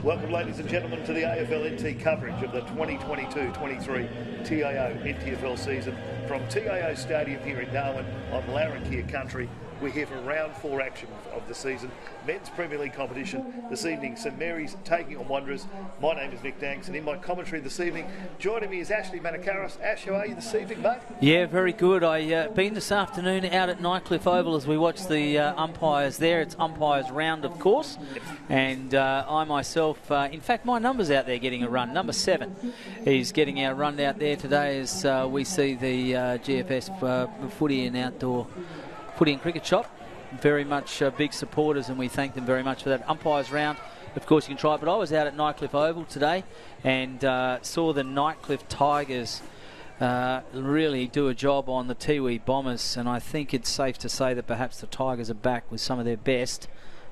Welcome, ladies and gentlemen, to the AFL NT coverage of the 2022-23 TIO NTFL season from TIO Stadium here in Darwin on Larrakia country. We're here for round 4 action of the season, men's Premier League competition. This evening, St Mary's taking on Wanderers. My name is Nick Danks, and in my commentary this evening, joining me is Ashley Manakaris. Ash, how are you this evening, mate? Yeah, very good. I've been this afternoon out at Nightcliff Oval as we watch the umpires there. It's umpires round, of course. And I myself, in fact, my number's out there getting a run. Number 7 is getting our run out there today as we see the GFS footy and outdoor footy and cricket shop. Very much big supporters, and we thank them very much for that. Umpires round, of course, you can try it. But I was out at Nightcliff Oval today and saw the Nightcliff Tigers really do a job on the Tiwi Bombers, and I think it's safe to say that perhaps the Tigers are back with some of their best.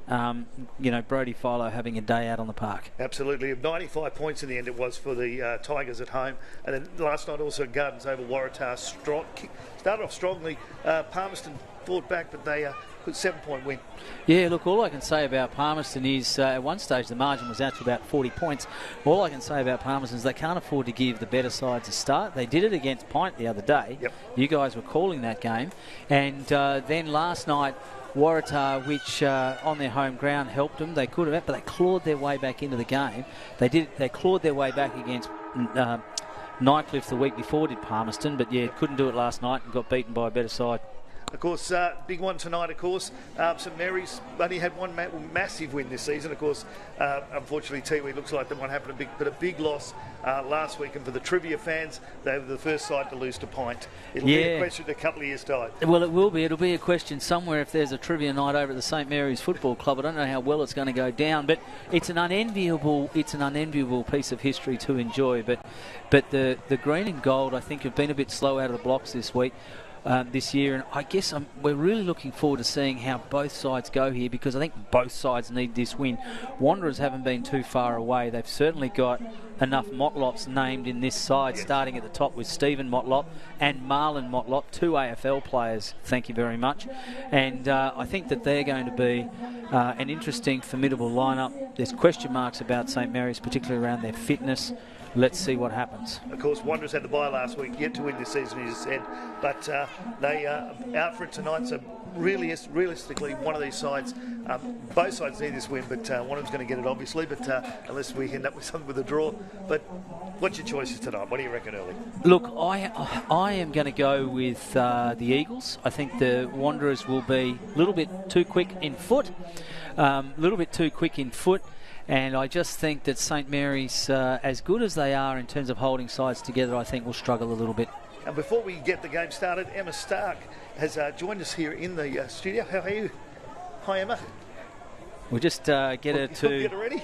Brody Philo having a day out on the park. Absolutely. 95 points in the end it was for the Tigers at home. And then last night also at Gardens Oval, Waratah started off strongly. Palmerston fought back, but they got 7-point win. Yeah, look, all I can say about Palmerston is at one stage the margin was out to about 40 points. All I can say about Palmerston is they can't afford to give the better sides a start. They did it against Pint the other day. Yep. You guys were calling that game. And then last night, Waratah, which on their home ground helped them. They could have, but they clawed their way back into the game. They clawed their way back against Nightcliff the week before, did Palmerston, but yeah, couldn't do it last night and got beaten by a better side. Of course, big one tonight, of course. St Mary's only had one massive win this season. Of course, unfortunately, Tiwi looks like that one happened a big loss last week. And for the trivia fans, they were the first side to lose to Pint. It'll be a question in a couple of years' time. Well, it will be. It'll be a question somewhere if there's a trivia night over at the St Mary's Football Club. I don't know how well it's going to go down, but it's an unenviable piece of history to enjoy. But the green and gold, I think, have been a bit slow out of the blocks this week. This year, and I guess we're really looking forward to seeing how both sides go here, because I think both sides need this win. Wanderers haven't been too far away. They've certainly got enough Motlops named in this side, starting at the top with Stephen Motlop and Marlon Motlop, 2 AFL players, thank you very much. And I think that they're going to be an interesting, formidable lineup. There's question marks about St Mary's, particularly around their fitness. Let's see what happens. Of course, Wanderers had the bye last week, yet to win this season, as you said, but they are out for it tonight. So realistically, one of these sides, both sides need this win, but one of them's going to get it, obviously, but unless we end up with something with a draw. But what's your choices tonight? What do you reckon early? Look, I am going to go with the Eagles. I think the Wanderers will be a little bit too quick in foot. And I just think that St Mary's, as good as they are in terms of holding sides together, I think will struggle a little bit. And before we get the game started, Emma Stark has joined us here in the studio. How are you? Hi, Emma. We'll just get her to... Get her ready.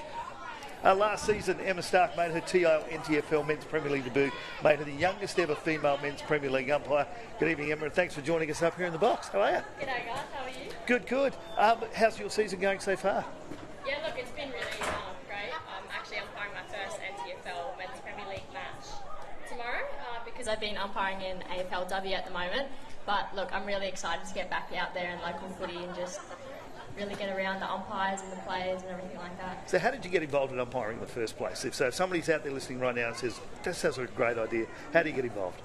Last season, Emma Stark made her TIO NTFL Men's Premier League debut, made her the youngest ever female Men's Premier League umpire. Good evening, Emma, and thanks for joining us up here in the box. How are you? G'day, guys. How are you? Good. How's your season going so far? Yeah, look, it's been really great. I'm actually umpiring my first NTFL Men's Premier League match because I've been umpiring in AFLW at the moment. But look, I'm really excited to get back out there in local footy and just really get around the umpires and the players and everything like that. So how did you get involved in umpiring in the first place? If somebody's out there listening right now and says, that sounds like a great idea, how do you get involved?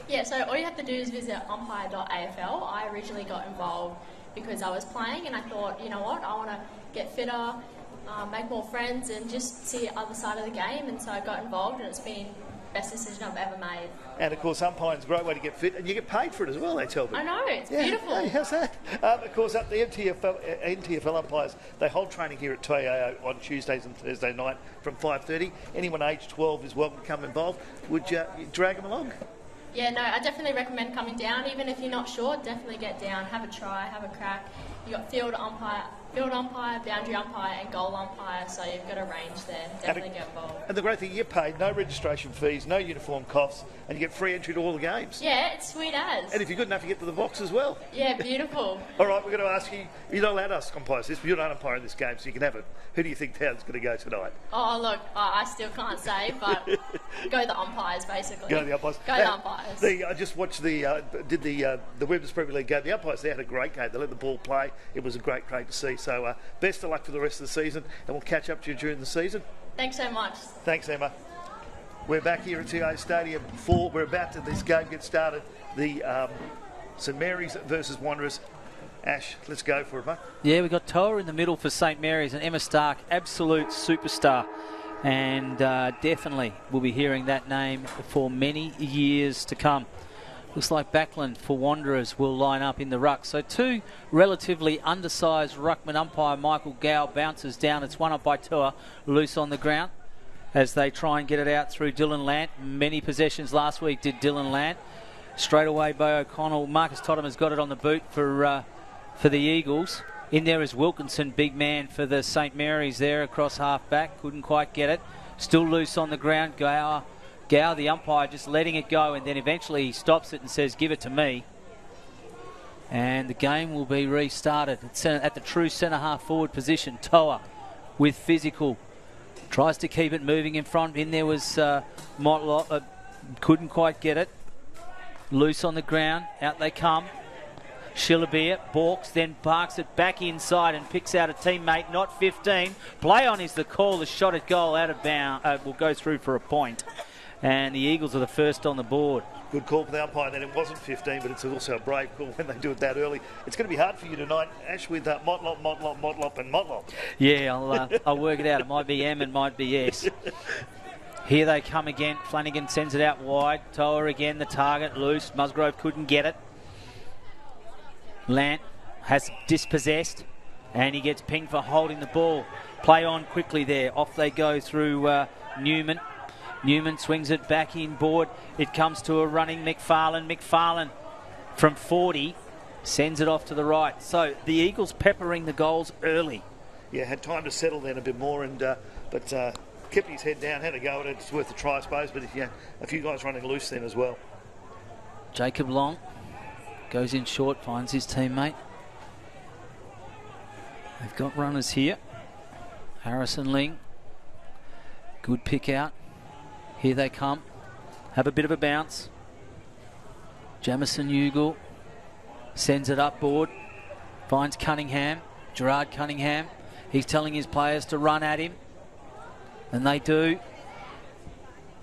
Yeah, so all you have to do is visit umpire.afl. I originally got involved because I was playing and I thought, you know what, I want to get fitter, make more friends and just see the other side of the game, and so I got involved and it's been the best decision I've ever made. And of course, umpiring's a great way to get fit, and you get paid for it as well, they tell me. I know, it's beautiful. Yeah, how's that? Of course, up the NTFL umpires, they hold training here at TIO on Tuesdays and Thursday night from 5:30. Anyone aged 12 is welcome to come involved. Would you drag them along? Yeah, no, I definitely recommend coming down. Even if you're not sure, definitely get down, have a try, have a crack. You've got field umpire, boundary umpire and goal umpire, so you've got a range there. Definitely get involved. And the great thing, you get paid, no registration fees, no uniform costs, and you get free entry to all the games. Yeah, it's sweet as. And if you're good enough, you get to the box as well. Yeah, beautiful. All right, we're going to ask you, you're not allowed to ask umpires this, but you're not umpiring this game, so you can have it. Who do you think town's going to go tonight? Oh, look, I still can't say, but go the umpires, basically. Go the umpires. Go the umpires. I just watched the Women's Premier League game. The umpires, they had a great game. They let the ball play. It was a great to see. So best of luck for the rest of the season, and we'll catch up to you during the season. Thanks so much. Thanks, Emma. We're back here at TIO Stadium. We're about to this game get started. The St Mary's versus Wanderers. Ash, let's go for it, mate. Yeah, we've got Toa in the middle for St Mary's and Emma Stark, absolute superstar. And definitely we'll be hearing that name for many years to come. Looks like Backlund for Wanderers will line up in the ruck. So two relatively undersized ruckman. Umpire Michael Gow bounces down. It's one up by Toa, loose on the ground as they try and get it out through Dylan Lant. Many possessions last week did Dylan Lant. Straight away Bo O'Connell. Marcus Tottenham has got it on the boot for the Eagles. In there is Wilkinson, big man for the St Mary's there across half back. Couldn't quite get it. Still loose on the ground. Gow, the umpire, just letting it go, and then eventually he stops it and says, give it to me. And the game will be restarted. It's at the true centre-half forward position. Toa with physical. Tries to keep it moving in front. In there was Motlop. Couldn't quite get it. Loose on the ground. Out they come. Shillabeer balks, then parks it back inside and picks out a teammate, not 15. Play on is the call. The shot at goal out of bounds will go through for a point. And the Eagles are the first on the board. Good call for the umpire. Then it wasn't 15, but it's also a brave call when they do it that early. It's going to be hard for you tonight, Ash, with Motlop, and Motlop. Yeah, I'll work it out. It might be M and might be S. Here they come again. Flanagan sends it out wide. Toa again, the target, loose. Musgrove couldn't get it. Lant has dispossessed and he gets pinged for holding the ball. Play on quickly there. Off they go through Newman. Newman swings it back inboard. It comes to a running McFarlane. McFarlane from 40 sends it off to the right. So the Eagles peppering the goals early. Yeah, had time to settle then a bit more, and but kept his head down, had a go at it. It's worth a try, I suppose, but a few guys running loose then as well. Jacob Long goes in short, finds his teammate. They've got runners here. Harrison Ling. Good pick out. Here they come. Have a bit of a bounce. Jamison Ugle sends it up board. Finds Cunningham. Gerard Cunningham. He's telling his players to run at him. And they do.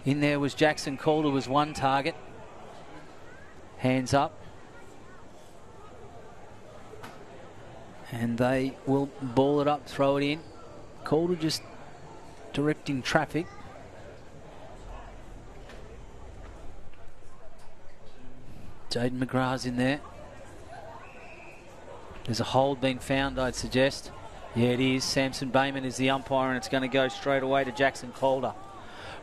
In there was Jackson Calder, was one target. Hands up. And they will ball it up, throw it in. Calder just directing traffic. Jaden McGrath's in there. There's a hold being found, I'd suggest. Yeah, it is. Samson Bayman is the umpire, and it's going to go straight away to Jackson Calder.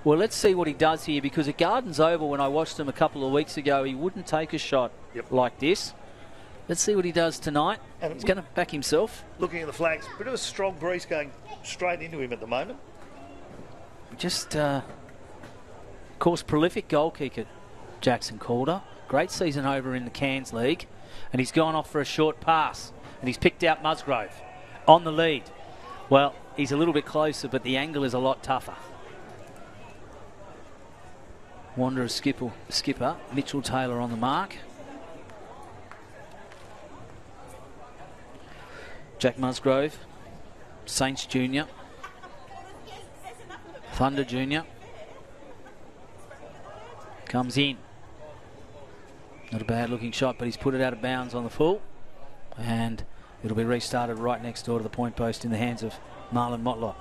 Well, let's see what he does here, because at Gardens Oval, when I watched him a couple of weeks ago, he wouldn't take a shot like this. Let's see what he does tonight. And he's going to back himself. Looking at the flags, bit of a strong breeze going straight into him at the moment. Just, of course, prolific goal kicker, Jackson Calder. Great season over in the Cairns League. And he's gone off for a short pass. And he's picked out Musgrove on the lead. Well, he's a little bit closer, but the angle is a lot tougher. Wanderers skipper Mitchell Taylor on the mark. Jack Musgrove, Saints Junior, Thunder Junior, comes in. Not a bad looking shot, but he's put it out of bounds on the full, and it'll be restarted right next door to the point post in the hands of Marlon Motlop.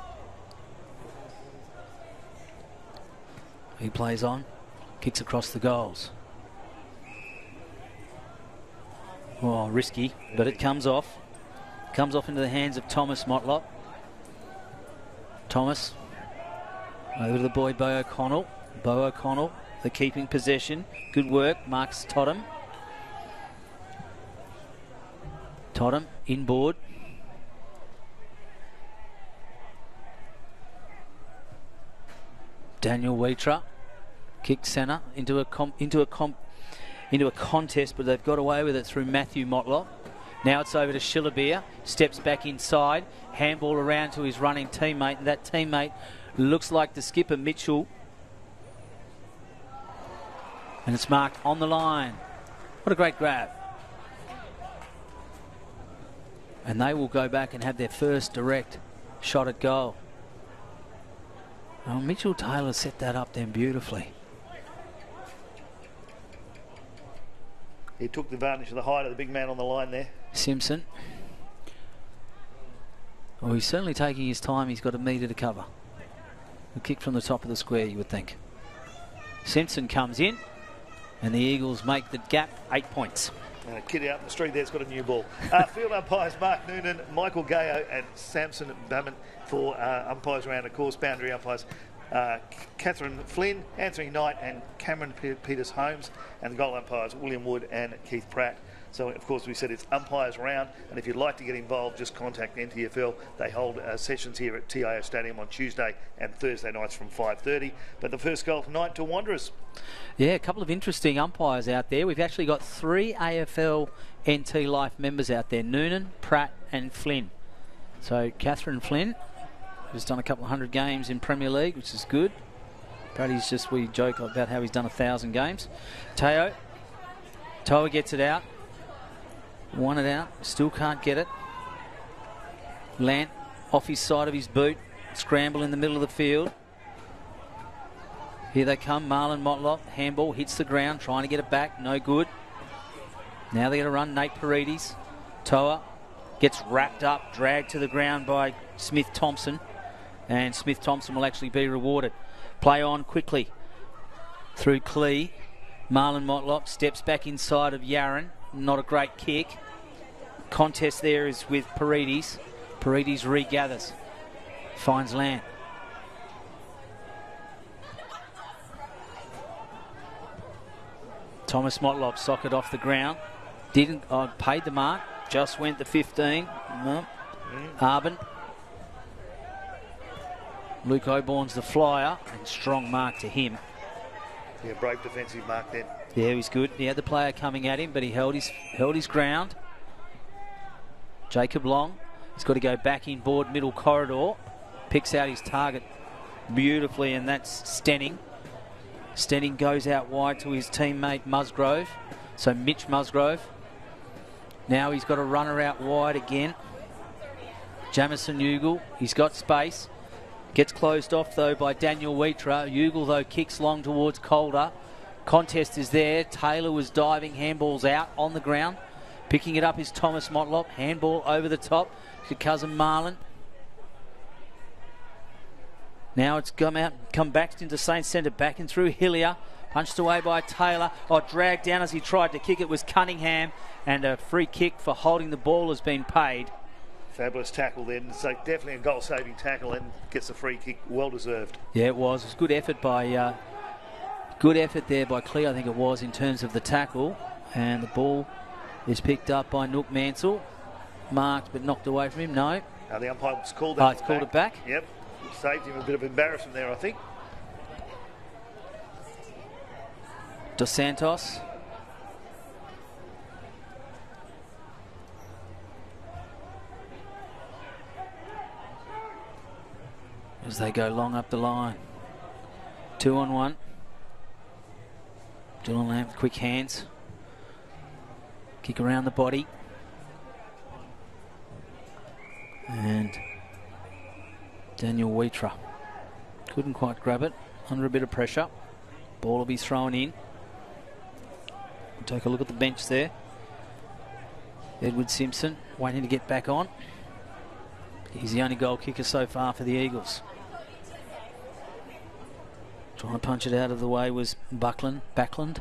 He plays on, kicks across the goals. Oh, risky, but it comes off. Comes off into the hands of Thomas Motlop. Thomas over to the boy Bo O'Connell. Bo O'Connell, the keeping possession. Good work, Marks Totham. Totham inboard. Daniel Wheatra kicked centre into a contest, but they've got away with it through Matthew Motlop. Now it's over to Shillabeer, steps back inside, handball around to his running teammate, and that teammate looks like the skipper, Mitchell. And it's marked on the line. What a great grab. And they will go back and have their first direct shot at goal. Oh, Mitchell Taylor set that up then beautifully. He took advantage of the height of the big man on the line there. Simpson. Well, he's certainly taking his time. He's got a metre to cover. A kick from the top of the square, you would think. Simpson comes in, and the Eagles make the gap 8 points. And a kid out in the street there's got a new ball. Field umpires Mark Noonan, Michael Gayo and Samson Baman for umpires around the course. Boundary umpires Catherine Flynn, Anthony Knight and Cameron Peters Holmes, and the goal umpires William Wood and Keith Pratt. So, of course, we said it's umpires round, and if you'd like to get involved, just contact NTFL. They hold sessions here at TIO Stadium on Tuesday and Thursday nights from 5:30. But the first goal tonight to Wanderers. Yeah, a couple of interesting umpires out there. We've actually got 3 AFL NT Life members out there, Noonan, Pratt and Flynn. So Catherine Flynn has done a couple of 100 games in Premier League, which is good. Pratt's we joke about how he's done 1,000 games. Toa gets it out. Won it out, still can't get it. Lant off his side of his boot, scramble in the middle of the field. Here they come, Marlon Motlop, handball, hits the ground, trying to get it back, no good. Now they're going to run Nate Paredes. Toa gets wrapped up, dragged to the ground by Smith Thompson, and Smith Thompson will actually be rewarded. Play on quickly through Clee. Marlon Motlop steps back inside of Yaron. Not a great kick. Contest there is with Paredes. Paredes regathers. Finds Land. Thomas Motlop socket off the ground. Paid the mark. Just went the 15. No. Arbin. Luke Oborn's the flyer. And strong mark to him. Yeah, brave defensive mark then. Yeah, he's good. He had the player coming at him, but he held his ground. Jacob Long, he's got to go back inboard, middle corridor. Picks out his target beautifully, and that's Stenning. Stenning goes out wide to his teammate Musgrove. So Mitch Musgrove. Now he's got a runner out wide again. Jamison Ugle, he's got space. Gets closed off though by Daniel Wheatra. Ugle though kicks long towards Calder. Contest is there. Taylor was diving. Handball's out on the ground. Picking it up is Thomas Motlop. Handball over the top to cousin Marlon. Now it's come back into Saints centre, back and through Hillier. Punched away by Taylor. Dragged down as he tried to kick it was Cunningham. And a free kick for holding the ball has been paid. Fabulous tackle then. So definitely a goal-saving tackle and gets a free kick. Well deserved. Yeah, it was. It was good effort by... Good effort there by Clea, I think it was, in terms of the tackle. And the ball is picked up by Nook Mansell. Marked but knocked away from him. No. The umpire's called that. It's called it back. Yep. Saved him a bit of embarrassment there, I think. Dos Santos. As they go long up the line. 2-on-1. Dylan Lamb, quick hands. Kick around the body. And Daniel Wheatra couldn't quite grab it, under a bit of pressure. Ball will be thrown in. Take a look at the bench there. Edward Simpson waiting to get back on. He's the only goal kicker so far for the Eagles. Trying to punch it out of the way was Backlund.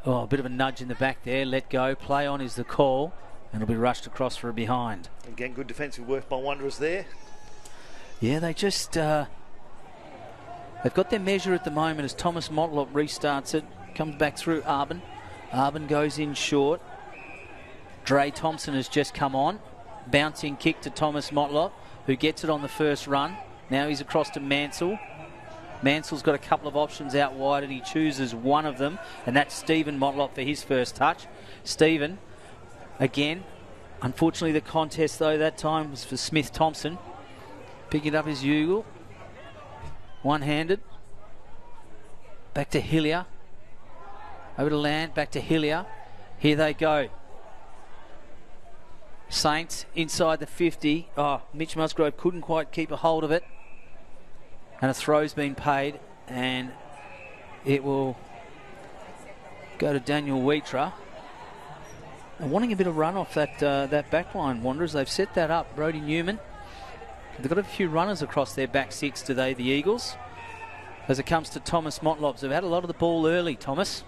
Oh, a bit of a nudge in the back there. Let go. Play on is the call. And it'll be rushed across for a behind. Again, good defensive work by Wanderers there. Yeah, they just... they've got their measure at the moment as Thomas Motlop restarts it. Comes back through Arbin. Arbin goes in short. Dre Thompson has just come on. Bouncing kick to Thomas Motlop, who gets it on the first run. Now he's across to Mansell. Mansell's got a couple of options out wide and he chooses one of them, and that's Stephen Motlop for his first touch. Stephen, again, unfortunately the contest though that time was for Smith Thompson. Picking up his Ugle. One-handed. Back to Hillier. Over to Land, back to Hillier. Here they go. Saints inside the 50. Oh, Mitch Musgrove couldn't quite keep a hold of it. And a throw's been paid, and it will go to Daniel Wheatra. And wanting a bit of run off that backline, Wanderers. They've set that up. Brodie Newman. They've got a few runners across their back six today, the Eagles. As it comes to Thomas Motlop. They've had a lot of the ball early, Thomas.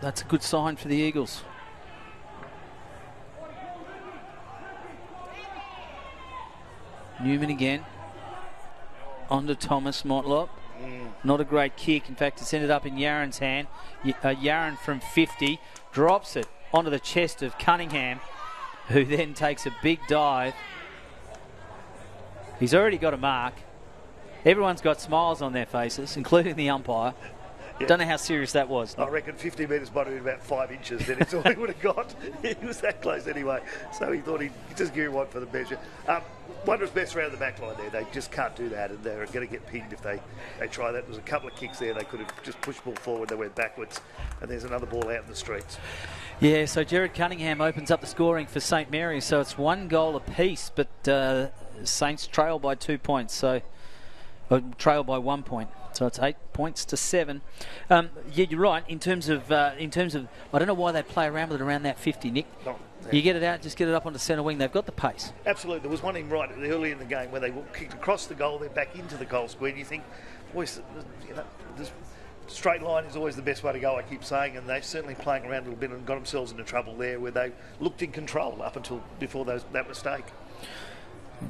That's a good sign for the Eagles. Newman again. On to Thomas Motlop. Not a great kick. In fact, it's ended up in Yaron's hand. Yaron from 50 drops it onto the chest of Cunningham, who then takes a big dive. He's already got a mark. Everyone's got smiles on their faces, including the umpire. Yeah. Don't know how serious that was. I reckon 50 metres might have been about 5 inches. Then it's all he would have got. He was that close anyway. So he thought he'd just give him one for the measure. Wanderers best around the back line there. They just can't do that, and they're going to get pinged if they try that. There was a couple of kicks there. They could have just pushed ball forward. They went backwards, and there's another ball out in the streets. Yeah, so Jared Cunningham opens up the scoring for St Mary's. So it's 1 goal apiece, but Saints trail by 2 points. So trail by 1 point. So it's 8 points to 7. Yeah, you're right. In terms of, I don't know why they play around with it around that 50, Nick. No. You get it out, just get it up onto centre wing. They've got the pace. Absolutely. There was one in right early in the game where they kicked across the goal, then back into the goal square. And you think, boys, this straight line is always the best way to go, I keep saying, and they're certainly playing around a little bit and got themselves into trouble there where they looked in control up until before that mistake.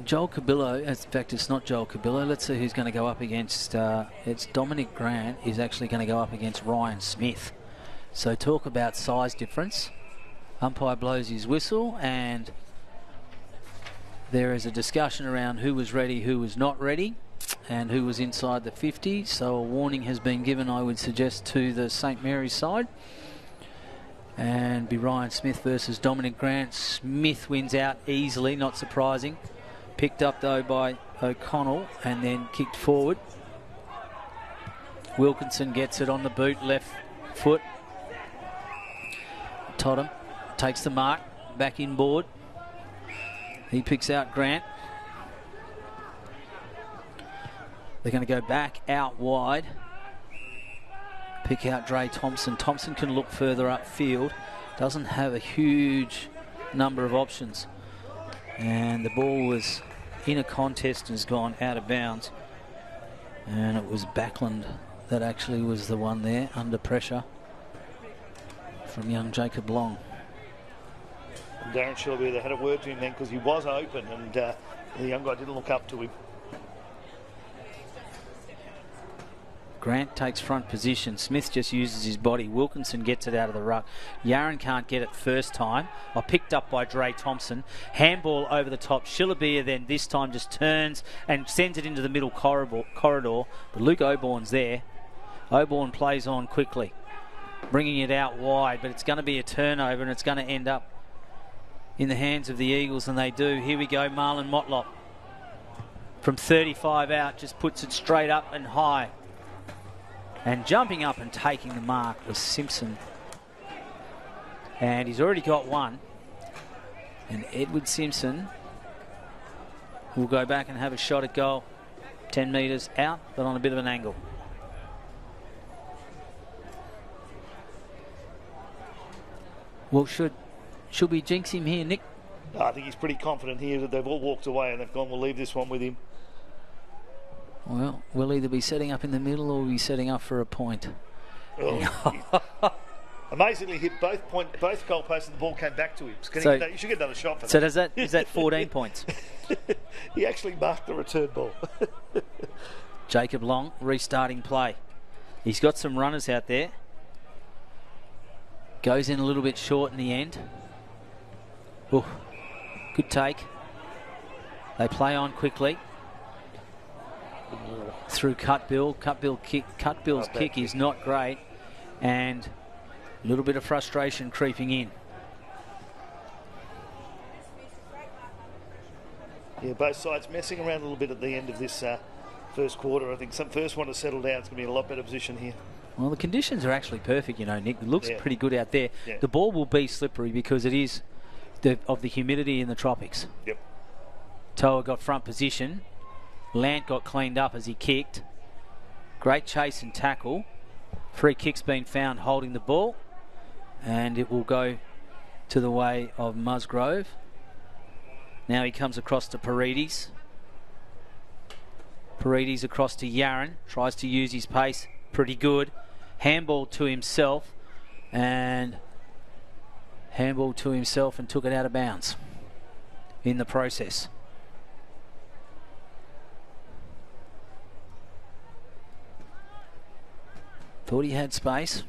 Joel Cabillo, in fact it's not Joel Cabillo, let's see who's going to go up against, it's Dominic Grant is actually going to go up against Ryan Smith. So talk about size difference. Umpire blows his whistle and there is a discussion around who was ready, who was not ready and who was inside the 50. So a warning has been given, I would suggest, to the St Mary's side. And be Ryan Smith versus Dominic Grant. Smith wins out easily, not surprising. Picked up though by O'Connell and then kicked forward. Wilkinson gets it on the boot, left foot. Totham takes the mark, back inboard. He picks out Grant. They're going to go back out wide. Pick out Dre Thompson. Thompson can look further upfield. Doesn't have a huge number of options. And the ball was in a contest and has gone out of bounds. And it was Backlund that actually was the one there under pressure from young Jacob Long. And Darren Shelby, they had a word to him then because he was open and the young guy didn't look up to him. Grant takes front position. Smith just uses his body. Wilkinson gets it out of the ruck. Yaron can't get it first time. Picked up by Dre Thompson. Handball over the top. Shillabia then this time just turns and sends it into the middle corridor. But Luke Oborne's there. Oborne plays on quickly, bringing it out wide. But it's going to be a turnover and it's going to end up in the hands of the Eagles, and they do. Here we go. Marlon Motlop from 35 out just puts it straight up and high. And jumping up and taking the mark was Simpson. And he's already got one. And Edward Simpson will go back and have a shot at goal. 10 metres out, but on a bit of an angle. Well, should we jinx him here, Nick? I think he's pretty confident here that they've all walked away and they've gone, we'll leave this one with him. Well, we'll either be setting up in the middle or we'll be setting up for a point. Oh, amazingly hit both goal posts and the ball came back to him. So, you should get another shot for that. So is that 14 points? He actually marked the return ball. Jacob Long restarting play. He's got some runners out there. Goes in a little bit short in the end. Oh, good take. They play on quickly. Through Cutbill. Cutbill's kick is not great. And a little bit of frustration creeping in. Yeah, both sides messing around a little bit at the end of this first quarter. I think some first one to settle down. It's going to be in a lot better position here. Well, the conditions are actually perfect, you know, Nick. It looks pretty good out there. Yeah. The ball will be slippery because it is of the humidity in the tropics. Yep. Toa got front position. Lant got cleaned up as he kicked. Great chase and tackle. Free kick's been found holding the ball. And it will go to the way of Musgrove. Now he comes across to Paredes. Paredes across to Yaron. Tries to use his pace. Pretty good. Handball to himself. And handball to himself and took it out of bounds in the process. Thought he had space.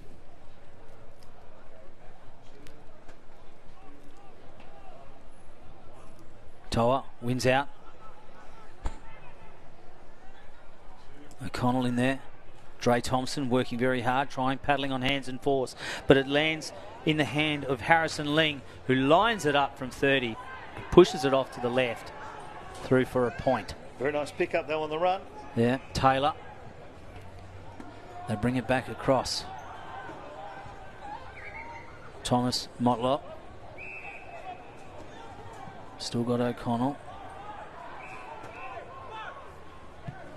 Toa wins out. O'Connell in there. Dre Thompson working very hard, paddling on hands and fours. But it lands in the hand of Harrison Ling, who lines it up from 30. Pushes it off to the left. Through for a point. Very nice pick up though on the run. Yeah, Taylor. They bring it back across. Thomas Motlop. Still got O'Connell.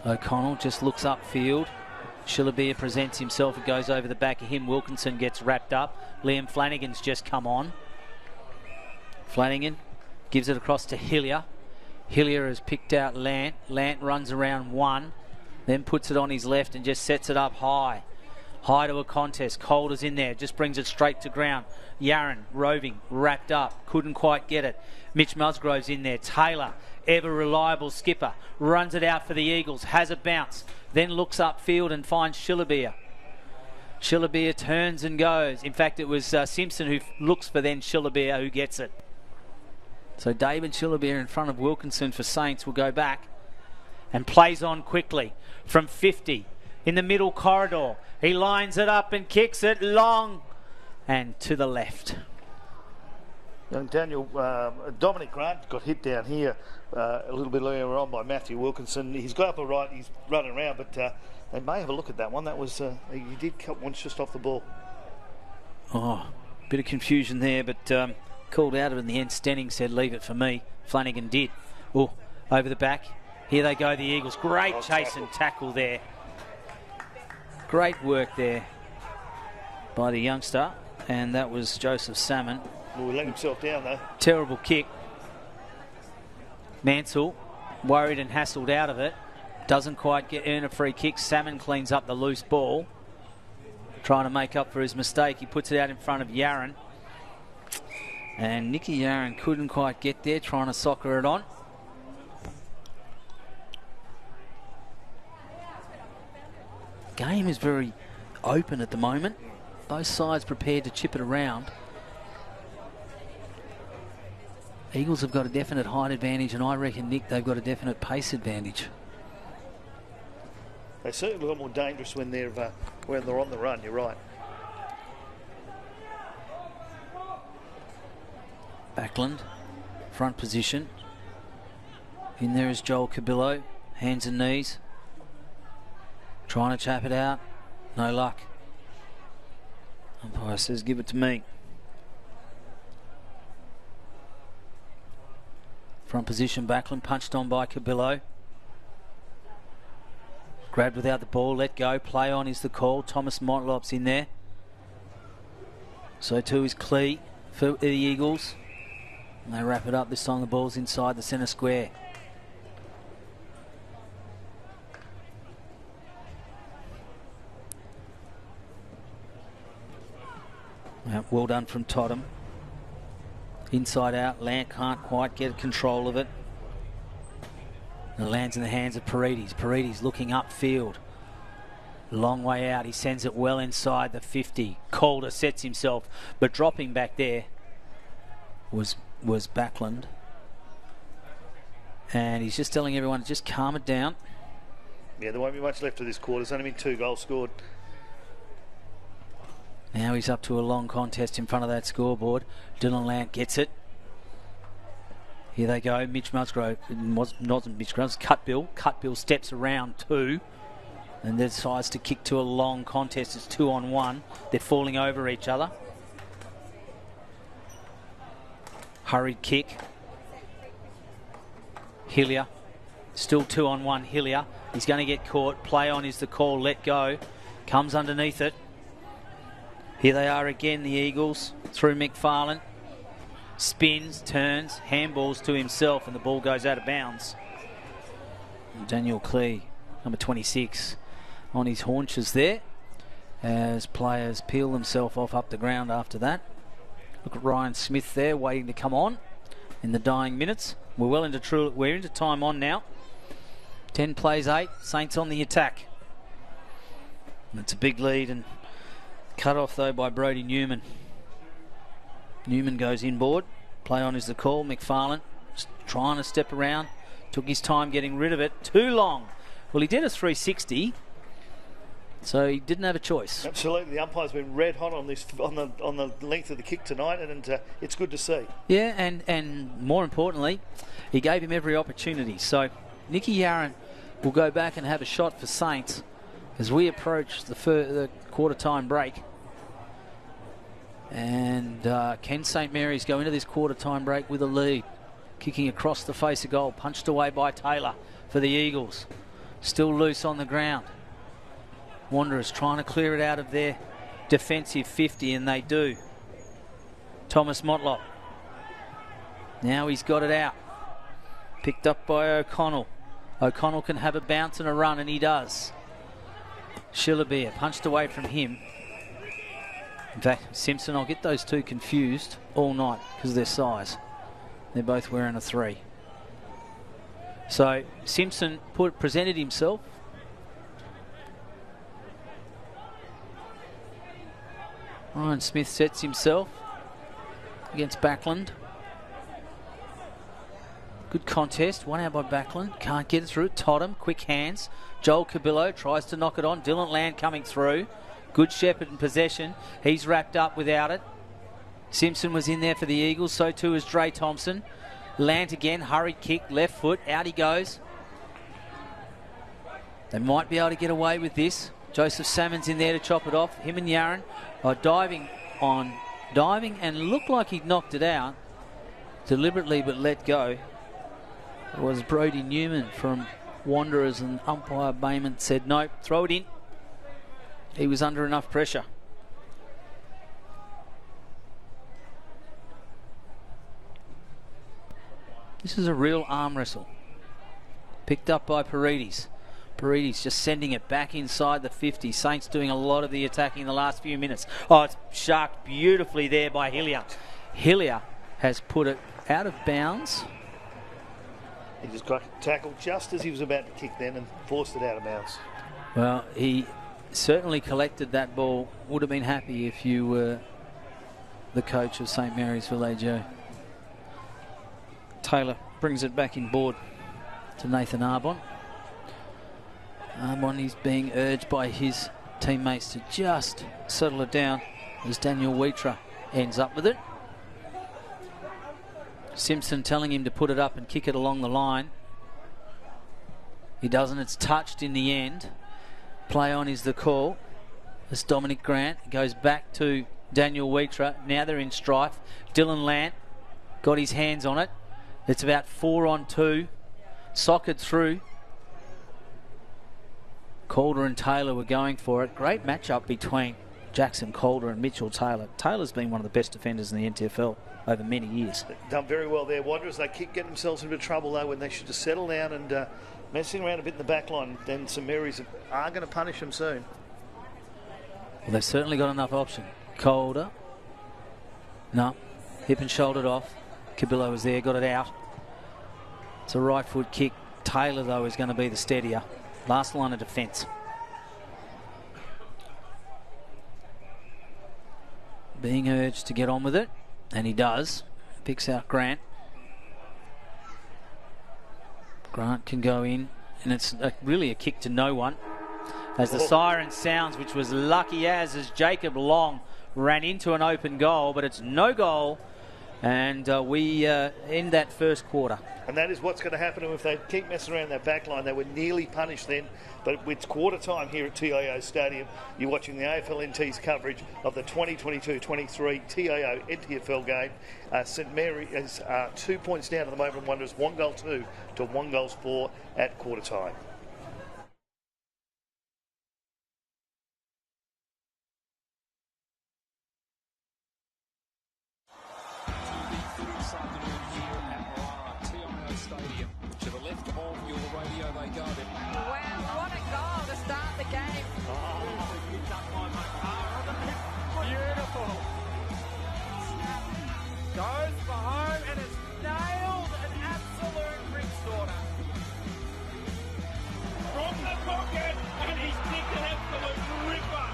O'Connell just looks upfield. Shillabia presents himself. It goes over the back of him. Wilkinson gets wrapped up. Liam Flanagan's just come on. Flanagan gives it across to Hillier. Hillier has picked out Lant. Lant runs around one. Then puts it on his left and just sets it up high. High to a contest. Calder's in there. Just brings it straight to ground. Yaron roving. Wrapped up. Couldn't quite get it. Mitch Musgrove's in there. Taylor, ever reliable skipper, runs it out for the Eagles. Has a bounce. Then looks upfield and finds Shillabia. Shillabia turns and goes. In fact, it was Simpson who looks for then Shillabia who gets it. So David Shillabia in front of Wilkinson for Saints will go back and plays on quickly from 50 in the middle corridor. He lines it up and kicks it long and to the left. Young Daniel, Dominic Grant got hit down here a little bit earlier on by Matthew Wilkinson. He's got up all right, he's running around, but they may have a look at that one. That was, he did cut one just off the ball. Oh, bit of confusion there, but called out of it in the end. Stenning said, leave it for me. Flanagan did. Oh, over the back. Here they go, the Eagles. Great chase and tackle there. Great work there by the youngster, and that was Joseph Salmon. Well, he let himself down though. Terrible kick. Mansell worried and hassled out of it. Doesn't quite earn a free kick. Salmon cleans up the loose ball. Trying to make up for his mistake. He puts it out in front of Yaron. And Nicky Yaron couldn't quite get there, trying to soccer it on. Game is very open at the moment. Both sides prepared to chip it around. Eagles have got a definite height advantage, and I reckon, Nick, they've got a definite pace advantage. They certainly look more dangerous when they're on the run, you're right. Backlund, front position. In there is Joel Cabillo, hands and knees. Trying to chap it out. No luck. Umpire says, give it to me. Front position, Backlund punched on by Cabillo. Grabbed without the ball, let go. Play on is the call. Thomas Motlop's in there. So too is Clee for the Eagles. And they wrap it up. This time the ball's inside the centre square. Well done from Totham. Inside out, Lant can't quite get control of it. It lands in the hands of Paredes. Paredes looking upfield. Long way out, he sends it well inside the 50. Calder sets himself, but dropping back there was Backlund. And he's just telling everyone to just calm it down. Yeah, there won't be much left of this quarter. There's only been 2 goals scored. Now he's up to a long contest in front of that scoreboard. Dylan Lant gets it. Here they go. Mitch Musgrove. Not Mitch Musgrove. It's Cutbill. Cutbill steps around 2 and decides to kick to a long contest. It's 2-on-1. They're falling over each other. Hurried kick. Hillier. Still 2-on-1. Hillier. He's going to get caught. Play on is the call. Let go. Comes underneath it. Here they are again, the Eagles, through McFarlane. Spins, turns, handballs to himself, and the ball goes out of bounds. And Daniel Clee, number 26, on his haunches there, as players peel themselves off up the ground after that. Look at Ryan Smith there, waiting to come on in the dying minutes. We're into time on now. 10 plays 8, Saints on the attack. And it's a big lead, and cut off though by Brody Newman. Newman goes inboard. Play on is the call. McFarlane just trying to step around. Took his time getting rid of it. Too long. Well, he did a 360, so he didn't have a choice. Absolutely, the umpire's been red hot on this on the length of the kick tonight, and it's good to see. Yeah, and more importantly, he gave him every opportunity. So Nicky Yarran will go back and have a shot for Saints as we approach the quarter-time break. And can St Mary's go into this quarter-time break with a lead? Kicking across the face of goal, punched away by Taylor for the Eagles. Still loose on the ground. Wanderers trying to clear it out of their defensive 50, and they do. Thomas Motlop. Now he's got it out. Picked up by O'Connell. O'Connell can have a bounce and a run, and he does. Schillerbeer punched away from him. In fact, Simpson, I'll get those two confused all night because of their size. They're both wearing a 3. So Simpson presented himself. Ryan Smith sets himself against Backlund. Good contest, one out by Backlund. Can't get it through. Totham, quick hands. Joel Cabillo tries to knock it on. Dylan Land coming through. Good Shepherd in possession. He's wrapped up without it. Simpson was in there for the Eagles. So too is Dre Thompson. Lant again. Hurried kick. Left foot. Out he goes. They might be able to get away with this. Joseph Salmon's in there to chop it off. Him and Yarran are diving and looked like he'd knocked it out deliberately but let go. It was Brody Newman from Wanderers, and umpire Bayman said nope, throw it in. He was under enough pressure. This is a real arm wrestle. Picked up by Paredes. Paredes just sending it back inside the 50. Saints doing a lot of the attacking in the last few minutes. Oh, it's sharked beautifully there by Hillier. Hillier has put it out of bounds. He just got tackled just as he was about to kick then and forced it out of bounds. Well, he certainly collected that ball. Would have been happy if you were the coach of St Mary's Vallejo. Taylor brings it back in board to Nathan Arbon. Arbon is being urged by his teammates to just settle it down as Daniel Wheatra ends up with it. Simpson telling him to put it up and kick it along the line. He doesn't. It's touched in the end. Play on is the call. As Dominic Grant goes back to Daniel Wheatra. Now they're in strife. Dylan Lant got his hands on it. It's about 4-on-2. Socket through. Calder and Taylor were going for it. Great matchup between Jackson Calder and Mitchell Taylor. Taylor's been one of the best defenders in the NTFL over many years. Done very well there, Wanderers. They keep getting themselves into trouble though when they should just settle down and messing around a bit in the back line. Then St Mary's are going to punish them soon. Well, they've certainly got enough option. Calder. No. Hip and shouldered off. Cabillo was there, got it out. It's a right foot kick. Taylor, though, is going to be the steadier. Last line of defence. Being urged to get on with it, and he does. Picks out Grant. Grant can go in, and it's really a kick to no one. As the siren sounds, which was lucky as Jacob Long ran into an open goal, but it's no goal, and we end that first quarter. And that is what's going to happen if they keep messing around that back line. They were nearly punished then, but it's quarter time here at TIO Stadium. You're watching the AFL NT's coverage of the 2022-23 TIO NTFL game. St Mary is 2 points down at the moment. Wanderers 1-2 to 1-4 at quarter time. Stadium. To the left of your radio, they go. Wow, what a goal to start the game. Beautiful. Goes for home and has nailed an absolute Rick's daughter. From the pocket, and he's kicked an absolute ripper.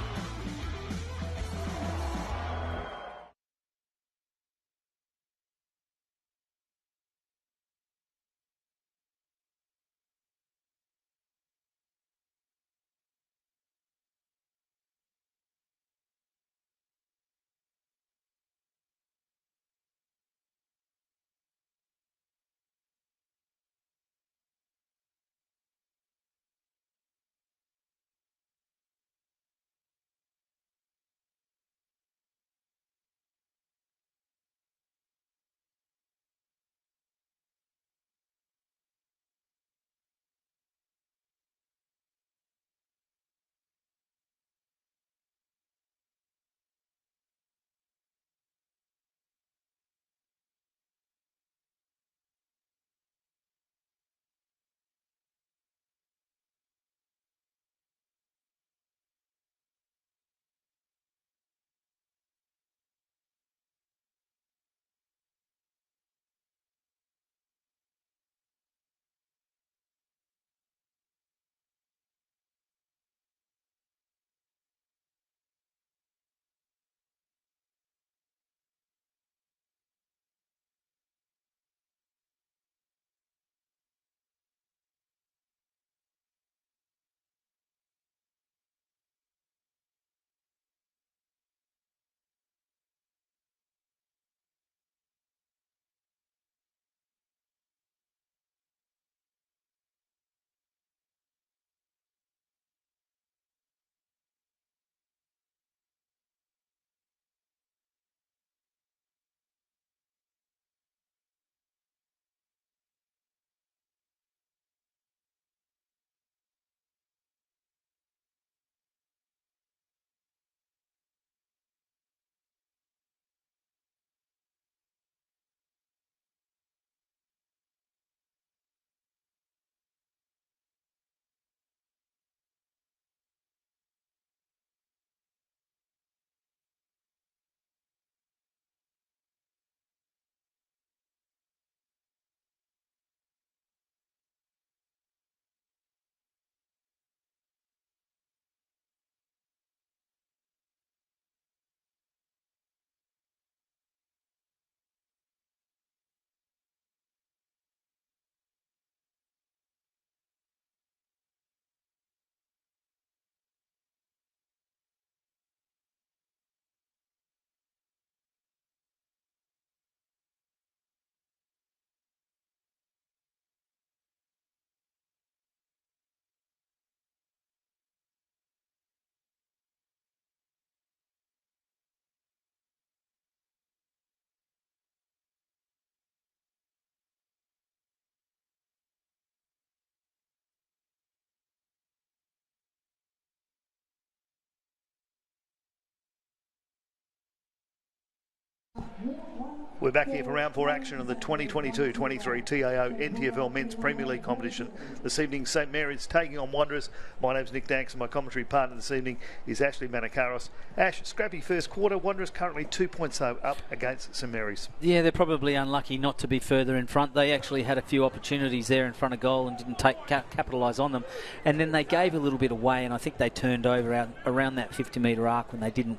We're back here for round 4 action of the 2022-23 TIO NTFL Men's Premier League competition. This evening, St Mary's taking on Wanderers. My name's Nick Danks and my commentary partner this evening is Ashley Manakaros. Ash, scrappy first quarter. Wanderers currently 2 points up against St Mary's. Yeah, they're probably unlucky not to be further in front. They actually had a few opportunities there in front of goal and didn't capitalise on them. And then they gave a little bit away, and I think they turned over around that 50-metre arc when they didn't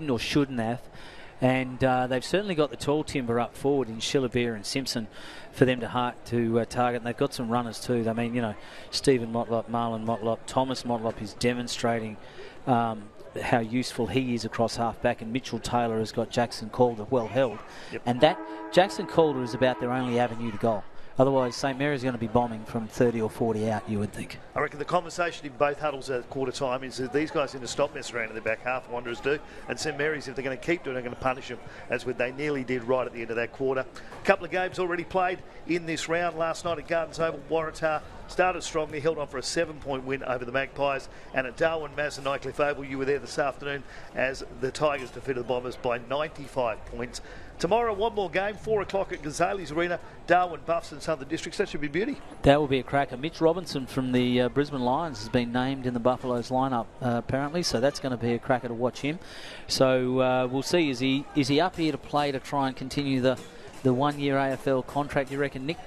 or shouldn't have. And they've certainly got the tall timber up forward in Shillabeer and Simpson for them to target. And they've got some runners too. I mean, you know, Stephen Motlop, Marlon Motlop, Thomas Motlop is demonstrating how useful he is across half-back. And Mitchell Taylor has got Jackson Calder well held. Yep. And that Jackson Calder is about their only avenue to goal. Otherwise, St Mary's is going to be bombing from 30 or 40 out, you would think. I reckon the conversation in both huddles at quarter time is that these guys need to stop messing around in the back half, Wanderers do, and St Mary's, if they're going to keep doing it, are going to punish them, as they nearly did right at the end of that quarter. A couple of games already played in this round. Last night at Gardens Oval, Waratah started strongly, held on for a 7-point win over the Magpies, and at Darwin, Mass and Nycliffe Oval, you were there this afternoon as the Tigers defeated the Bombers by 95 points. Tomorrow, one more game, 4 o'clock at Ghazali's Arena, Darwin, Buffs and Southern Districts. That should be beauty. That will be a cracker. Mitch Robinson from the Brisbane Lions has been named in the Buffaloes lineup, apparently, so that's going to be a cracker to watch him. So we'll see. Is he up here to play to try and continue the 1-year AFL contract, you reckon, Nick?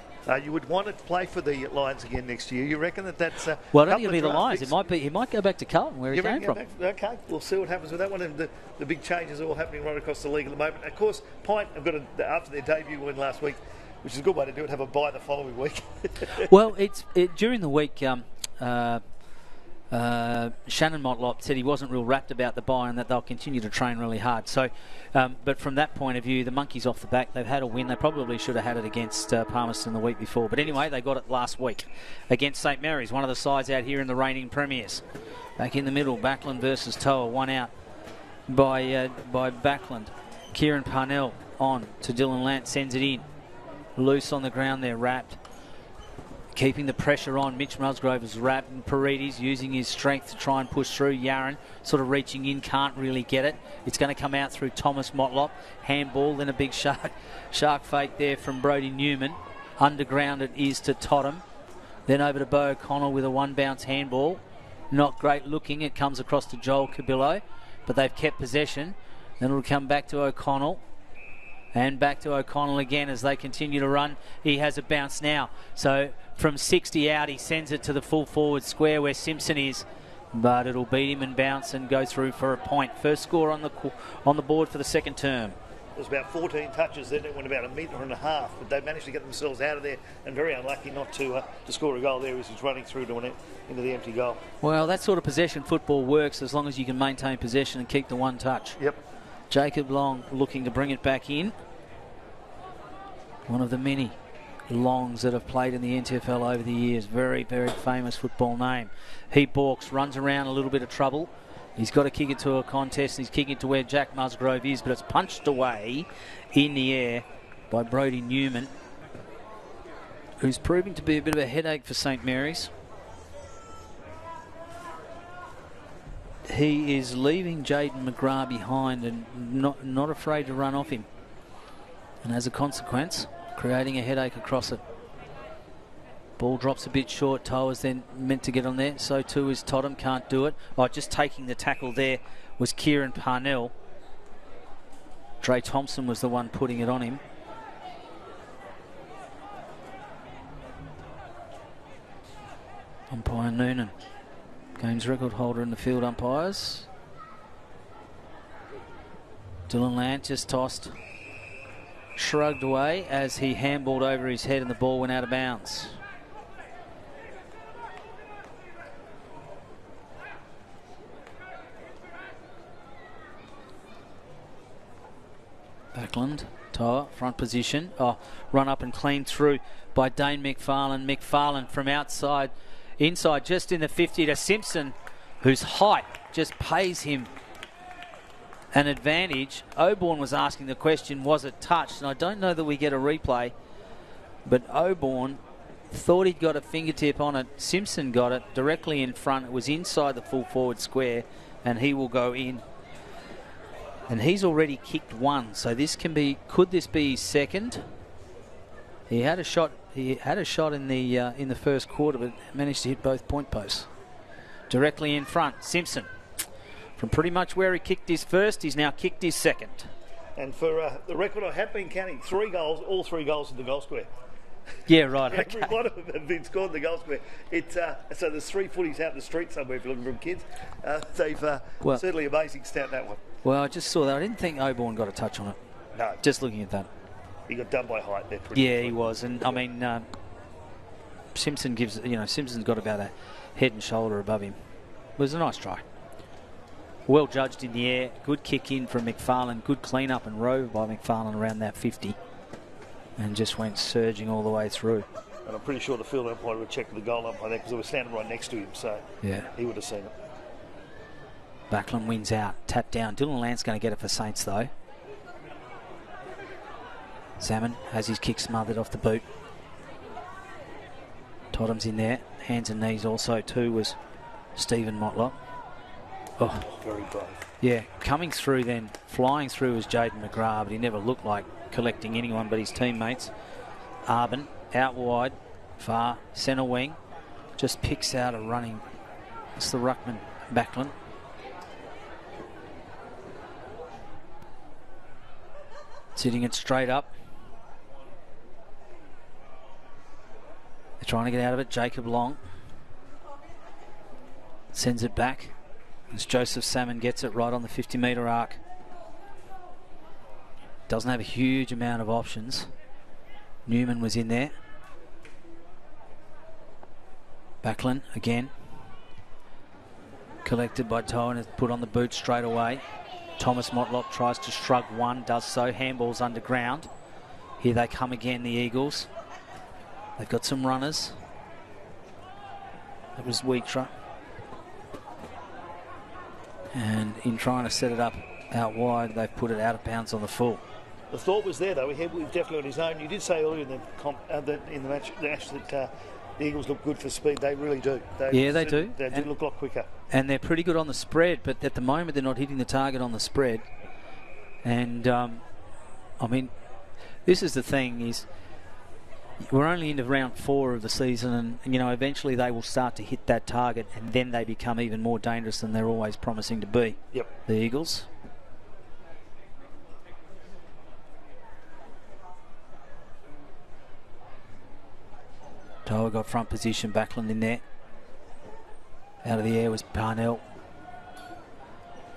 You would want to play for the Lions again next year. You reckon that's... well, I don't think it'll be the Lions. He might go back to Carlton, where he came from. Okay, we'll see what happens with that one. And the big changes are all happening right across the league at the moment. Of course, Pint have got after their debut win last week, which is a good way to do it, have a bye the following week. Well, during the week... Shannon Motlop said he wasn't real rapt about the bye and that they'll continue to train really hard. So, but from that point of view, the monkeys off the back. They've had a win. They probably should have had it against Palmerston the week before. But anyway, they got it last week against St Mary's, one of the sides out here in the reigning premiers. Back in the middle, Backlund versus Toa, one out by Backlund. Kieran Parnell on to Dylan Lant, sends it in. Loose on the ground there, wrapped. Keeping the pressure on. Mitch Musgrove is wrapped, and Paredes using his strength to try and push through. Yaron sort of reaching in, can't really get it. It's going to come out through Thomas Motlop. Handball, then a big shark fake there from Brodie Newman. Underground it is to Totham. Then over to Bo O'Connell with a one-bounce handball. Not great looking. It comes across to Joel Cabillo, but they've kept possession. Then it'll come back to O'Connell. And back to O'Connell again as they continue to run. He has a bounce now. So from 60 out, he sends it to the full forward square where Simpson is. But it'll beat him and bounce and go through for a point. First score on the board for the second term. It was about 14 touches then. It went about 1.5 meters, but they managed to get themselves out of there, and very unlucky not to score a goal there as he's running through into the empty goal. Well, that sort of possession football works as long as you can maintain possession and keep the one touch. Yep. Jacob Long looking to bring it back in. One of the many Longs that have played in the NTFL over the years. Very, very famous football name. He balks, runs around a little bit of trouble. He's got to kick it to a contest. He's kicking it to where Jack Musgrove is, but it's punched away in the air by Brodie Newman, who's proving to be a bit of a headache for St Mary's. He is leaving Jaden McGrath behind and not afraid to run off him. And as a consequence, creating a headache across it. Ball drops a bit short. Toa's then meant to get on there. So too is Totham. Can't do it. Oh, just taking the tackle there was Kieran Parnell. Dre Thompson was the one putting it on him. Umpire Noonan. Games record holder in the field umpires. Dylan Lant just tossed. Shrugged away as he handballed over his head and the ball went out of bounds. Backlund, Toa, front position. Oh, run up and clean through by Dane McFarlane. McFarlane from outside, inside, just in the 50 to Simpson, whose height just pays him an advantage. Oborn was asking the question, was it touched? And I don't know that we get a replay, but Oborn thought he'd got a fingertip on it. Simpson got it directly in front. It was inside the full forward square, and he will go in. And he's already kicked one, so this can be. Could this be his second? He had a shot. He had a shot in the first quarter, but managed to hit both point posts. Directly in front, Simpson. From pretty much where he kicked his first, he's now kicked his second. And for the record, I have been counting 3 goals, all 3 goals in the goal square. Yeah, right. Every Okay. one of them have been scored in the goal square. It's so there's 3 footies out in the street somewhere if you're looking for them kids. They've Well- certainly amazing stat, that one. Well, I just saw that. I didn't think Oborne got a touch on it. No, Just looking at that. he got done by height there. Yeah, he was, and I mean, Simpson gives. Simpson's got about a head and shoulder above him. It was a nice try. Well judged in the air. Good kick in from McFarlane. Good clean up and row by McFarlane around that 50, and just went surging all the way through. And I'm pretty sure the field umpire would check the goal umpire there because I was standing right next to him, so Yeah. he would have seen it. Backlund wins out. Tap down. Dylan Lance going to get it for Saints though. Salmon has his kick smothered off the boot. Totham's in there. Hands and knees also too was Stephen Motlop. Oh, Very brave. yeah. Coming through then, flying through was Jaden McGrath, but he never looked like collecting anyone but his teammates. Arbin out wide, far, centre wing. Just picks out a running. It's the ruckman, Backlund. Sitting it straight up. They're trying to get out of it. Jacob Long sends it back as Joseph Salmon gets it right on the 50-metre arc. Doesn't have a huge amount of options. Newman was in there. Backlund again. Collected by Toe and is put on the boot straight away. Thomas Motlop tries to shrug one, does so. Handball's underground. Here they come again, the Eagles. They've got some runners. That was Wheatra. And in trying to set it up out wide, they've put it out of bounds on the full. The thought was there, though. He was definitely on his own. You did say earlier in the match that the Eagles look good for speed. They really do. Yeah, they do. They do look a lot quicker. And they're pretty good on the spread, but at the moment they're not hitting the target on the spread. And, I mean, this is the thing is we're only into round 4 of the season and, eventually they will start to hit that target and then they become even more dangerous than they're always promising to be. Yep. The Eagles. Toa got front position, Backlund in there. Out of the air was Parnell.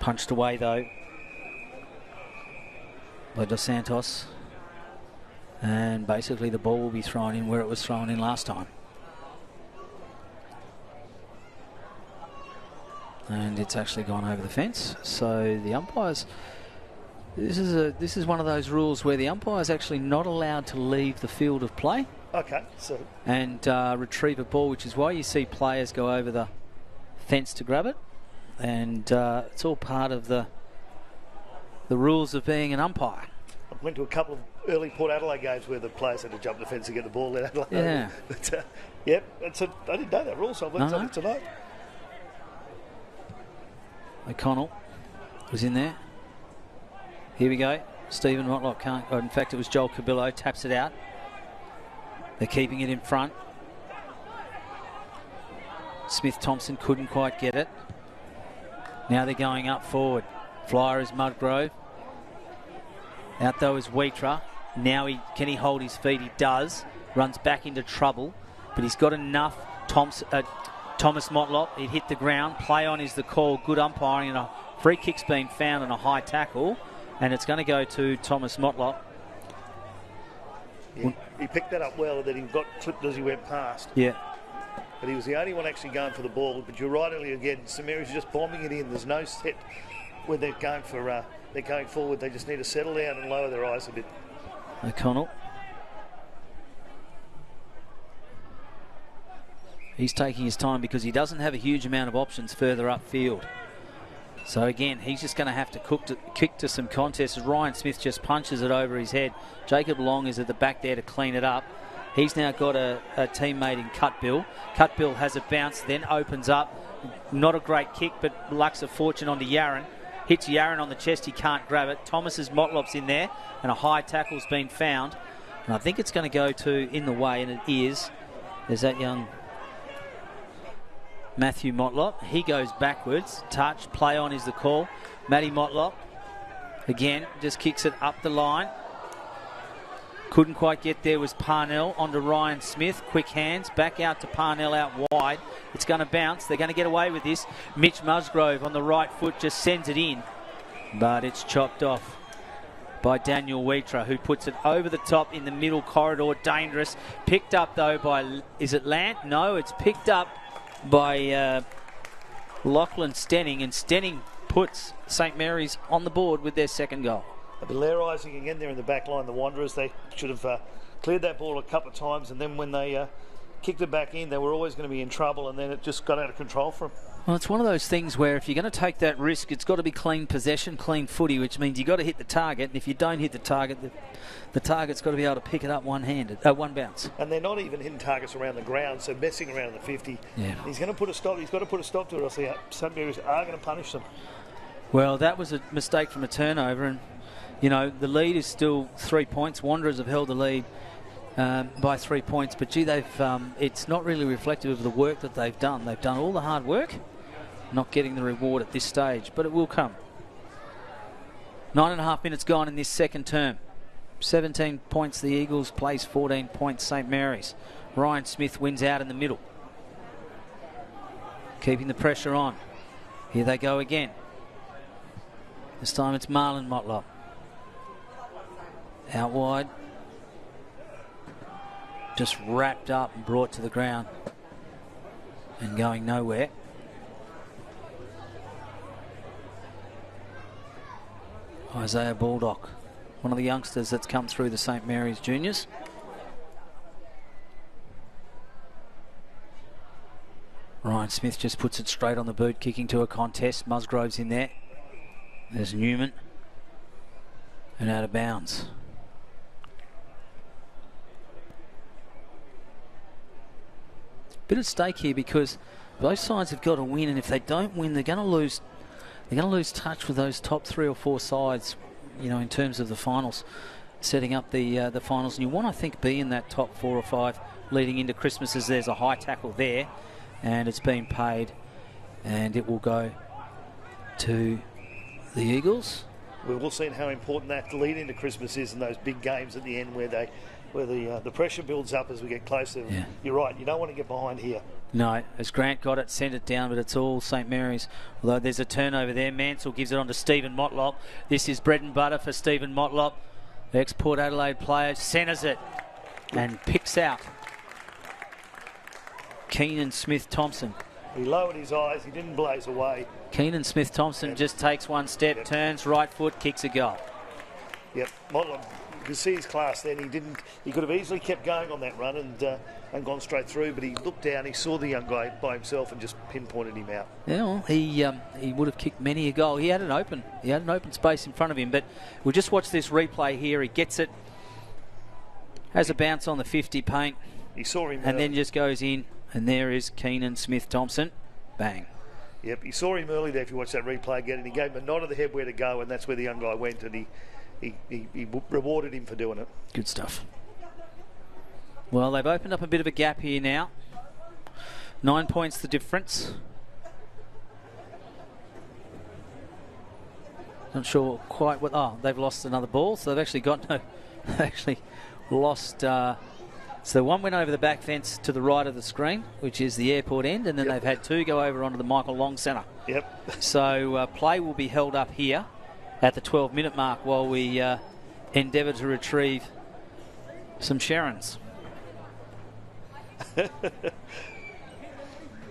Punched away though by Dos Santos. And basically the ball will be thrown in where it was thrown in last time. And it's actually gone over the fence. So the umpires, this is one of those rules where the umpire's actually not allowed to leave the field of play. Okay, so And retrieve a ball, which is why you see players go over the fence to grab it. And it's all part of the rules of being an umpire. I went to a couple of early Port Adelaide games where the players had to jump the fence to get the ball in Adelaide. Yeah. But, yep, I didn't know that rule, so I learned something tonight. O'Connell was in there. Here we go. Stephen Motlop can't. Oh, in fact, it was Joel Cabillo. Taps it out. They're keeping it in front. Smith Thompson couldn't quite get it. Now they're going up forward. Flyer is Mudgrove. Out though is Wheatra. Now can he hold his feet? He does. Runs back into trouble, but he's got enough. Thomas Motlop, it hit the ground. Play on is the call. Good umpiring, and a free kick's been found and a high tackle, and it's going to go to Thomas Motlop. He picked that up well, and then he got clipped as he went past. Yeah. But he was the only one actually going for the ball. But you're right earlier again. St Mary's just bombing it in. There's no set when they're going for. They're going forward. They just need to settle down and lower their eyes a bit. O'Connell. He's taking his time because he doesn't have a huge amount of options further upfield. So again, he's just going to have to kick to some contests. Ryan Smith just punches it over his head. Jacob Long is at the back there to clean it up. He's now got a teammate in Cutbill. Cutbill has a bounce, then opens up. Not a great kick, but lucks of fortune onto Yaron. hits Yaron on the chest, he can't grab it. Thomas's Motlop's in there, and a high tackle's been found. And I think it's going to go to in the way, and it is. There's that young Matthew Motlop. He goes backwards. Touch, play on is the call. Matty Motlop, again, just kicks it up the line. Couldn't quite get there was Parnell onto Ryan Smith. Quick hands, back out to Parnell out wide. It's going to bounce. They're going to get away with this. Mitch Musgrove on the right foot just sends it in. But it's chopped off by Daniel Wheatra, who puts it over the top in the middle corridor. Dangerous. Picked up, though, by... Is it Lant? No, it's picked up by Lachlan Stenning. And Stenning puts St Mary's on the board with their second goal. Balearising again there in the back line, the Wanderers. They should have cleared that ball a couple of times, and then when they kicked it back in, they were always going to be in trouble, and then it just got out of control for them. Well, it's one of those things where if you're going to take that risk, it's got to be clean possession, clean footy, which means you've got to hit the target, and if you don't hit the target, the target's got to be able to pick it up one-handed, one bounce. And they're not even hitting targets around the ground, so messing around the 50. Yeah. He's going to put a stop. He's got to put a stop to it, or else St Mary's are going to punish them. Well, that was a mistake from a turnover, and you know, the lead is still 3 points. Wanderers have held the lead by 3 points. But, gee, it's not really reflective of the work that they've done. They've done all the hard work, not getting the reward at this stage. But it will come. 9.5 minutes gone in this second term. 17 points the Eagles, plays 14 points St Mary's. Ryan Smith wins out in the middle. Keeping the pressure on. Here they go again. This time it's Marlon Motlop. Out wide. Just wrapped up and brought to the ground. And going nowhere. Isaiah Baldock, one of the youngsters that's come through the St Mary's Juniors. Ryan Smith just puts it straight on the boot, kicking to a contest. Musgrove's in there. There's Newman. And out of bounds. Bit at stake here because both sides have got to win, and if they don't win, they're going to lose. They're going to lose touch with those top 3 or 4 sides, you know, in terms of the finals, setting up the finals. And you want, I think, be in that top 4 or 5 leading into Christmas, as there's a high tackle there, and it's been paid, and it will go to the Eagles. We've all seen how important that lead into Christmas is in those big games at the end where the pressure builds up as we get closer. Yeah. You're right, you don't want to get behind here. No, as Grant got it, sent it down, but it's all St Mary's. Although there's a turnover there. Mansell gives it on to Stephen Motlop. This is bread and butter for Stephen Motlop. The ex-Port Adelaide player centres it and picks out Keenan Smith-Thompson. He lowered his eyes, he didn't blaze away. Keenan Smith-Thompson just takes one step, turns right foot, kicks a goal. Yep, Motlop, you can see his class then. He could have easily kept going on that run and gone straight through, but he looked down, he saw the young guy by himself and just pinpointed him out. Yeah, well, he would have kicked many a goal. He had an open space in front of him, but we'll just watch this replay here. He gets it, has a bounce on the 50 paint. He saw him and then just goes in, and there is Keenan Smith-Thompson. Bang. Yep, he saw him early there if you watch that replay again, and he gave him a nod of the head where to go, and that's where the young guy went, and he rewarded him for doing it. Good stuff. Well, they've opened up a bit of a gap here now. 9 points the difference. Not sure quite what... Oh, they've lost another ball, so they've actually got no... They've actually lost... So one went over the back fence to the right of the screen, which is the airport end, and then they've had 2 go over onto the Michael Long Centre. Yep. So play will be held up here at the 12-minute mark while we endeavour to retrieve some Sharons.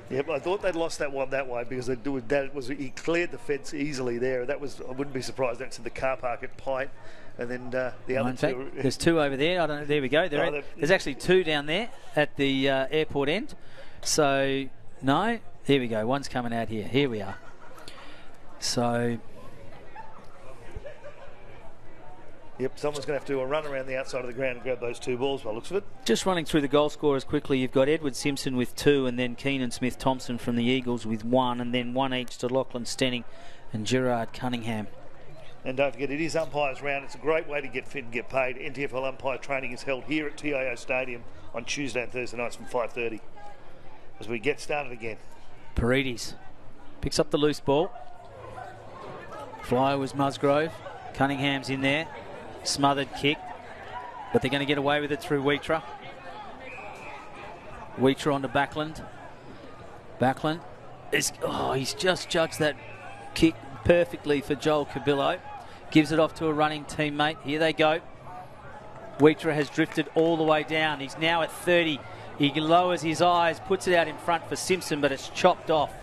Yep, I thought they'd lost that one that way because he cleared the fence easily there. That was, I wouldn't be surprised that's in the car park at Pint, and then the other two. There's 2 over there. I don't know. There we go. There's actually 2 down there at the airport end. So no, here we go. One's coming out here. Here we are. So. Yep, someone's going to have to do a run around the outside of the ground and grab those 2 balls by the looks of it. Just running through the goal scorers quickly, you've got Edward Simpson with 2, and then Keenan Smith-Thompson from the Eagles with 1, and then 1 each to Lachlan Stenning and Gerard Cunningham. And don't forget, it is umpires round. It's a great way to get fit and get paid. NTFL umpire training is held here at TIO Stadium on Tuesday and Thursday nights from 5:30 as we get started again. Paredes picks up the loose ball. Flyer was Musgrove. Cunningham's in there. Smothered kick. But they're going to get away with it through Wheatra. Wheatra onto Backlund. Backlund he's just judged that kick perfectly for Joel Cabillo. Gives it off to a running teammate. Here they go. Wheatra has drifted all the way down. He's now at 30. He lowers his eyes, puts it out in front for Simpson, but it's chopped off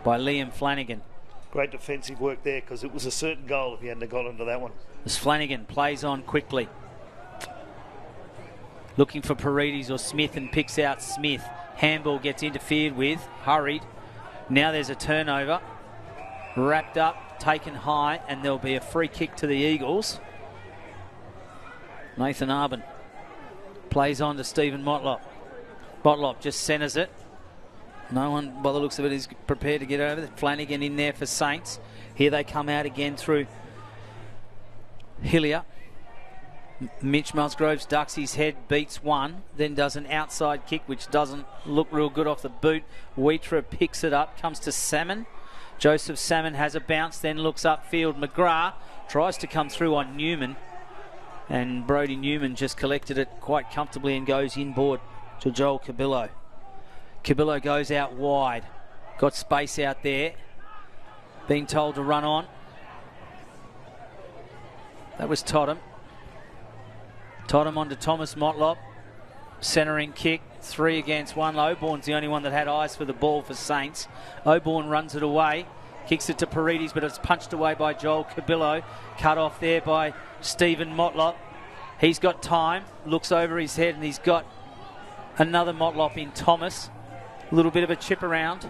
by Liam Flanagan. Great defensive work there, because it was a certain goal if he hadn't got into that one. As Flanagan plays on quickly. Looking for Paredes or Smith and picks out Smith. Handball gets interfered with, hurried. Now there's a turnover. Wrapped up, taken high, and there'll be a free kick to the Eagles. Nathan Arbin plays on to Stephen Motlop. Motlop just centres it. No one, by the looks of it, is prepared to get over it. Flanagan in there for Saints. Here they come out again through Hillier. Mitch Musgroves ducks his head, beats one, then does an outside kick which doesn't look real good off the boot. Wheatra picks it up, comes to Salmon. Joseph Salmon has a bounce, then looks upfield. McGrath tries to come through on Newman, and Brody Newman just collected it quite comfortably and goes inboard to Joel Cabillo. Cabillo goes out wide, got space out there, being told to run on. That was Totham. Totham onto Thomas Motlop. Centering kick, 3 against 1. Oborn's the only one that had eyes for the ball for Saints. Oborn runs it away, kicks it to Paredes, but it's punched away by Joel Cabillo. Cut off there by Stephen Motlop. He's got time, looks over his head, and he's got another Motlop in Thomas. A little bit of a chip around.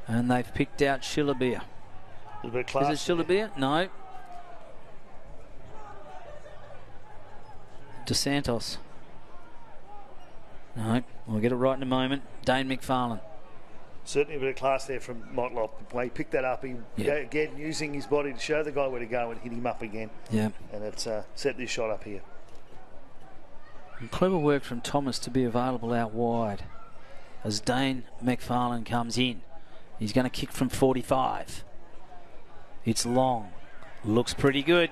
And they've picked out Schillerbeer. A bit of class. Is it Schillerbeer? No. DeSantos. No, we'll get it right in a moment. Dane McFarlane. Certainly a bit of class there from Motlop. When he picked that up, he again using his body to show the guy where to go and hit him up again. Yeah. And it's set this shot up here. And clever work from Thomas to be available out wide as Dane McFarlane comes in. He's going to kick from 45. It's long. Looks pretty good.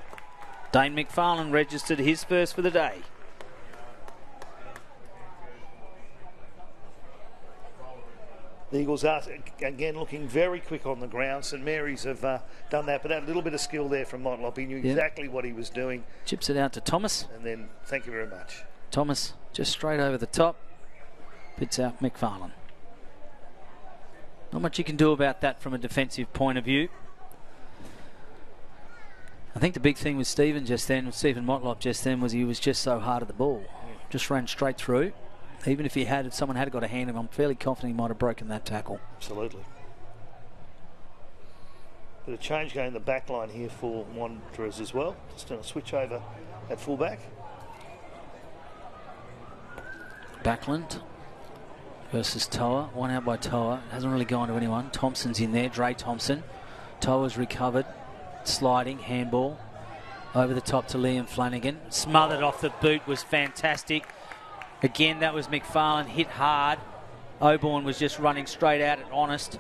Dane McFarlane registered his first for the day. The Eagles are, again, looking very quick on the ground. St Mary's have done that, but that little bit of skill there from Motlop. He knew exactly what he was doing. Chips it out to Thomas. And then, thank you very much. Thomas just straight over the top. Pits out McFarlane. Not much you can do about that from a defensive point of view. I think the big thing with Stephen Motlop just then, was he was just so hard at the ball. Just ran straight through. Even if someone had got a hand on him, I'm fairly confident he might have broken that tackle. Absolutely. Bit of change going in the back line here for Wanderers as well. Just going to switch over at fullback. Backlund versus Toa. One out by Toa. Hasn't really gone to anyone. Thompson's in there. Dre Thompson. Toa's recovered. Sliding. Handball. Over the top to Liam Flanagan. Smothered off the boot was fantastic. Again, that was McFarlane. Hit hard. Oborn was just running straight out and honest.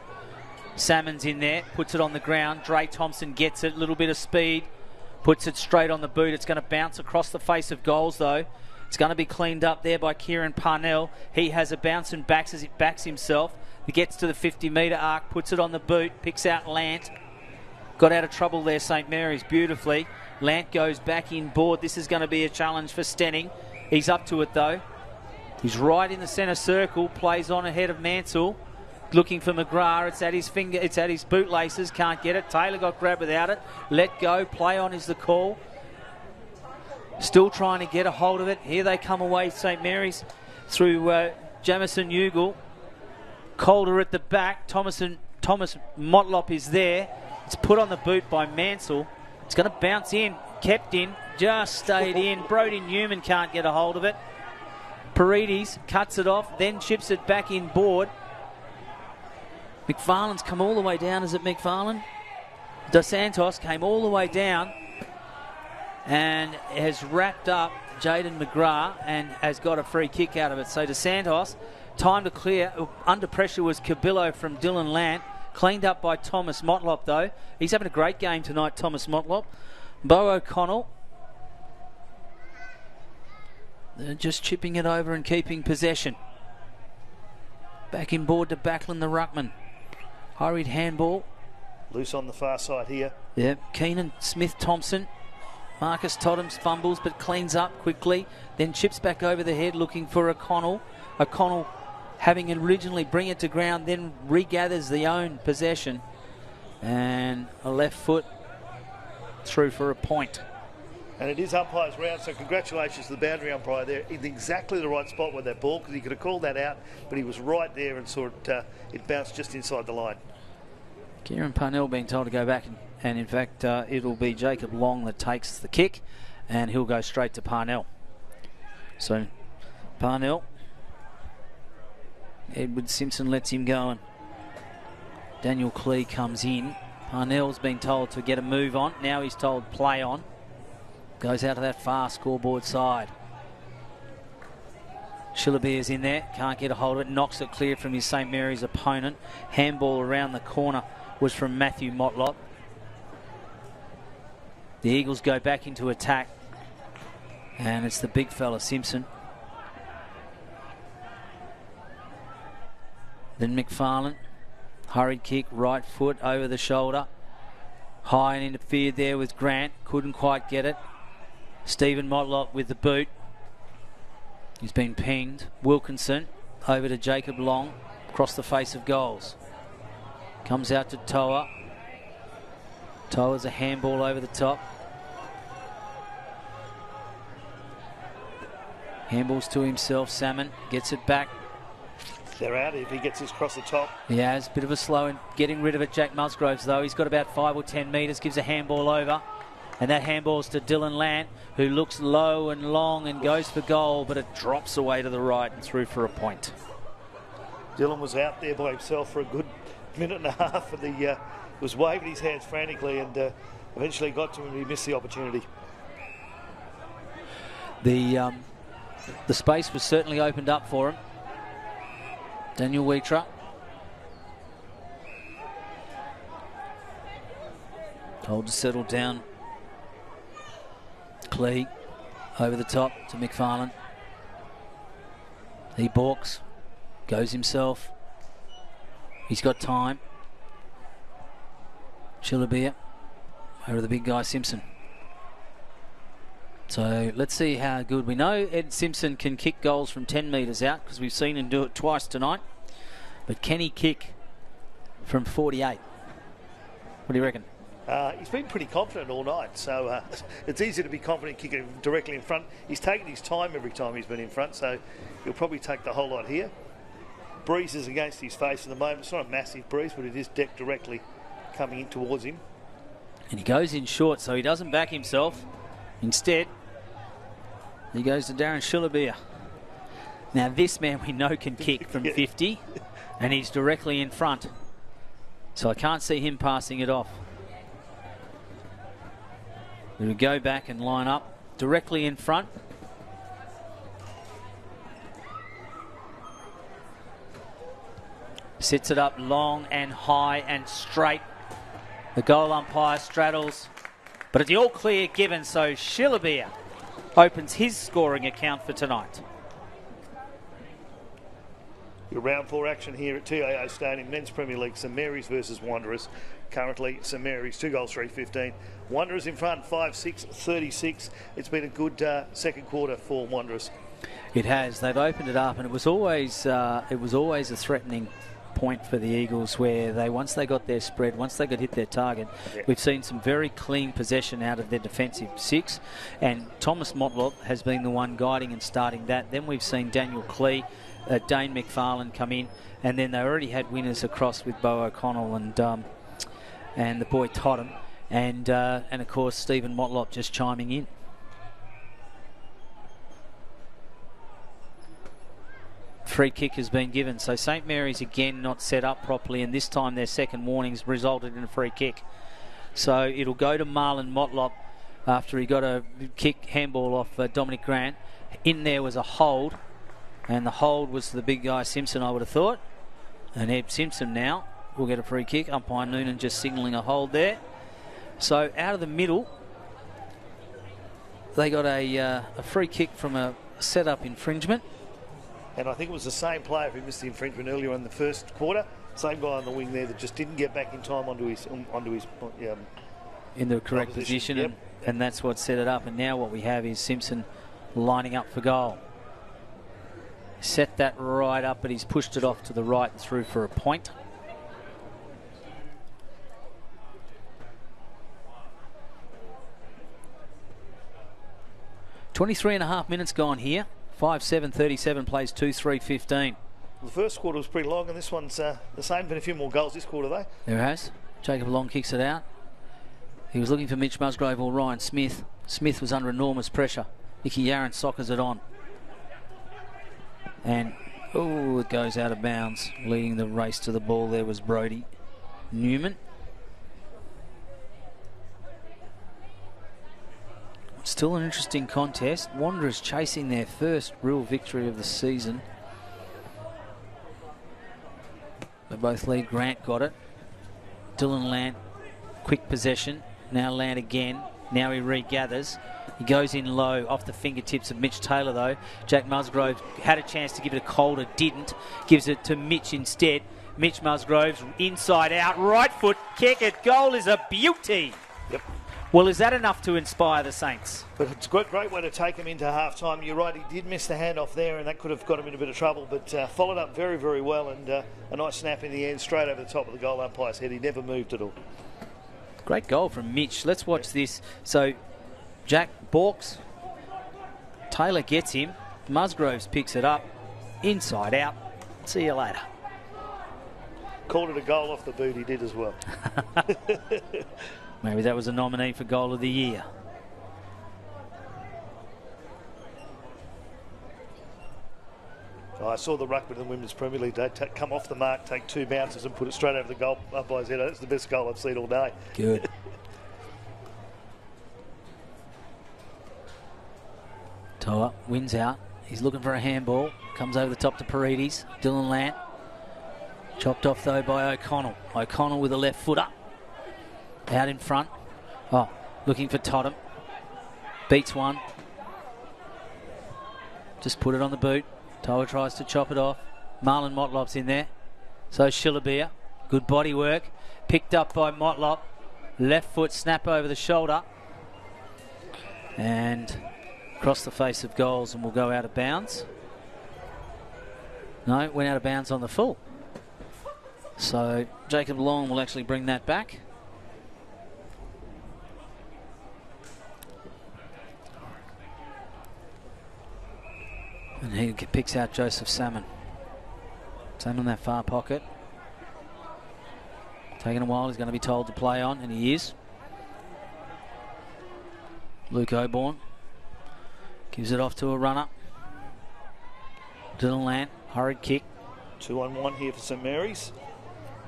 Salmon's in there. Puts it on the ground. Dre Thompson gets it. A little bit of speed. Puts it straight on the boot. It's going to bounce across the face of goals, though. It's going to be cleaned up there by Kieran Parnell. He has a bounce and backs as it backs himself. He gets to the 50-metre arc, puts it on the boot, picks out Lant. Got out of trouble there, St Mary's, beautifully. Lant goes back inboard. This is going to be a challenge for Stenning. He's up to it, though. He's right in the centre circle, plays on ahead of Mansell. Looking for McGrath. It's at his finger, it's at his bootlaces, can't get it. Taylor got grabbed without it. Let go, play on is the call. Still trying to get a hold of it. Here they come away, St Mary's, through Jamison Ugle. Calder at the back. Thomas Motlop is there. It's put on the boot by Mansell. It's going to bounce in. Kept in. Just stayed in. Brody Newman can't get a hold of it. Paredes cuts it off, then chips it back inboard. McFarlane's come all the way down. Is it McFarlane? Dos Santos came all the way down and has wrapped up Jaden McGrath and has got a free kick out of it. So Dos Santos, time to clear. Under pressure was Cabillo from Dylan Lant. Cleaned up by Thomas Motlop, though. He's having a great game tonight, Thomas Motlop. Bo O'Connell. They're just chipping it over and keeping possession. Back in board to Backlund, the ruckman. Hurried handball. Loose on the far side here. Yeah, Keenan Smith-Thompson. Marcus Totham's fumbles but cleans up quickly. Then chips back over the head looking for O'Connell. O'Connell having originally bring it to ground, then regathers the own possession. And a left foot through for a point. And it is umpire's round, so congratulations to the boundary umpire there in exactly the right spot with that ball, because he could have called that out, but he was right there and saw it bounce just inside the line. Kieran Parnell being told to go back, and in fact it'll be Jacob Long that takes the kick, and he'll go straight to Parnell. So Parnell, Edward Simpson lets him go, and Daniel Clee comes in. Parnell's been told to get a move on. Now he's told play on. Goes out to that far scoreboard side. Shillabeer's in there. Can't get a hold of it. Knocks it clear from his St Mary's opponent. Handball around the corner was from Matthew Motlop. The Eagles go back into attack. And it's the big fella, Simpson. Then McFarlane. Hurried kick, right foot over the shoulder. High and interfered there with Grant. Couldn't quite get it. Stephen Motlop with the boot. He's been pinged. Wilkinson over to Jacob Long. Across the face of goals. Comes out to Toa. Toa's a handball over the top. Handballs to himself. Salmon gets it back. They're out if he gets this across the top. He has. Bit of a slow in getting rid of it. Jack Musgroves, though. He's got about 5 or 10 metres. Gives a handball over. And that handball's to Dylan Lant, who looks low and long and goes for goal, but it drops away to the right and through for a point. Dylan was out there by himself for a good minute and a half, and he was waving his hands frantically, and eventually got to him and he missed the opportunity. The space was certainly opened up for him. Daniel Wheatra. Told to settle down. Clee over the top to McFarlane. He balks. Goes himself. He's got time. Shillabeer over the big guy Simpson. So let's see how good. We know Ed Simpson can kick goals from 10 metres out, because we've seen him do it twice tonight. But can he kick from 48? What do you reckon? He's been pretty confident all night, so it's easy to be confident kicking directly in front. He's taken his time every time he's been in front, so he'll probably take the whole lot here. Breeze is against his face at the moment. It's not a massive breeze, but it is decked directly coming in towards him. And he goes in short, so he doesn't back himself. Instead, he goes to Darren Shillabeer. Now this man we know can kick from 50, and he's directly in front. So I can't see him passing it off. We'll go back and line up directly in front. Sits it up long and high and straight. The goal umpire straddles, but it's the all clear given, so Shillabeer opens his scoring account for tonight. Your round 4 action here at TIO Stadium, Men's Premier League, St Mary's versus Wanderers. Currently, St Mary's 2 goals, 3-15. Wanderers in front, 5-6-36. It's been a good second quarter for Wanderers. It has. They've opened it up, and it was always a threatening point for the Eagles, where once they got their spread, once they could hit their target, we've seen some very clean possession out of their defensive 6, and Thomas Motlop has been the one guiding and starting that. Then we've seen Daniel Clee, Dane McFarlane come in, and then they already had winners across with Bo O'Connell and the boy Totham, and of course Stephen Motlop just chiming in. Free kick has been given, so St Mary's again not set up properly, and this time their second warnings resulted in a free kick. So it'll go to Marlon Motlop after he got a kick handball off Dominic Grant. In there was a hold, and the hold was the big guy Simpson, I would have thought. And Ed Simpson now will get a free kick. Umpire Noonan just signalling a hold there. So out of the middle, they got a free kick from a set-up infringement. And I think it was the same player who missed the infringement earlier in the first quarter. Same guy on the wing there that just didn't get back in time onto his in the correct position, yep. and that's what set it up. And now what we have is Simpson lining up for goal. Set that right up, but he's pushed it off to the right and through for a point. .23.5 minutes gone here. 5-7-37 plays 2-3-15. The first quarter was pretty long, and this one's the same. Been a few more goals this quarter, though. There has. Jacob Long kicks it out. He was looking for Mitch Musgrove or Ryan Smith. Smith was under enormous pressure. Nicky Yarran soccers it on. And, it goes out of bounds. Leading the race to the ball there was Brodie Newman. Still an interesting contest. Wanderers chasing their first real victory of the season. They both lead. Grant got it. Dylan Lant, quick possession. Now Lant again. Now he regathers. He goes in low off the fingertips of Mitch Taylor, though. Jack Musgrove had a chance to give it a Calder, didn't. Gives it to Mitch instead. Mitch Musgrove's inside out, right foot kick. It goal is a beauty. Yep. Well, is that enough to inspire the Saints? But it's a great way to take him into half-time. You're right, he did miss the handoff there, and that could have got him in a bit of trouble, but followed up very, very well, and a nice snap in the end, straight over the top of the goal umpire's head. He never moved at all. Great goal from Mitch. Let's watch this. So, Jack balks. Taylor gets him. Musgroves picks it up. Inside out. See you later. Called it a goal off the boot, he did as well. Maybe that was a nominee for goal of the year. I saw the ruckman in the Women's Premier League day come off the mark, take two bounces and put it straight over the goal umpire's head. That's the best goal I've seen all day. Good. Toa wins out. He's looking for a handball. Comes over the top to Paredes. Dylan Lant. Chopped off though by O'Connell. O'Connell with a left footer. Out in front. Looking for Totham. Beats one. Just put it on the boot. Toa tries to chop it off. Marlon Motlop's in there. So Shillabeer. Good body work. Picked up by Motlop. Left foot snap over the shoulder. And across the face of goals and will go out of bounds. No, went out of bounds on the full. So Jacob Long will actually bring that back. And he picks out Joseph Salmon. Salmon that far pocket. Taking a while, he's going to be told to play on, and he is. Luke Oborn gives it off to a runner. Dylan Lant, hurried kick. 2-on-1 here for St Mary's.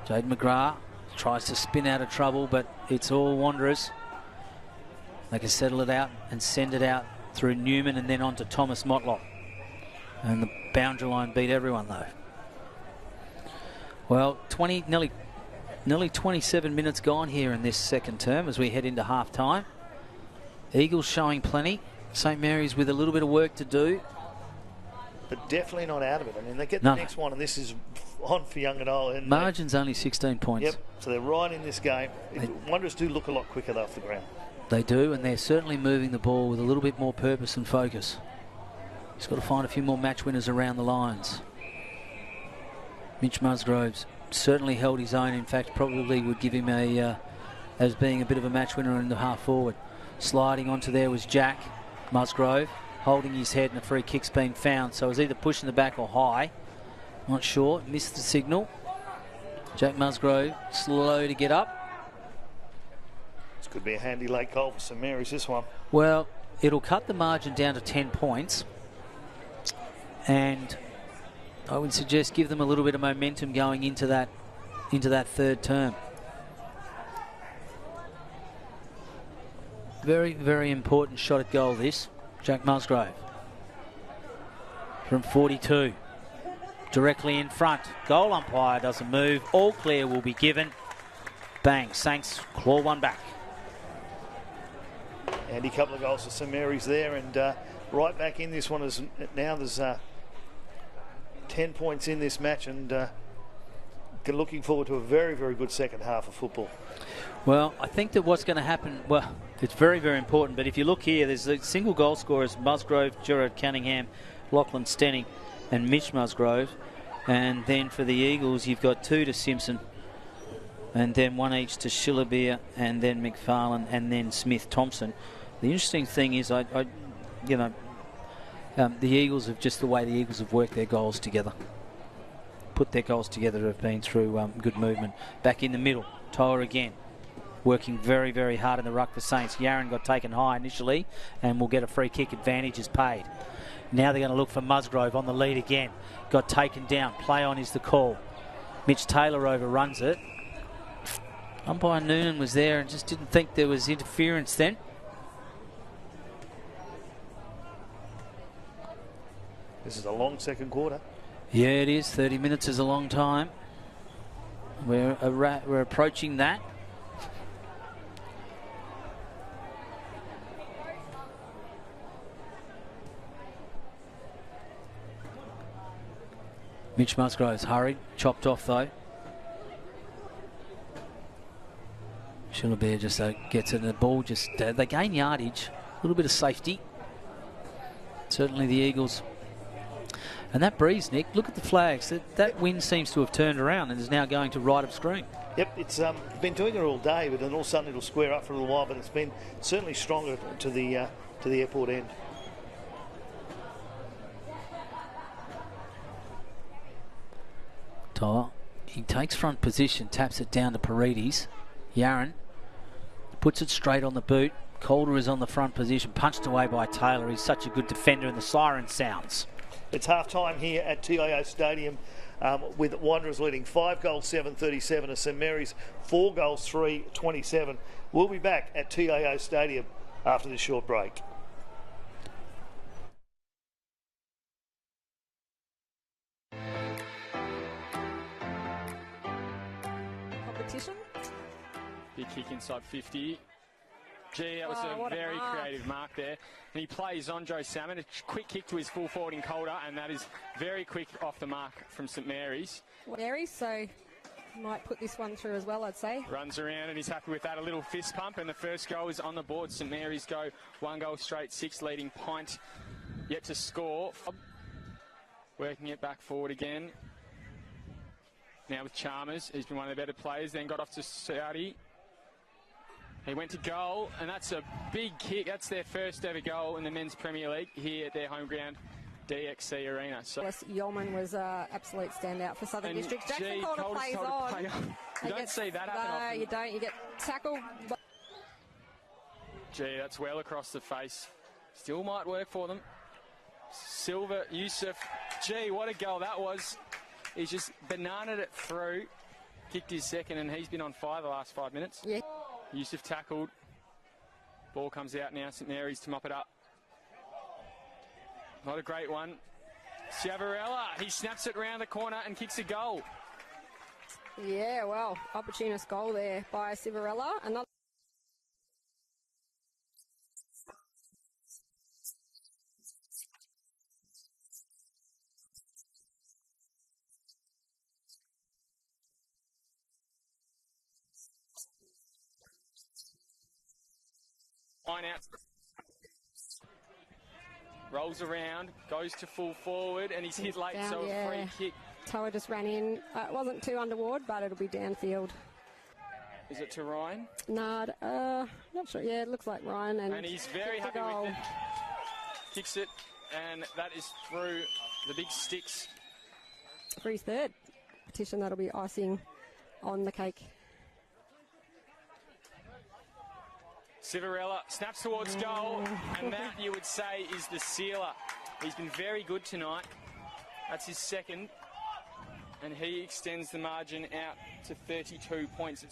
Jade McGrath tries to spin out of trouble, but it's all Wanderers. They can settle it out and send it out through Newman and then on to Thomas Motlop. And the boundary line beat everyone, though. Well, nearly 27 minutes gone here in this second term as we head into half-time. Eagles showing plenty. St Mary's with a little bit of work to do. But definitely not out of it. I mean, they get the next one, and this is on for young and old. And margin's only 16 points. Yep, so they're right in this game. Wanderers do look a lot quicker though off the ground. They do, and they're certainly moving the ball with a little bit more purpose and focus. He's got to find a few more match winners around the lines. Mitch Musgroves certainly held his own. In fact, probably would give him as being a bit of a match winner in the half forward. Sliding onto there was Jack Musgrove, holding his head, and a free kick's been found. So it was either pushing the back or high. Not sure. Missed the signal. Jack Musgrove slow to get up. This could be a handy late goal for St Mary's, this one. Well, it'll cut the margin down to 10 points. And I would suggest give them a little bit of momentum going into that third term. Very, very important shot at goal this. Jack Musgrove from 42. Directly in front. Goal umpire doesn't move. All clear will be given. Bang. Saints claw one back. And a couple of goals for St Mary's there, and right back in this one is now. There's 10 points in this match, and looking forward to a very, very good second half of football. Well, I think that what's going to happen, well, it's very, very important, but if you look here, there's a single goal scorers: Musgrove, Gerard Cunningham, Lachlan Stenning and Mitch Musgrove. And then for the Eagles, you've got 2 to Simpson, and then 1 each to Shillabeer, and then McFarlane, and then Smith-Thompson. The interesting thing is, the Eagles have just the way the Eagles have worked their goals together. Put their goals together have been through good movement. Back in the middle, Toa again, working very, very hard in the ruck for Saints. Yaron got taken high initially and will get a free kick. Advantage is paid. Now they're going to look for Musgrove on the lead again. Got taken down. Play on is the call. Mitch Taylor overruns it. Umpire Noonan was there and just didn't think there was interference then. This is a long second quarter. Yeah, it is. 30 minutes is a long time. We're approaching that. Mitch Musgrove's hurried, chopped off though. Shillabeer just gets it, and the ball just, they gain yardage, a little bit of safety. Certainly the Eagles. And that breeze, Nick, look at the flags. That wind seems to have turned around and is now going to right upstream. Yep, it's been doing it all day, but then all of a sudden it'll square up for a little while, but it's been certainly stronger to the airport end. Toa, he takes front position, taps it down to Paredes. Yaron puts it straight on the boot. Calder is on the front position, punched away by Taylor. He's such a good defender, and the siren sounds. It's half-time here at TIO Stadium, with Wanderers leading 5 goals, 7-37 to St Mary's, 4 goals, 3-27. We'll be back at TIO Stadium after this short break. Competition. Big kick inside 50. Gee, that was a very creative mark there. And he plays on Joe Salmon. A quick kick to his full forward in Calder, and that is very quick off the mark from St Mary's. Mary's, so might put this one through as well, I'd say. Runs around and he's happy with that. A little fist pump, and the first goal is on the board. St Mary's go 1 goal straight, 6 leading. Pint yet to score. Working it back forward again. Now with Chalmers, he's been one of the better players. Then got off to Saudi. He went to goal, and that's a big kick. That's their first ever goal in the Men's Premier League here at their home ground, DXC Arena. So Yes, Yeoman was an absolute standout for Southern Districts. Jackson Calder plays on. You don't see that happen often. No, you don't. You get tackled. Gee, that's well across the face. Still might work for them. Silva, Yusuf. Gee, what a goal that was. He's just bananaed it through. Kicked his second, and he's been on fire the last 5 minutes. Yeah. Yusuf tackled. Ball comes out now, St Mary's to mop it up. Not a great one. Ciavarella, he snaps it round the corner and kicks a goal. Yeah, well, opportunist goal there by Ciavarella. Another. Line out. Rolls around, goes to full forward, and he's hit late, Down, so yeah. a free kick. Toa just ran in. It wasn't too underward, but it'll be downfield. Is it to Ryan? Nah, not sure. Yeah, it looks like Ryan. And he's very happy with it. Kicks it, and that is through the big sticks. For his third petition, that'll be icing on the cake. Ciavarella snaps towards goal, and that, you would say, is the sealer. He's been very good tonight. That's his second, and he extends the margin out to 32 points.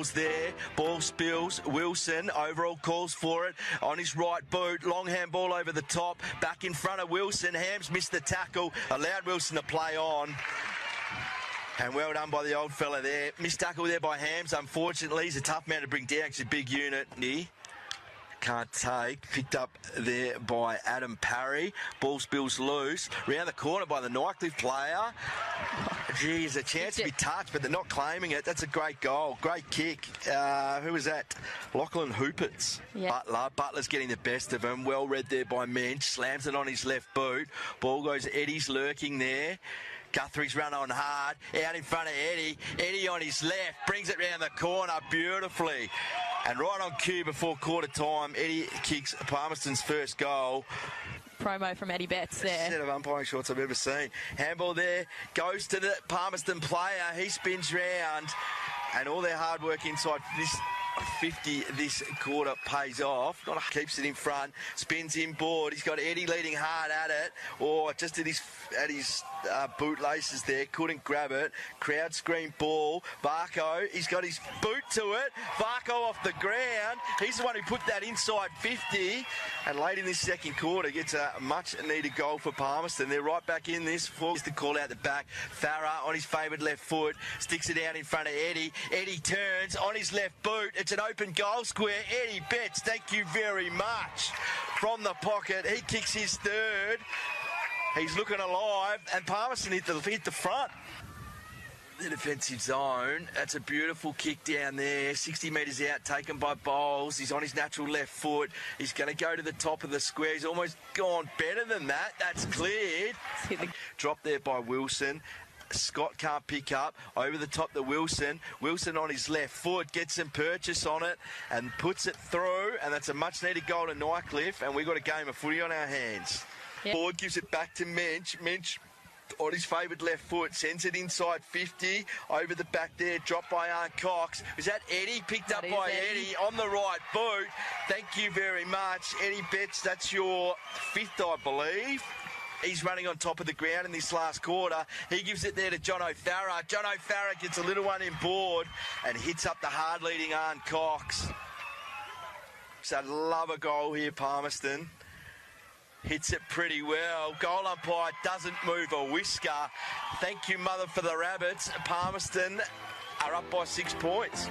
handballs there. Ball spills. Wilson, overall calls for it. On his right boot. Long handball over the top. Back in front of Wilson. Hams missed the tackle. Allowed Wilson to play on. And well done by the old fella there. Missed tackle there by Hams. Unfortunately, he's a tough man to bring down. He's a big unit. Can't take. Picked up there by Adam Parry. Ball spills loose. Round the corner by the Nycliffe player. Geez, a chance to be touched, but they're not claiming it. That's a great goal. Great kick. Who was that? Lachlan Hooperts. Yep. Butler's getting the best of him. Well read there by Mensch. Slams it on his left boot. Ball goes Eddie's lurking there. Guthrie's run on hard, out in front of Eddie. Eddie on his left, brings it round the corner beautifully. And right on cue before quarter time, Eddie kicks Palmerston's first goal. Promo from Eddie Betts there. Set of umpiring shots I've ever seen. Handball there, goes to the Palmerston player. He spins round, and all their hard work inside this 50 this quarter pays off. Keeps it in front, spins inboard. He's got Eddie leading hard at it, or just at his bootlaces there. Couldn't grab it. Crowd scream ball. Varco, he's got his boot to it. Varco off the ground. He's the one who put that inside 50. And late in this second quarter gets a much needed goal for Palmerston. They're right back in this. Forced to call out the back. Farah on his favoured left foot sticks it out in front of Eddie. Eddie turns on his left boot. It's an open goal square. Eddie Betts, thank you very much. From the pocket, he kicks his third. He's looking alive, and Palmerston hit the front. The defensive zone. That's a beautiful kick down there. 60 metres out, taken by Bowles. He's on his natural left foot. He's going to go to the top of the square. He's almost gone better than that. That's cleared. Dropped there by Wilson. Scott can't pick up. Over the top to Wilson. Wilson on his left foot gets some purchase on it and puts it through. And that's a much needed goal to Nycliffe. And we've got a game of footy on our hands. Yep. Ford gives it back to Mensch. Mensch on his favoured left foot sends it inside 50. Over the back there, dropped by Aunt Cox. Was that Eddie? Picked up by Eddie on the right boot. Thank you very much. Eddie Betts, that's your fifth, I believe. He's running on top of the ground in this last quarter. He gives it there to John O'Farah. John O'Farah gets a little one in board and hits up the hard-leading Aunt Cox. So I'd love a goal here, Palmerston. Hits it pretty well. Goal umpire doesn't move a whisker. Thank you, mother, for the Rabbits. Palmerston are up by 6 points.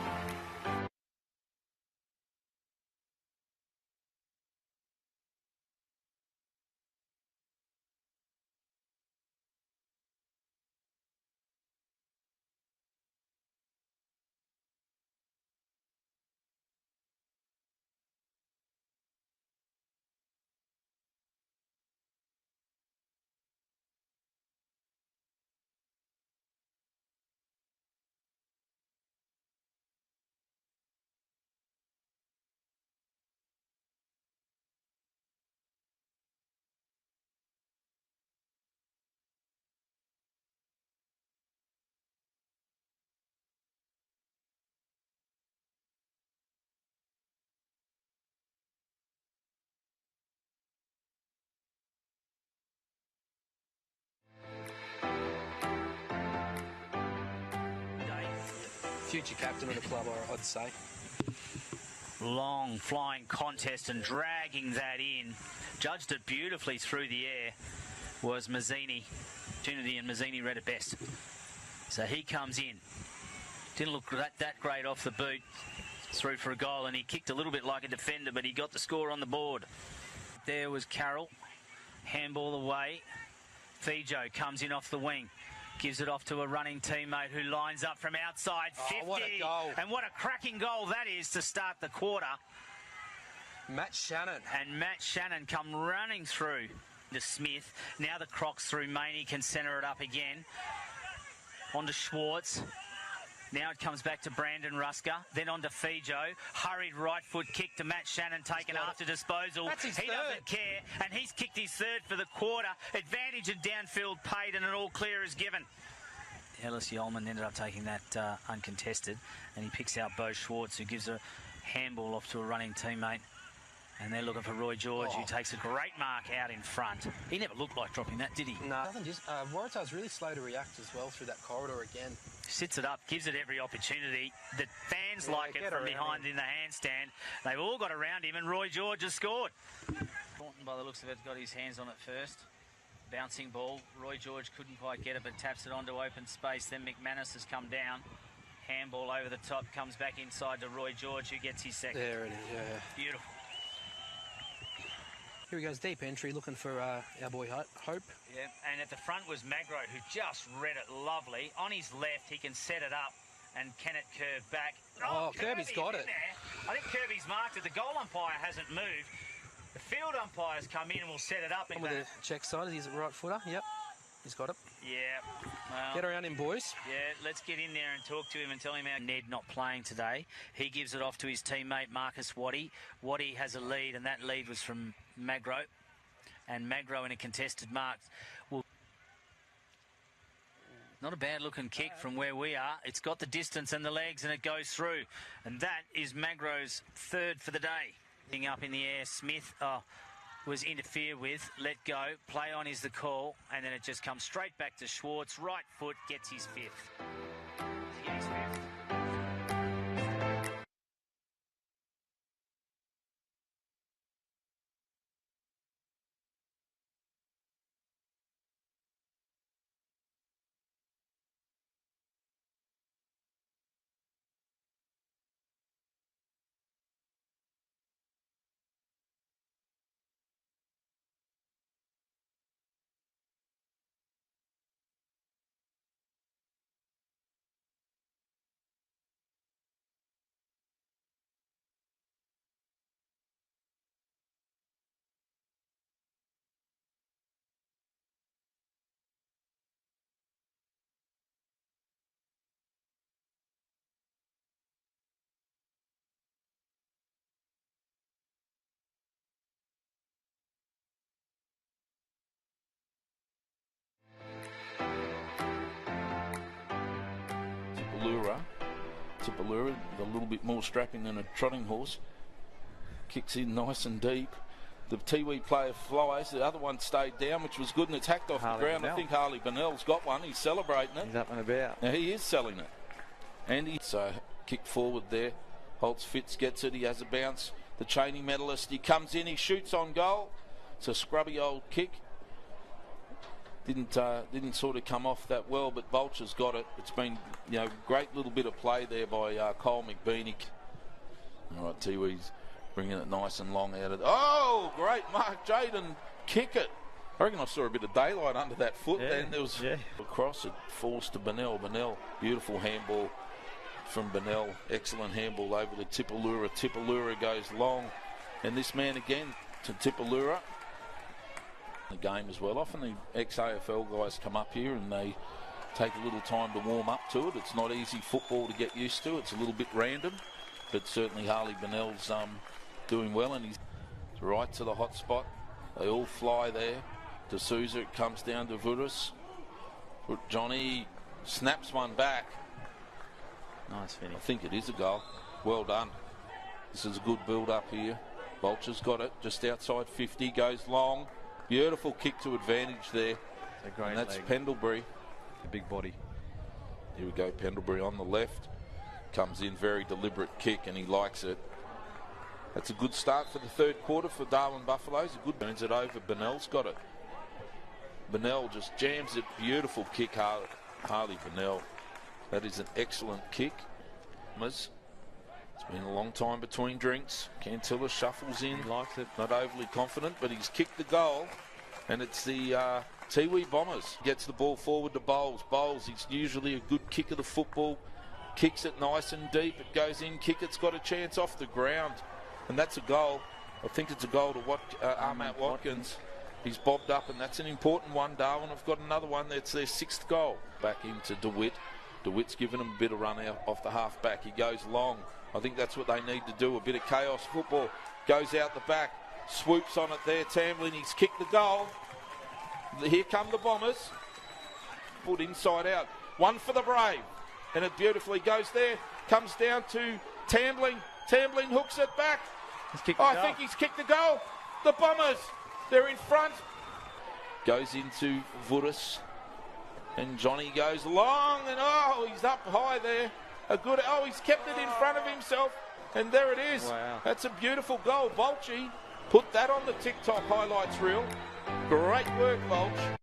Future captain of the club, I'd say. Long flying contest and dragging that in. Judged it beautifully through the air was Mazzini. Opportunity, and Mazzini read it best. So he comes in. Didn't look that great off the boot. Through for a goal, and he kicked a little bit like a defender, but he got the score on the board. There was Carroll. Handball away. Fijo comes in off the wing. Gives it off to a running teammate who lines up from outside 50. Oh, what a goal. And what a cracking goal that is to start the quarter. Matt Shannon. And Matt Shannon come running through to Smith. Now the Crocs through Maney can centre it up again. On to Schwartz. Now it comes back to Brandon Rusker. Then on to Fijo. Hurried right foot kick to Matt Shannon, taken after disposal. He doesn't care, and he's kicked his third for the quarter. Advantage and downfield paid, and an all clear is given. Ellis Yeoman ended up taking that uncontested, and he picks out Bo Schwartz, who gives a handball off to a running teammate. And they're looking for Roy George, who takes a great mark out in front. He never looked like dropping that, did he? No, nothing. Just Waratah's really slow to react as well through that corridor again. Sits it up, gives it every opportunity. The fans like it from behind in the handstand. They've all got around him, and Roy George has scored. Thornton, by the looks of it, got his hands on it first. Bouncing ball. Roy George couldn't quite get it, but taps it onto open space. Then McManus has come down. Handball over the top, comes back inside to Roy George, who gets his second. There it is, yeah. Beautiful. Here he goes, deep entry, looking for our boy Hope. Yeah, and at the front was Magro, who just read it lovely. On his left, he can set it up, and can it curve back? Oh, Kirby's got it. I think Kirby's marked it. The goal umpire hasn't moved. The field umpire's come in and will set it up. With the check side, he's a right footer. Yep, he's got it. Yeah. Well, get around him, boys. Yeah, let's get in there and talk to him and tell him how Ned not playing today. He gives it off to his teammate Marcus Waddy. Waddy has a lead, and that lead was from Magro. And Magro in a contested mark will... Not a bad-looking kick from where we are. It's got the distance and the legs, and it goes through. And that is Magro's third for the day. Up in the air, Smith was interfered with, let go, play on is the call, and then it just comes straight back to Schwartz. Right foot gets his fifth. Tipalura, a little bit more strapping than a trotting horse. Kicks in nice and deep. The Tiwi player flies. The other one stayed down, which was good, and it's hacked off the ground. I think Harley Bennell's got one. He's celebrating it. He's up and about. Now, he is selling it. And he's kicked forward there. Holtz Fitz gets it. He has a bounce. The Cheney medalist, he comes in. He shoots on goal. It's a scrubby old kick. Didn't sort of come off that well, but Vulture's got it. It's been, great little bit of play there by Cole McBeanick. All right, Tiwi's bringing it nice and long out of... Oh, great Mark Jaden, kick it. I reckon I saw a bit of daylight under that foot. Then there was across, it falls to Bennell. Bennell, beautiful handball from Bennell. Excellent handball over to Tipalura. Tipalura goes long, and this man again to Tipalura. The game as well. Often the ex-AFL guys come up here and they take a little time to warm up to it. It's not easy football to get used to. It's a little bit random, but certainly Harley Bennell's doing well, and he's right to the hot spot. They all fly there. To Souza, it comes down to Vudas. Johnny snaps one back. Nice finish. I think it is a goal. Well done. This is a good build-up here. Vulture's got it just outside 50, goes long. Beautiful kick to advantage there. And that's Pendlebury. A big body. Here we go, Pendlebury on the left. Comes in, very deliberate kick, and he likes it. That's a good start for the third quarter for Darwin Buffaloes. A good turns it over. Bennell's got it. Bennell just jams it. Beautiful kick, Harley Bennell. That is an excellent kick. It's been a long time between drinks. Cantilla shuffles in. He likes it. Not overly confident, but he's kicked the goal. And it's the Tiwi Bombers. Gets the ball forward to Bowles. Bowles, he's usually a good kick of the football. Kicks it nice and deep. It goes in. Kick it's got a chance off the ground. And that's a goal. I think it's a goal to Armat Watkins. He's bobbed up, and that's an important one. Darwin have got another one. That's their sixth goal. Back into DeWitt. DeWitt's given him a bit of run out off the half-back. He goes long. I think that's what they need to do, a bit of chaos football. Goes out the back, swoops on it there. Tamblin, he's kicked the goal. Here come the Bombers. Put inside out. One for the Brave. And it beautifully goes there. Comes down to Tamblin. Tamblin hooks it back. I think he's kicked the goal. The Bombers, they're in front. Goes into Vudis. And Johnny goes long, and he's up high there. He's kept it in front of himself. And there it is. Wow. That's a beautiful goal. Volchi put that on the TikTok highlights reel. Great work, Volch.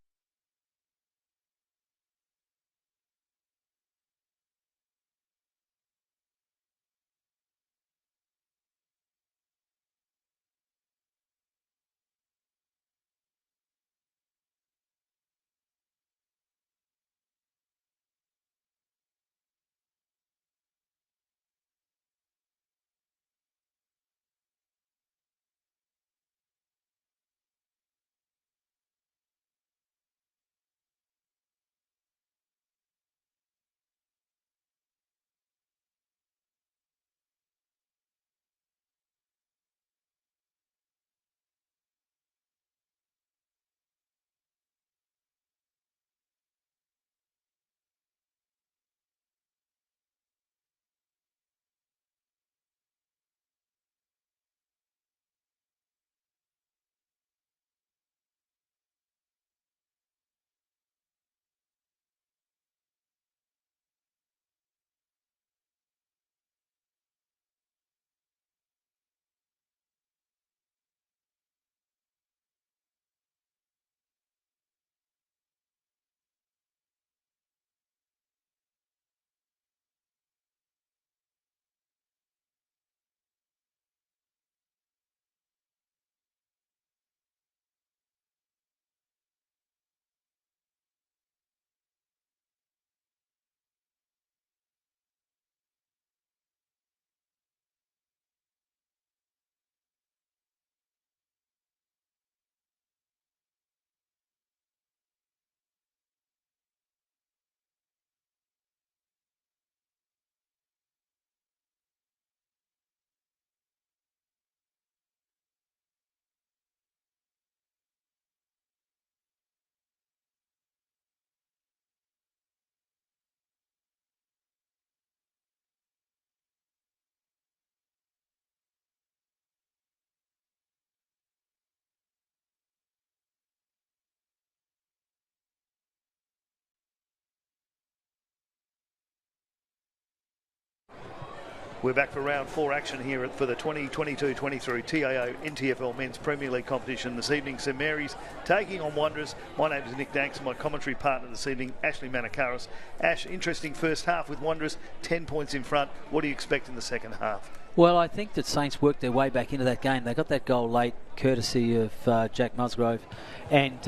We're back for round 4 action here for the 2022-23 TIO NTFL Men's Premier League competition this evening. St Mary's taking on Wanderers. My name is Nick Danks, my commentary partner this evening, Ashley Manakaris. Ash, interesting first half with Wanderers, 10 points in front. What do you expect in the second half? Well, I think that Saints worked their way back into that game. They got that goal late, courtesy of Jack Musgrove. And,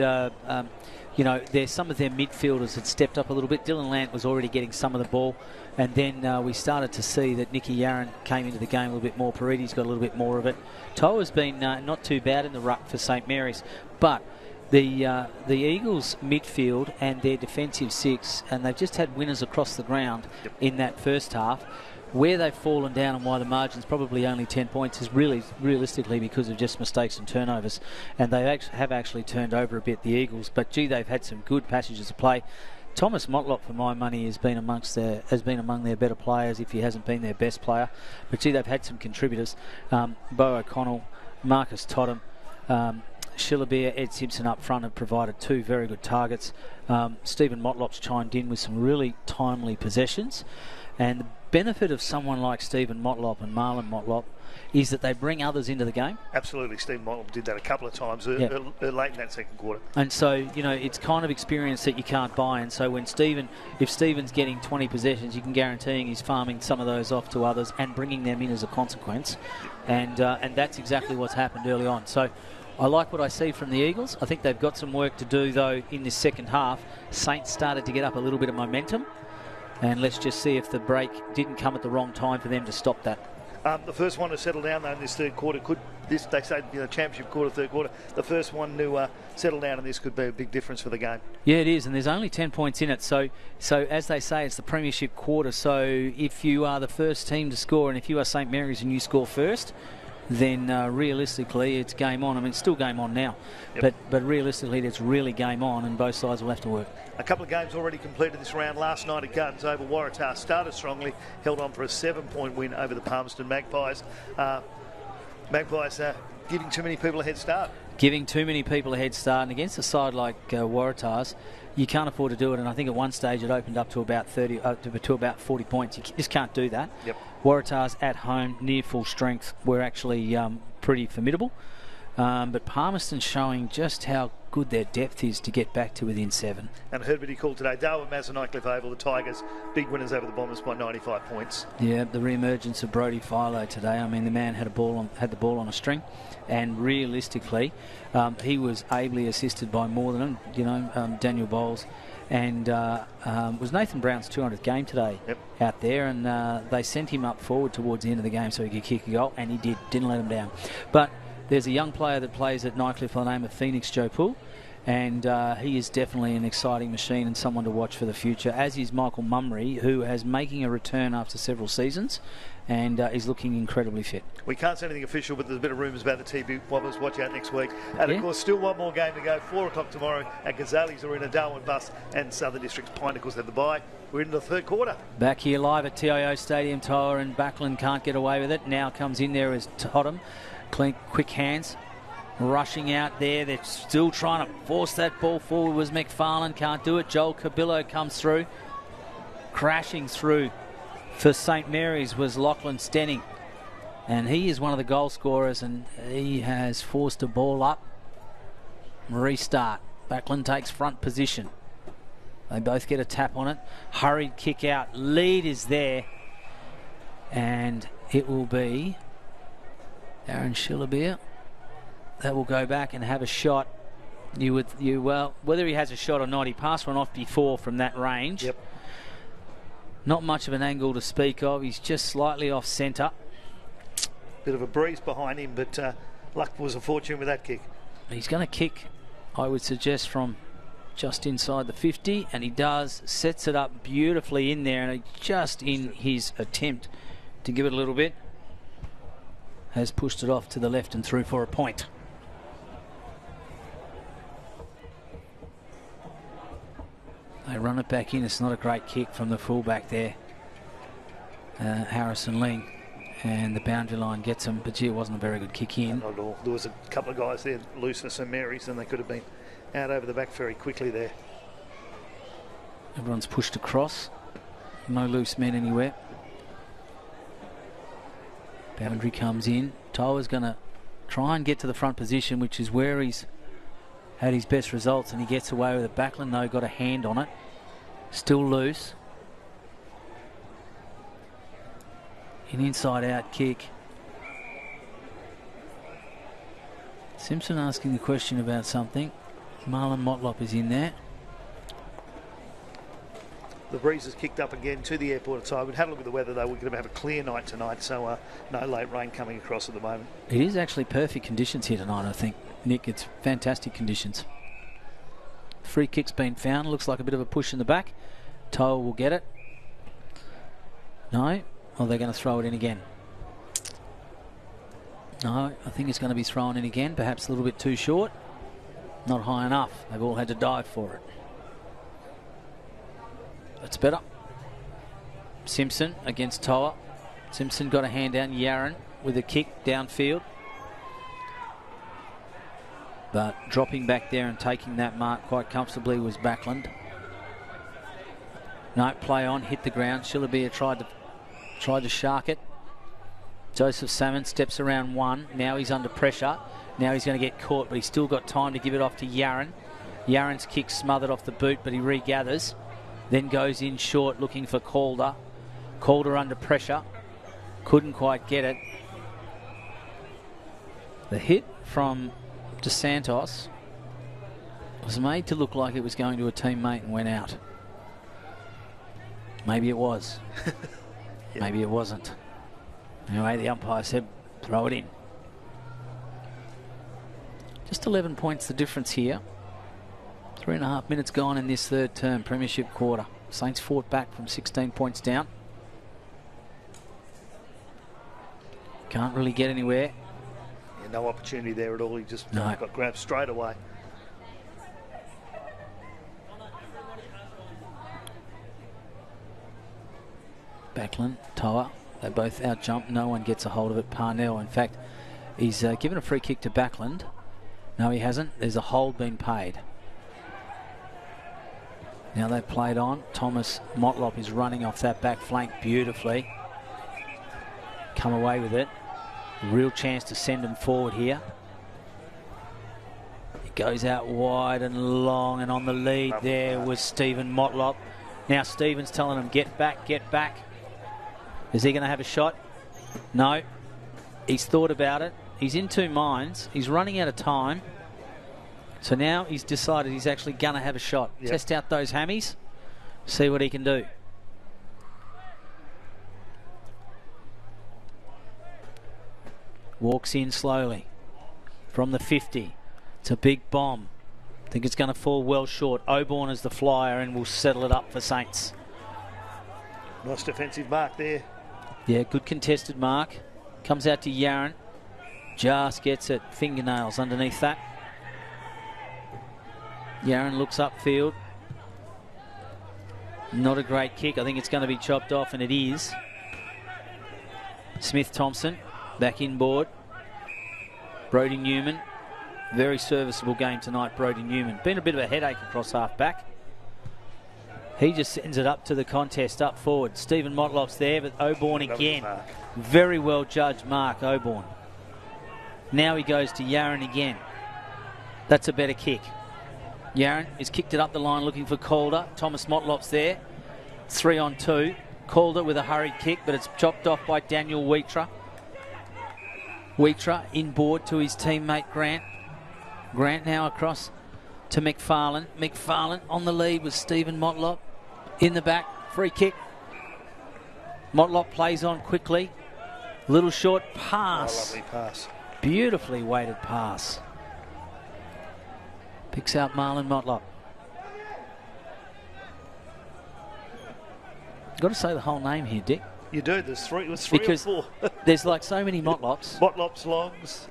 there's some of their midfielders had stepped up a little bit. Dylan Lant was already getting some of the ball. And then we started to see that Nicky Yarran came into the game a little bit more. Paridi's got a little bit more of it. Toa's been not too bad in the ruck for St Mary's. But the Eagles' midfield and their defensive six, and they've just had winners across the ground in that first half. Where they've fallen down and why the margin's probably only 10 points is really realistically because of just mistakes and turnovers. And they have actually turned over a bit, the Eagles. But, gee, they've had some good passages of play. Thomas Motlop, for my money, has been among their better players if he hasn't been their best player. But, gee, they've had some contributors. Bo O'Connell, Marcus Totham, Shillabeer, Ed Simpson up front have provided 2 very good targets. Stephen Motlop's chimed in with some really timely possessions. And the benefit of someone like Stephen Motlop and Marlon Motlop is that they bring others into the game. Absolutely. Stephen Motlop did that a couple of times late in that second quarter. And so, it's kind of experience that you can't buy. And so if Stephen's getting 20 possessions, you can guarantee he's farming some of those off to others and bringing them in as a consequence. And that's exactly what's happened early on. So I like what I see from the Eagles. I think they've got some work to do, though, in this second half. Saints started to get up a little bit of momentum. And let's just see if the break didn't come at the wrong time for them to stop that. The first one to settle down, though, in this third quarter they say championship quarter, third quarter. The first one to settle down in this could be a big difference for the game. Yeah, it is, and there's only 10 points in it. So as they say, it's the premiership quarter. So if you are the first team to score, and if you are St Mary's and you score first, then realistically it's game on. I mean, it's still game on now, but realistically it's really game on, and both sides will have to work. A couple of games already completed this round. Last night at Gardens Oval, Waratah started strongly, held on for a 7-point win over the Palmerston Magpies. Magpies giving too many people a head start. Giving too many people a head start, and against a side like Waratahs, you can't afford to do it. And I think at one stage it opened up to about 40 points. You just can't do that. Yep. Waratahs at home, near full strength, were actually pretty formidable. But Palmerston's showing just how good their depth is to get back to within 7. And I heard what he called today. Darwin, Mazza, Nightcliff Oval, the Tigers, big winners over the Bombers by 95 points. Yeah, the re-emergence of Brodie Philo today. I mean, the man had the ball on a string, and realistically, he was ably assisted by more than him. Daniel Bowles, and was Nathan Brown's 200th game today out there, and they sent him up forward towards the end of the game so he could kick a goal, and he didn't let him down. But there's a young player that plays at Nightcliff by the name of Phoenix Joe Poole, and he is definitely an exciting machine and someone to watch for the future, as is Michael Mummery, who is making a return after several seasons and is looking incredibly fit. We can't say anything official, but there's a bit of rumours about the TB Bombers. Watch out next week. And of course, still one more game to go. 4 o'clock tomorrow at Gazelles Arena. Darwin Bus and Southern Districts Pinacles have the bye. We're into the third quarter. Back here live at TIO Stadium, Toa and Backlund can't get away with it. Now comes in there as Totham. Quick hands. Rushing out there. They're still trying to force that ball forward. Was McFarlane. Can't do it. Joel Cabillo comes through. Crashing through for St Mary's was Lachlan Stenning. And he is one of the goal scorers, and he has forced a ball up. Restart. Backlund takes front position. They both get a tap on it. Hurried kick out. Lead is there. And it will be Aaron Schillerbeer. That will go back and have a shot. Well, whether he has a shot or not, he passed one off before from that range. Yep. Not much of an angle to speak of. He's just slightly off centre. Bit of a breeze behind him, but luck was a fortune with that kick. He's going to kick, I would suggest, from just inside the 50, and he does. Sets it up beautifully in there, and just in his attempt to give it a little bit, has pushed it off to the left and through for a point. They run it back in. It's not a great kick from the fullback there, Harrison Ling, and the boundary line gets him, but gee, it wasn't a very good kick in. Not at all. There was a couple of guys there loose for St Mary's, and they could have been out over the back very quickly there. Everyone's pushed across. No loose men anywhere. Boundary comes in. Toa's going to try and get to the front position, which is where he's had his best results, and he gets away with it. Backlund, though, got a hand on it. Still loose. An inside-out kick. Simpson asking the question about something. Marlon Motlop is in there. The breeze has kicked up again to the airport side. We'd have a look at the weather, though. We're going to have a clear night tonight, so no late rain coming across at the moment. It is actually perfect conditions here tonight, I think, Nick. It's fantastic conditions. Free kick's been found. Looks like a bit of a push in the back. Toa will get it. No? Or they're going to throw it in again. No, I think it's going to be thrown in again. Perhaps a little bit too short. Not high enough. They've all had to dive for it. That's better. Simpson against Toa. Simpson got a hand down. Yaron with a kick downfield. But dropping back there and taking that mark quite comfortably was Backlund. No, play on, hit the ground. Schillerbeer tried to shark it. Joseph Salmon steps around one. Now he's under pressure. Now he's going to get caught, but he's still got time to give it off to Yaron. Yaron's kick smothered off the boot, but he regathers. Then goes in short looking for Calder. Calder under pressure. Couldn't quite get it. The hit from DeSantos was made to look like it was going to a teammate and went out. Maybe it was. Yeah. Maybe it wasn't. Anyway, the umpire said, throw it in. Just 11 points the difference here. 3.5 minutes gone in this third term, premiership quarter. Saints fought back from 16 points down. Can't really get anywhere. Yeah, no opportunity there at all. He just got grabbed straight away. Backlund, Toa, they both out jump. No one gets a hold of it. Parnell, in fact, He's given a free kick to Backlund. No, he hasn't. There's a hold been paid. Now they've played on. Thomas Motlop is running off that back flank beautifully. Come away with it. Real chance to send him forward here. It goes out wide and long, and on the lead there was Stephen Motlop. Now Stephen's telling him, get back, get back. Is he going to have a shot? No. He's thought about it. He's in two minds. He's running out of time. So now he's decided he's actually going to have a shot. Yep. Test out those hammies. See what he can do. Walks in slowly. From the 50. It's a big bomb. I think it's going to fall well short. Oborn is the flyer and will settle it up for Saints. Nice defensive mark there. Yeah, good contested mark. Comes out to Yaron. Just gets it. Fingernails underneath that. Yaron looks upfield. Not a great kick. I think it's going to be chopped off, and it is. Smith-Thompson back inboard. Brodie Newman. Very serviceable game tonight, Brodie Newman. Been a bit of a headache across half-back. He just sends it up to the contest, up forward. Stephen Motlop's there, but Oborn again. Very well judged mark, Oborn. Now he goes to Yaron again. That's a better kick. Yaron has kicked it up the line looking for Calder. Thomas Motlop's there. 3-on-2. Calder with a hurried kick, but it's chopped off by Daniel Wheatra. Wheatra inboard to his teammate Grant. Grant now across to McFarlane. McFarlane on the lead with Stephen Motlop. In the back, free kick. Motlop plays on quickly. Little short pass. Oh, lovely pass. Beautifully weighted pass. Picks out Marlon Motlop. Got to say the whole name here, Dick. You do. There's three. It was three because or four. There's like so many Motlops. Motlops, Longs.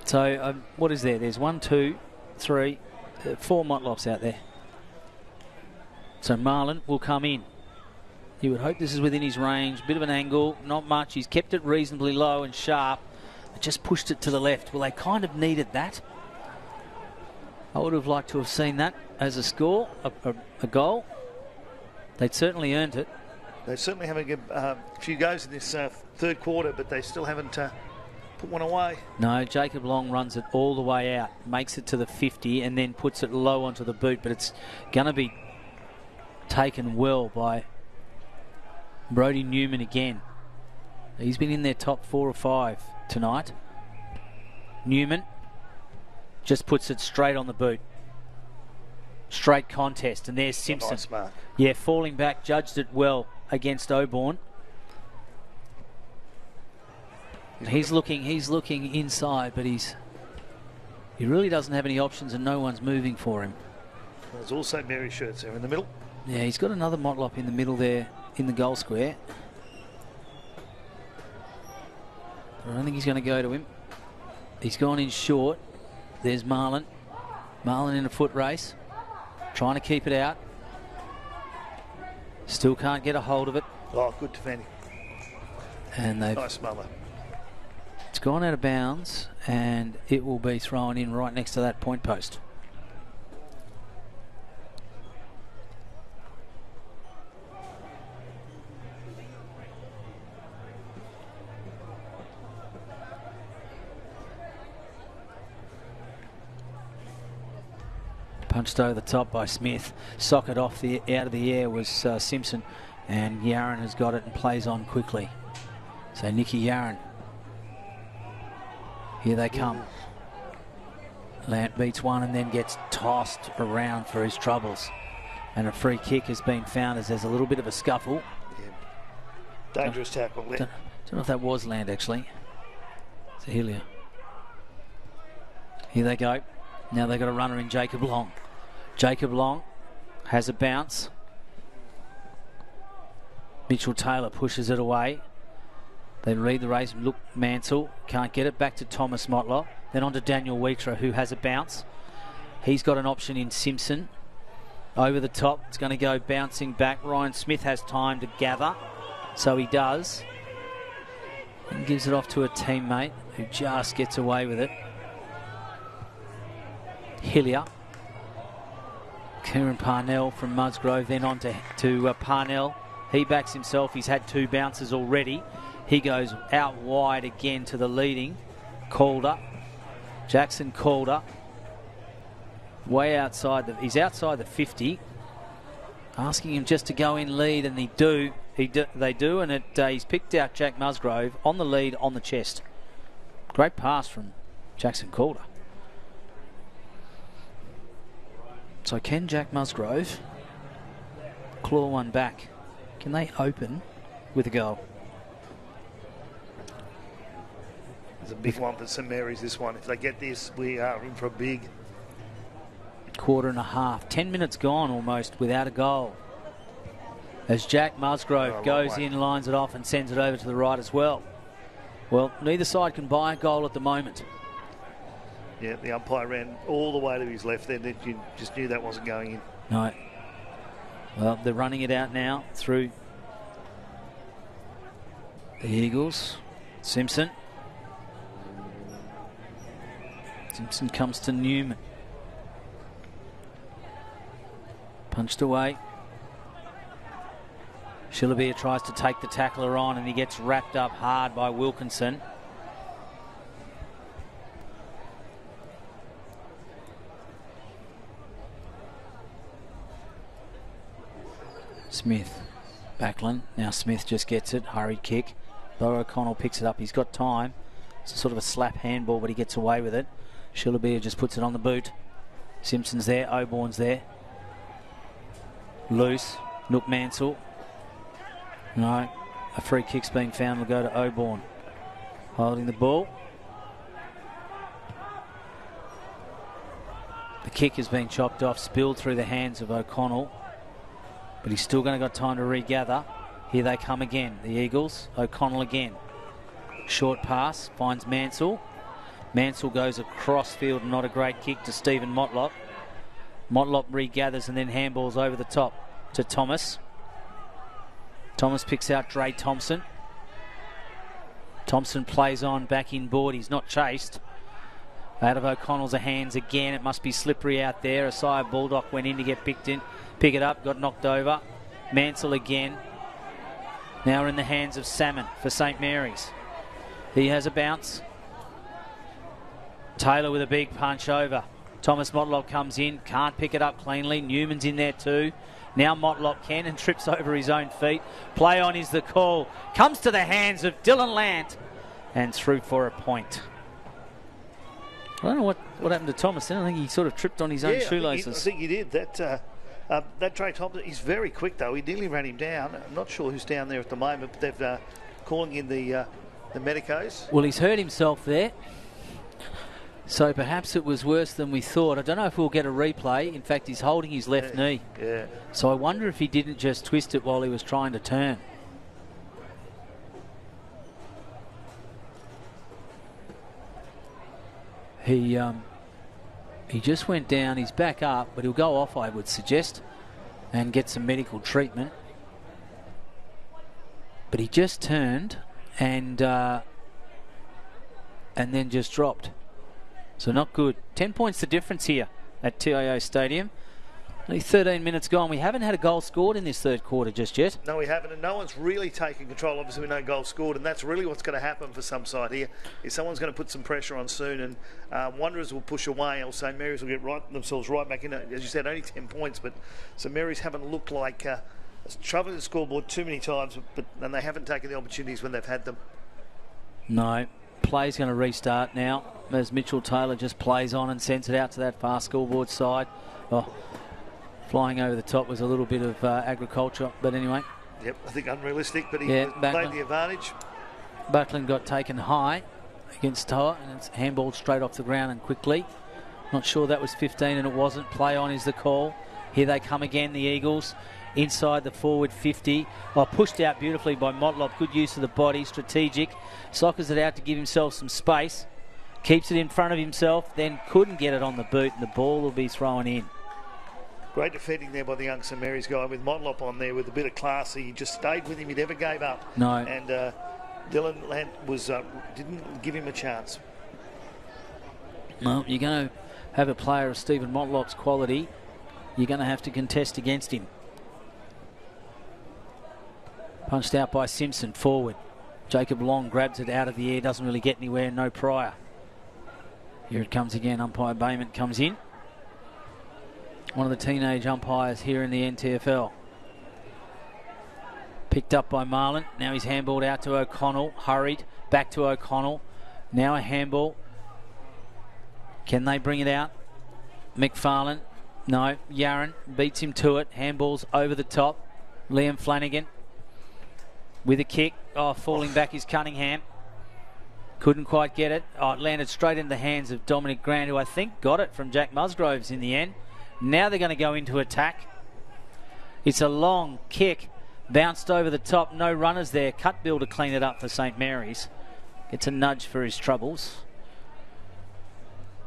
So what is there? There's 1, 2, 3, 4 Motlops out there. So Marlon will come in. You would hope this is within his range. Bit of an angle, not much. He's kept it reasonably low and sharp. Just pushed it to the left. Well, they kind of needed that. I would have liked to have seen that as a score, a goal. They'd certainly earned it. They certainly haven't a few goes in this third quarter, but they still haven't put one away. No, Jacob Long runs it all the way out, makes it to the 50 and then puts it low onto the boot, but it's going to be taken well by Brodie Newman again. He's been in their top 4 or 5 tonight. Newman just puts it straight on the boot. Straight contest, and there's Simpson. Nice mark. Yeah, falling back, judged it well against Oborn. He's looking inside, but he really doesn't have any options, and no one's moving for him. There's also Mary Shirts there in the middle. Yeah, he's got another Motlop in the middle there in the goal square. I don't think he's going to go to him. He's gone in short. There's Marlon. Marlon in a foot race. Trying to keep it out. Still can't get a hold of it. Oh, good defending. And they've... Nice mother. It's gone out of bounds, and it will be thrown in right next to that point post. Punched over the top by Smith. Socket off out of the air was Simpson, and Yaron has got it and plays on quickly. So Nicky Yaron. Here they come. Lant beats one and then gets tossed around for his troubles. And a free kick has been found as there's a little bit of a scuffle. Yeah. Dangerous tackle there. Don't know if that was Land actually. It's a Helia. Here they go. Now they've got a runner in Jacob Long. Jacob Long has a bounce. Mitchell Taylor pushes it away. They read the race. Look, Mansell can't get it back to Thomas Motlop. Then on to Daniel Wheatra, who has a bounce. He's got an option in Simpson. Over the top. It's going to go bouncing back. Ryan Smith has time to gather. So he does. And gives it off to a teammate who just gets away with it. Hillier. Kieran Parnell from Musgrove, then on to Parnell. He backs himself. He's had 2 bounces already. He goes out wide again to the leading Calder. Jackson Calder. Way outside. He's outside the 50. Asking him just to go in lead, and they do, and he's picked out Jack Musgrove on the lead on the chest. Great pass from Jackson Calder. So can Jack Musgrove claw one back? Can they open with a goal? It's a big one for St Mary's, this one. If they get this, we are in for a big. Quarter and a half. 10 minutes gone almost without a goal. As Jack Musgrove goes in, lines it off and sends it over to the right as well. Well, neither side can buy a goal at the moment. Yeah, the umpire ran all the way to his left then. You just knew that wasn't going in. No. Well, they're running it out now through the Eagles. Simpson. Simpson comes to Newman. Punched away. Shillabia tries to take the tackler on, and he gets wrapped up hard by Wilkinson. Smith. Backlund. Now Smith just gets it. Hurried kick. Though O'Connell picks it up. He's got time. It's sort of a slap handball, but he gets away with it. Shillabia just puts it on the boot. Simpson's there. Oborn's there. Loose. Nook Mansell. No. A free kick's been found. Will go to Oborn. Holding the ball. The kick has been chopped off, spilled through the hands of O'Connell. But he's still going to got time to regather. Here they come again. The Eagles. O'Connell again. Short pass. Finds Mansell. Mansell goes across field. Not a great kick to Stephen Motlop. Motlop regathers and then handballs over the top to Thomas. Thomas picks out Dre Thompson. Thompson plays on back inboard. He's not chased. Out of O'Connell's hands again. It must be slippery out there. Isaiah Baldock went in to get pick it up. Got knocked over. Mansell again. Now in the hands of Salmon for St Mary's. He has a bounce. Taylor with a big punch over. Thomas Motlop comes in, can't pick it up cleanly. Newman's in there too. Now Motlop can and trips over his own feet. Play on is the call. Comes to the hands of Dylan Lant and through for a point. I don't know what happened to Thomas then. I think he sort of tripped on his own shoelaces. I think he did. That Dre Thompson, he's very quick though. He nearly ran him down. I'm not sure who's down there at the moment, but they've calling in the medicos. Well, he's hurt himself there. So perhaps it was worse than we thought. I don't know if we'll get a replay. In fact, he's holding his left knee. Yeah. So I wonder if he didn't just twist it while he was trying to turn. He just went down. He's back up, but he'll go off, I would suggest, and get some medical treatment. But he just turned and then just dropped. So not good. 10 points the difference here at TIO Stadium. Only 13 minutes gone. We haven't had a goal scored in this third quarter just yet. No, we haven't, and no one's really taken control. Obviously, no goal scored, and that's really what's going to happen for some side here. Is someone's going to put some pressure on soon, and Wanderers will push away, or St Mary's will get themselves right back in. As you said, only 10 points, but St Mary's haven't looked like travelling the scoreboard too many times, and they haven't taken the opportunities when they've had them. No. Play's going to restart now as Mitchell Taylor just plays on and sends it out to that far scoreboard side. Oh, flying over the top was a little bit of agriculture, but anyway. Yep, I think unrealistic, but he made the advantage. Buckland got taken high against Toa, and it's handballed straight off the ground and quickly. Not sure that was 15, and it wasn't. Play on is the call. Here they come again, the Eagles. Inside the forward 50. Pushed out beautifully by Motlop. Good use of the body, strategic. Sockers it out to give himself some space. Keeps it in front of himself, then couldn't get it on the boot, and the ball will be thrown in. Great defending there by the young St Mary's guy with Motlop on there with a bit of class. He just stayed with him. He never gave up. No. And Dylan Lant didn't give him a chance. Well, you're going to have a player of Stephen Motlop's quality. You're going to have to contest against him. Punched out by Simpson, forward. Jacob Long grabs it out of the air, doesn't really get anywhere, no prior. Here it comes again, umpire Bayment comes in. One of the teenage umpires here in the NTFL. Picked up by Marlin, now he's handballed out to O'Connell, hurried, back to O'Connell. Now a handball. Can they bring it out? McFarlane, no, Yaron beats him to it, handballs over the top. Liam Flanagan with a kick. Oh, falling back is Cunningham. Couldn't quite get it. Oh, it landed straight in the hands of Dominic Grant, who I think got it from Jack Musgroves in the end. Now they're going to go into attack. It's a long kick. Bounced over the top. No runners there. Cutbill to clean it up for St Mary's. Gets a nudge for his troubles.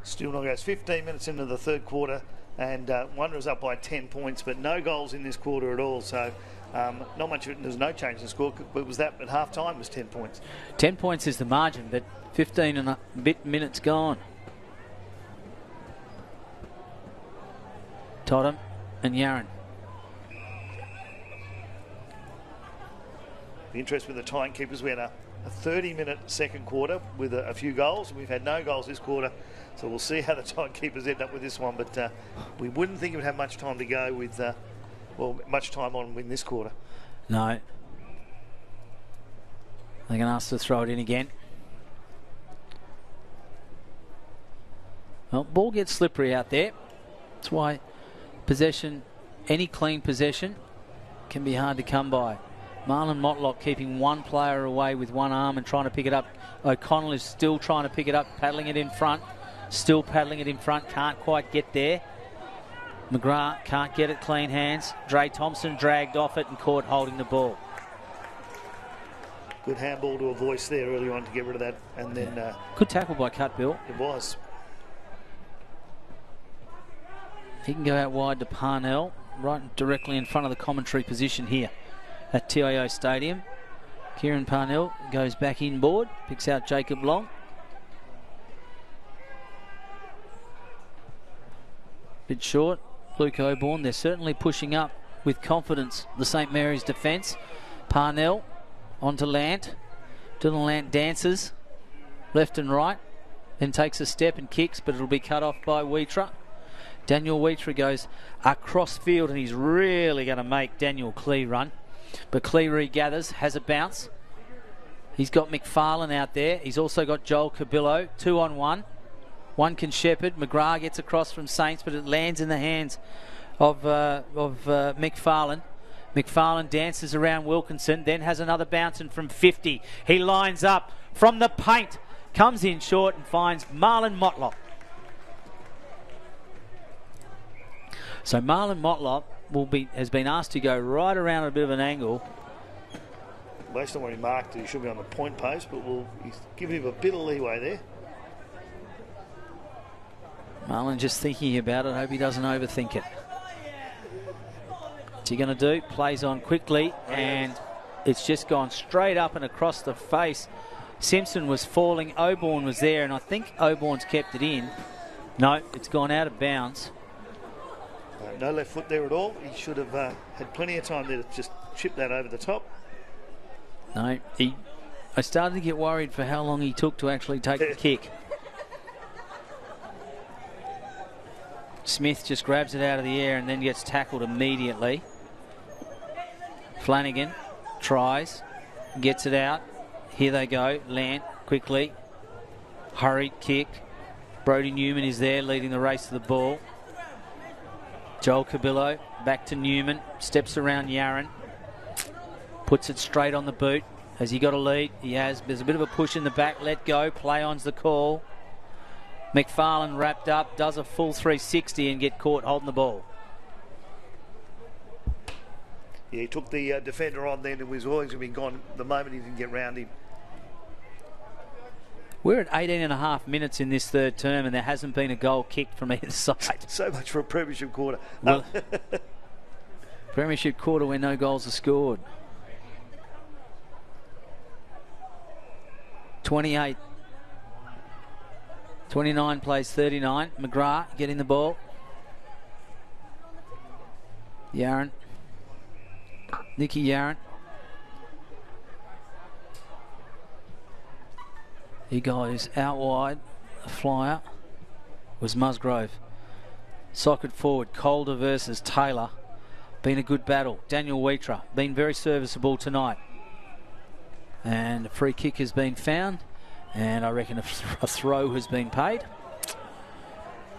Still not goes 15 minutes into the third quarter, and Wanderers up by 10 points, but no goals in this quarter at all. So not much. There's no change in score. But was that at half time was 10 points? 10 points is the margin, but 15 and a bit minutes gone. Totham and Yaron. The interest with the timekeepers, we had a 30-minute second quarter with a few goals. We've had no goals this quarter, so we'll see how the timekeepers end up with this one. But we wouldn't think it would have much time to go with, much time on in this quarter. No. They're going to ask to throw it in again. Well, ball gets slippery out there. That's why possession, any clean possession, can be hard to come by. Marlon Motlop keeping one player away with one arm and trying to pick it up. O'Connell is still trying to pick it up, paddling it in front. Still paddling it in front, can't quite get there. McGrath can't get it, clean hands. Dre Thompson dragged off it and caught holding the ball. Good handball to a voice there early on to get rid of that. And then good tackle by Cutbill. It was. He can go out wide to Parnell, right directly in front of the commentary position here at TIO Stadium. Kieran Parnell goes back inboard, picks out Jacob Long. Bit short, Luke Oborne. They're certainly pushing up with confidence, the St Mary's defence. Parnell onto Lant. Dylan Lant dances left and right, then takes a step and kicks, but it'll be cut off by Wheatra. Daniel Wheatra goes across field, and he's really going to make Daniel Clee run. But Clee regathers, has a bounce. He's got McFarlane out there. He's also got Joel Cabillo, 2-on-1. One can shepherd. McGrath gets across from Saints, but it lands in the hands of McFarlane. McFarlane dances around Wilkinson, then has another bouncing from 50. He lines up from the paint, comes in short and finds Marlon Motlop. So Marlon Motlop has been asked to go right around a bit of an angle. Based on what he marked, he should be on the point post, but he's giving him a bit of leeway there. Marlon just thinking about it. Hope he doesn't overthink it. What's he going to do? Plays on quickly, and it's just gone straight up and across the face. Simpson was falling. Oborne was there, and I think Oborne's kept it in. No, it's gone out of bounds. No left foot there at all. He should have had plenty of time there to just chip that over the top. No, I started to get worried for how long he took to actually take the kick. Smith just grabs it out of the air and then gets tackled immediately. Flanagan tries, gets it out. Here they go. Lant quickly. Hurried kick. Brody Newman is there leading the race to the ball. Joel Cabillo back to Newman. Steps around Yaron. Puts it straight on the boot. Has he got a lead? He has. There's a bit of a push in the back. Let go. Play on's the call. McFarlane wrapped up, does a full 360 and get caught holding the ball. Yeah, he took the defender on then. It was always going to be gone the moment he didn't get round him. We're at 18 and a half minutes in this third term, and there hasn't been a goal kicked from either side. So much for a premiership quarter. Well, premiership quarter where no goals are scored. 28. 29 plays 39. McGrath getting the ball. Yaron. Nicky Yaron. He goes out wide. The flyer was Musgrove. Socket forward. Calder versus Taylor. Been a good battle. Daniel Wheatra been very serviceable tonight. And a free kick has been found. And I reckon a throw has been paid.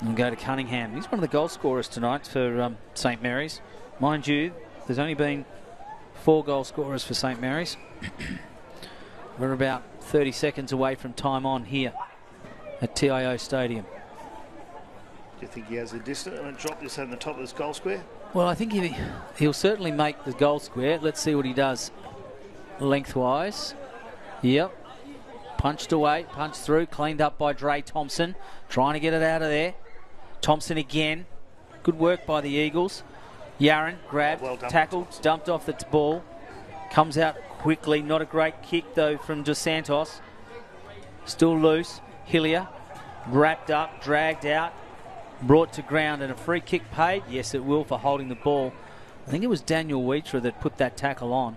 And go to Cunningham. He's one of the goal scorers tonight for St Mary's. Mind you, there's only been 4 goal scorers for St Mary's. We're about 30 seconds away from time on here at TIO Stadium. Do you think he has a distance and drop this on the top of this goal square? Well, I think he'll certainly make the goal square. Let's see what he does lengthwise. Yep. Punched away, punched through, cleaned up by Dre Thompson. Trying to get it out of there. Thompson again. Good work by the Eagles. Yaron grabbed, tackled, dumped off the ball. Comes out quickly. Not a great kick, though, from Dos Santos. Still loose. Hillier wrapped up, dragged out, brought to ground, and a free kick paid. Yes, it will, for holding the ball. I think it was Daniel Wheatra that put that tackle on.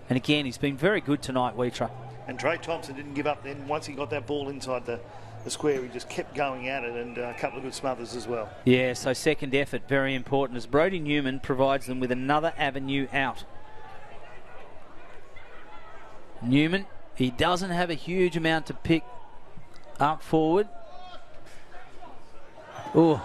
And again, he's been very good tonight, Wheatra. And Dre Thompson didn't give up then. Once he got that ball inside the square, he just kept going at it, and a couple of good smothers as well. Yeah, so second effort, very important, as Brodie Newman provides them with another avenue out. Newman, he doesn't have a huge amount to pick up forward. Oh,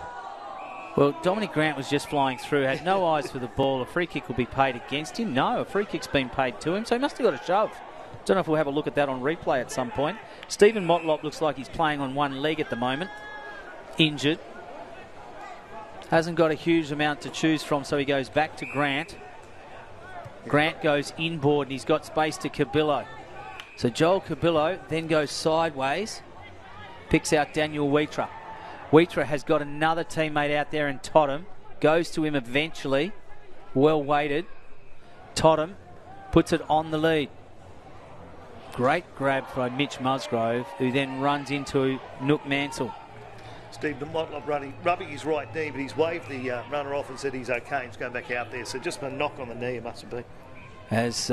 well, Dominic Grant was just flying through, had no eyes for the ball. A free kick will be paid against him. No, a free kick's been paid to him, so he must have got a shove. Don't know if we'll have a look at that on replay at some point. Stephen Motlop looks like he's playing on one leg at the moment. Injured. Hasn't got a huge amount to choose from, so he goes back to Grant. Grant goes inboard and he's got space to Cabillo. So Joel Cabillo then goes sideways. Picks out Daniel Wheatra. Wheatra has got another teammate out there in Totham. Goes to him eventually. Well weighted. Totham puts it on the lead. Great grab by Mitch Musgrove, who then runs into Nook Mansell. Steve, the Motlop rubbing his right knee, but he's waved the runner off and said he's okay. He's going back out there. So just a knock on the knee, it must have been. As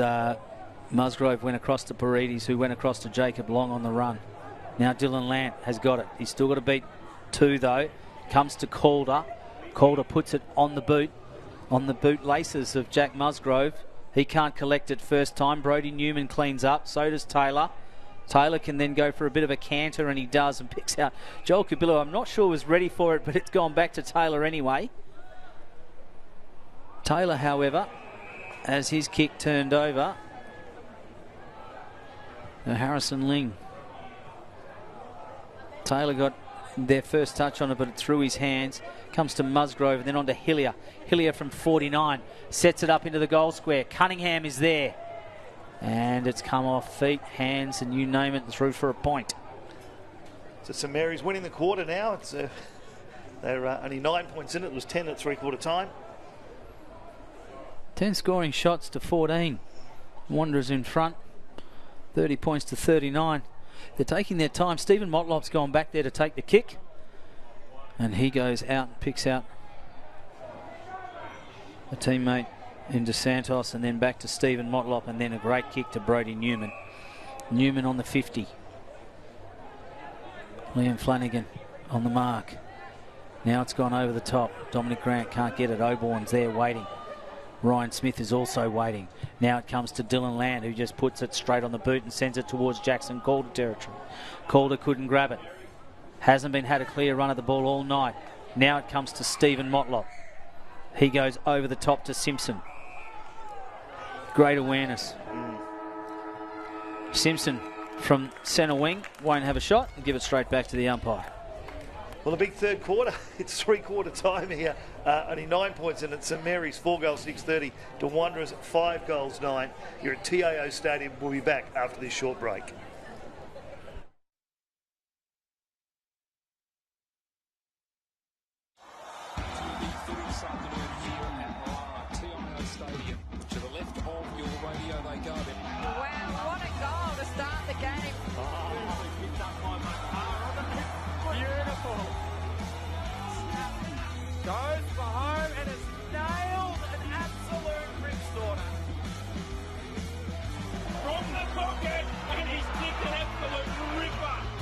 Musgrove went across to Paredes, who went across to Jacob Long on the run. Now Dylan Lant has got it. He's still got to beat 2, though. Comes to Calder. Calder puts it on the boot laces of Jack Musgrove. He can't collect it first time. Brodie Newman cleans up. So does Taylor. Taylor can then go for a bit of a canter, and he does, and picks out Joel Cabillo. I'm not sure was ready for it, but it's gone back to Taylor anyway. Taylor, however, as his kick turned over, Harrison Ling. Taylor got their first touch on it, but it through his hands. Comes to Musgrove and then on to Hillier. Hillier from 49 sets it up into the goal square. Cunningham is there. And it's come off feet, hands, and you name it, through for a point. So St Mary's winning the quarter now. It's they're only 9 points in it. It was 10 at three-quarter time. 10 scoring shots to 14. Wanderers in front. 30 points to 39. They're taking their time. Stephen Motlop's gone back there to take the kick. And he goes out and picks out a teammate in Dos Santos, and then back to Stephen Motlop, and then a great kick to Brodie Newman. Newman on the 50. Liam Flanagan on the mark. Now it's gone over the top. Dominic Grant can't get it. Oborn's there waiting. Ryan Smith is also waiting. Now it comes to Dylan Land, who just puts it straight on the boot and sends it towards Jackson Calder territory. Calder couldn't grab it. Hasn't been had a clear run of the ball all night. Now it comes to Stephen Motlop. He goes over the top to Simpson. Great awareness. Simpson from centre wing won't have a shot and give it straight back to the umpire. Well, a big third quarter. It's three-quarter time here. Only 9 points in it. St Mary's 4 goals, 6:30 to Wanderers 5 goals, 9. You're at TIO Stadium. We'll be back after this short break. To the left of your radio they go. Wow, what a goal. start the game. Beautiful. Goes for home and has nailed an absolute ripstore. From the pocket, and he's kicked an absolute ripper.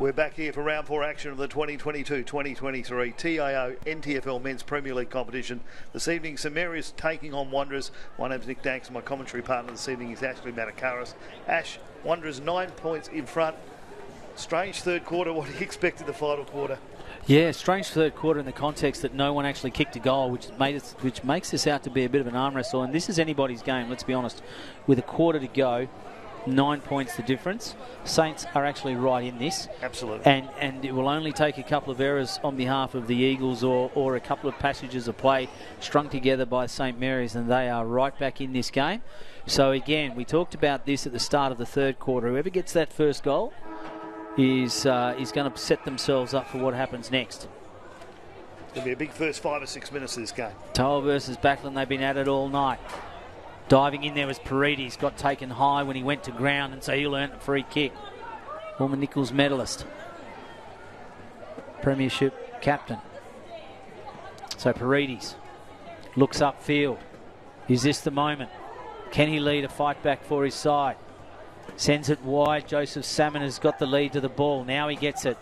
We're back here for round 4 action of the 2022-2023 TIO NTFL Men's Premier League competition. This evening, St Mary's taking on Wanderers. My name's Nick Danks. My commentary partner this evening is Ashley Matakaris. Ash, Wanderers 9 points in front. Strange third quarter. What do you expect in the final quarter? Yeah, strange third quarter in the context that no one actually kicked a goal, which makes this out to be a bit of an arm wrestle. And this is anybody's game, let's be honest. With a quarter to go, 9 points the difference. Saints are actually right in this. Absolutely. And it will only take a couple of errors on behalf of the Eagles or a couple of passages of play strung together by St Mary's, and they are right back in this game. So again, we talked about this at the start of the third quarter. Whoever gets that first goal is going to set themselves up for what happens next. It's going to be a big first 5 or 6 minutes of this game. Toa versus Backlund, they've been at it all night. Diving in there was Paredes, got taken high when he went to ground, and so he'll earn a free kick. Former Nichols medalist. Premiership captain. So Paredes looks upfield. Is this the moment? Can he lead a fight back for his side? Sends it wide. Joseph Salmon has got the lead to the ball. Now he gets it.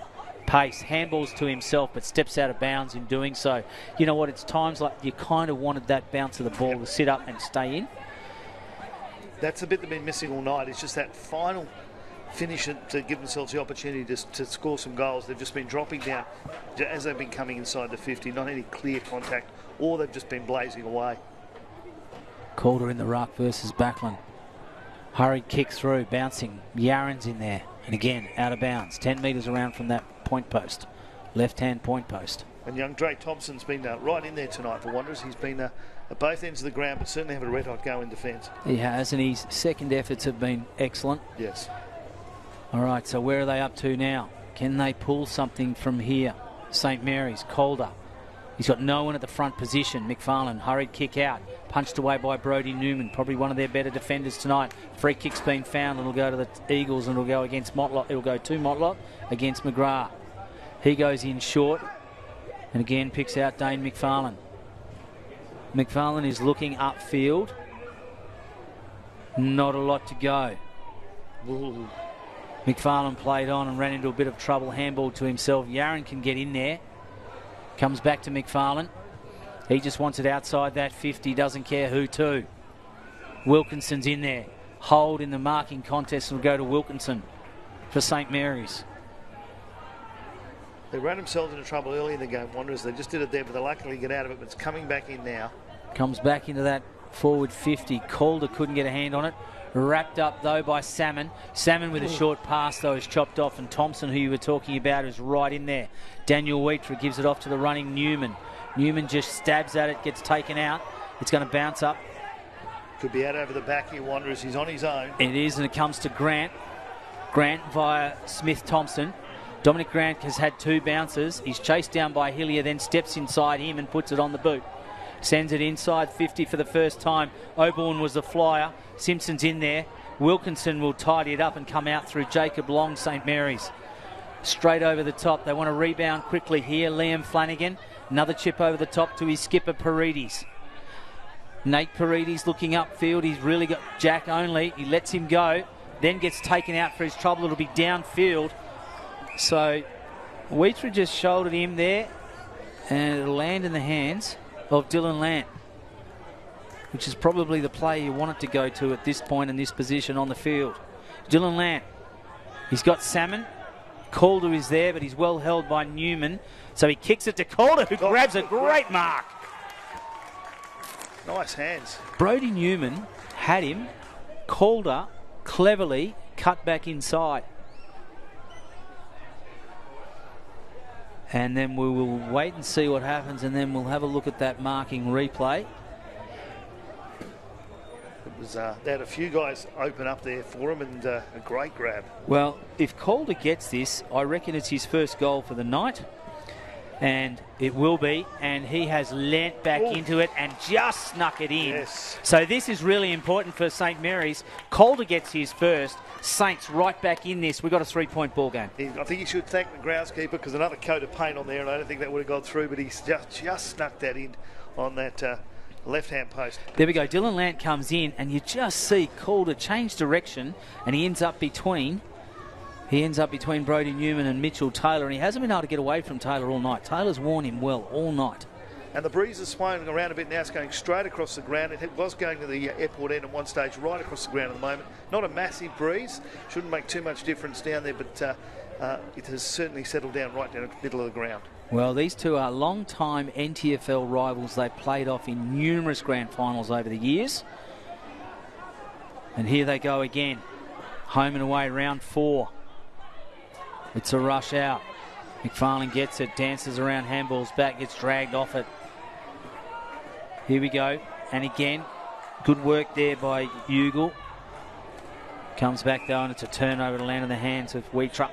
Pace. Handballs to himself, but steps out of bounds in doing so. You know what? It's times like you kind of wanted that bounce of the ball to sit up and stay in. That's a bit they've been missing all night. It's just that final finish to give themselves the opportunity to score some goals. They've just been dropping down as they've been coming inside the 50. Not any clear contact, or they've just been blazing away. Calder in the ruck versus Backlund. Hurried kick through, bouncing. Yaren's in there. And again, out of bounds. 10 metres around from that point post. Left-hand point post. And young Dre Thompson's been right in there tonight for Wanderers. He's been at both ends of the ground, but certainly have a red-hot go in defence. He has, and his second efforts have been excellent. Yes. All right, so where are they up to now? Can they pull something from here? St Mary's, Calder. He's got no one at the front position. McFarlane, hurried kick out. Punched away by Brodie Newman, probably one of their better defenders tonight. Free kick's been found, and it'll go to the Eagles, and it'll go against Motlop. It'll go to Motlop against McGrath. He goes in short, and again picks out Dane McFarlane. McFarlane is looking upfield. Not a lot to go. Ooh. McFarlane played on and ran into a bit of trouble. Handball to himself. Yaren can get in there. Comes back to McFarlane. He just wants it outside that 50. Doesn't care who to. Wilkinson's in there. Hold in the marking contest will go to Wilkinson for St Mary's. They ran themselves into trouble early in the game, Wanderers. They just did it there, but they luckily get out of it. But it's coming back in now. Comes back into that forward 50. Calder couldn't get a hand on it. Wrapped up, though, by Salmon. Salmon with a short pass, though, is chopped off. And Thompson, who you were talking about, is right in there. Daniel Wheater gives it off to the running Newman. Newman just stabs at it, gets taken out. It's going to bounce up. Could be out over the back here, Wanderers. He's on his own. It is, and it comes to Grant. Grant via Smith-Thompson. Dominic Grant has had 2 bounces. He's chased down by Hillier, then steps inside him and puts it on the boot. Sends it inside 50 for the first time. Oborn was the flyer. Simpson's in there. Wilkinson will tidy it up and come out through Jacob Long, St Mary's. Straight over the top. They want to rebound quickly here. Liam Flanagan. Another chip over the top to his skipper, Paredes. Nate Paredes looking upfield. He's really got Jack only. He lets him go. Then gets taken out for his trouble. It'll be downfield. So Wheater just shouldered him there. And it'll land in the hands of Dylan Lant, which is probably the play you want it to go to at this point in this position on the field. Dylan Lant. He's got Salmon. Calder is there, but he's well held by Newman. So he kicks it to Calder, who grabs a great mark. Nice hands. Brodie Newman had him. Calder cleverly cut back inside. And then we will wait and see what happens, and then we'll have a look at that marking replay. They had a few guys open up there for him, and a great grab. Well, if Calder gets this, I reckon it's his first goal for the night. And it will be, and he has leant back into it and just snuck it in. Yes. So this is really important for St Mary's. Calder gets his first. Saints right back in this. We've got a 3-point ball game. I think he should thank the groundskeeper, because another coat of paint on there, and I don't think that would have gone through, but he's just snuck that in on that left-hand post. There we go. Dylan Lant comes in, and you just see Calder change direction, and he ends up between He ends up between Brodie Newman and Mitchell Taylor, and he hasn't been able to get away from Taylor all night. Taylor's worn him well all night. And the breeze is swaying around a bit now. It's going straight across the ground. It was going to the airport end at one stage, right across the ground at the moment. Not a massive breeze. Shouldn't make too much difference down there, but it has certainly settled down right down the middle of the ground. Well, these two are long-time NTFL rivals. They've played off in numerous grand finals over the years. And here they go again. Home and away, round 4. It's a rush out. McFarlane gets it, dances around, handballs back, gets dragged off it. Here we go. And again, good work there by Ugle. Comes back though, and it's a turnover to land in the hands of Wheatrap.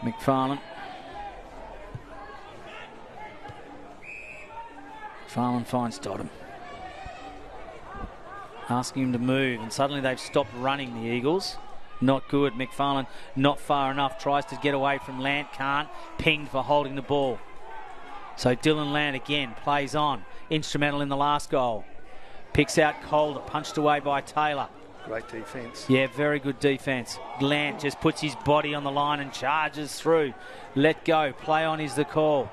McFarlane. McFarlane finds Dodham. Asking him to move, and suddenly they've stopped running, the Eagles. Not good. McFarlane not far enough. Tries to get away from Lant. Can't. Pinged for holding the ball. So Dylan Lant again plays on. Instrumental in the last goal. Picks out Calder. Punched away by Taylor. Great defence. Yeah, very good defence. Lant just puts his body on the line and charges through. Let go. Play on is the call.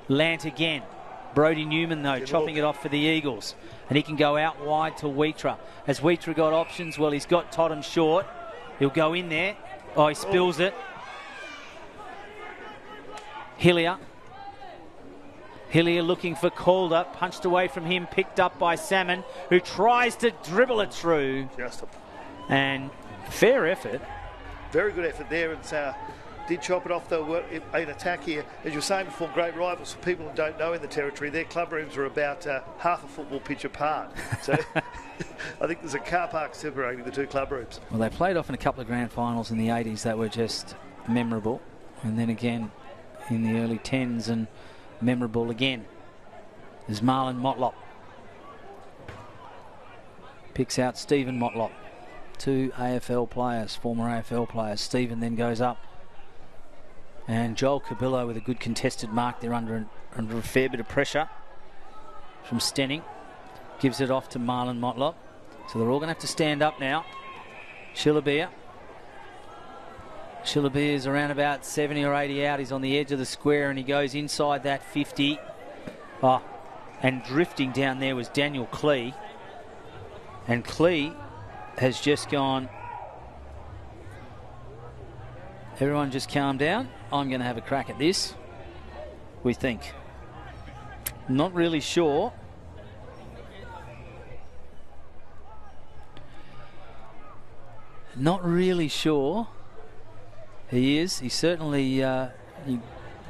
Lant again. Brodie Newman, though, chopping it off for the Eagles. And he can go out wide to Wheatrap. Has Wheatrap got options? Well, he's got Totham short. He'll go in there. Oh, he spills it. Hillier. Hillier looking for Calder. Punched away from him. Picked up by Salmon, who tries to dribble it through. And fair effort. Very good effort there. And did chop it off, though, in attack here. As you were saying before, great rivals for people who don't know in the territory. Their club rooms are about half a football pitch apart. So I think there's a car park separating the two club rooms. Well, they played off in a couple of grand finals in the 80s that were just memorable. And then again in the early 10s and memorable again. There's Marlon Motlop. Picks out Stephen Motlop. 2 AFL players, former AFL players. Stephen then goes up. And Joel Cabillo with a good contested mark there under a fair bit of pressure from Stenning. Gives it off to Marlon Motlop. So they're all going to have to stand up now. Shillabeer. Shillabeer is around about 70 or 80 out. He's on the edge of the square and he goes inside that 50. Oh, and drifting down there was Daniel Clee. And Clee has just gone... Everyone just calm down. I'm going to have a crack at this. We think. Not really sure. Not really sure. He is. He's certainly...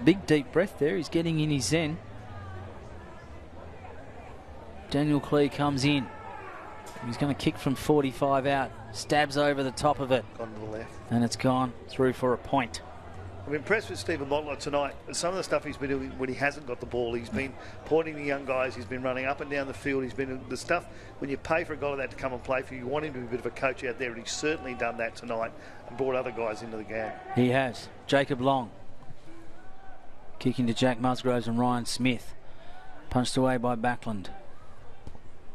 big deep breath there. He's getting in his zen. Daniel Clee comes in. He's going to kick from 45 out. Stabs over the top of it. Gone to the left. And it's gone through for a point. I'm impressed with Stephen Motlop tonight. Some of the stuff he's been doing when he hasn't got the ball, he's been pointing the young guys, he's been running up and down the field, he's been the stuff, when you pay for a guy like that to come and play for you, you want him to be a bit of a coach out there, and he's certainly done that tonight and brought other guys into the game. He has. Jacob Long. Kicking to Jack Musgroves and Ryan Smith. Punched away by Backlund.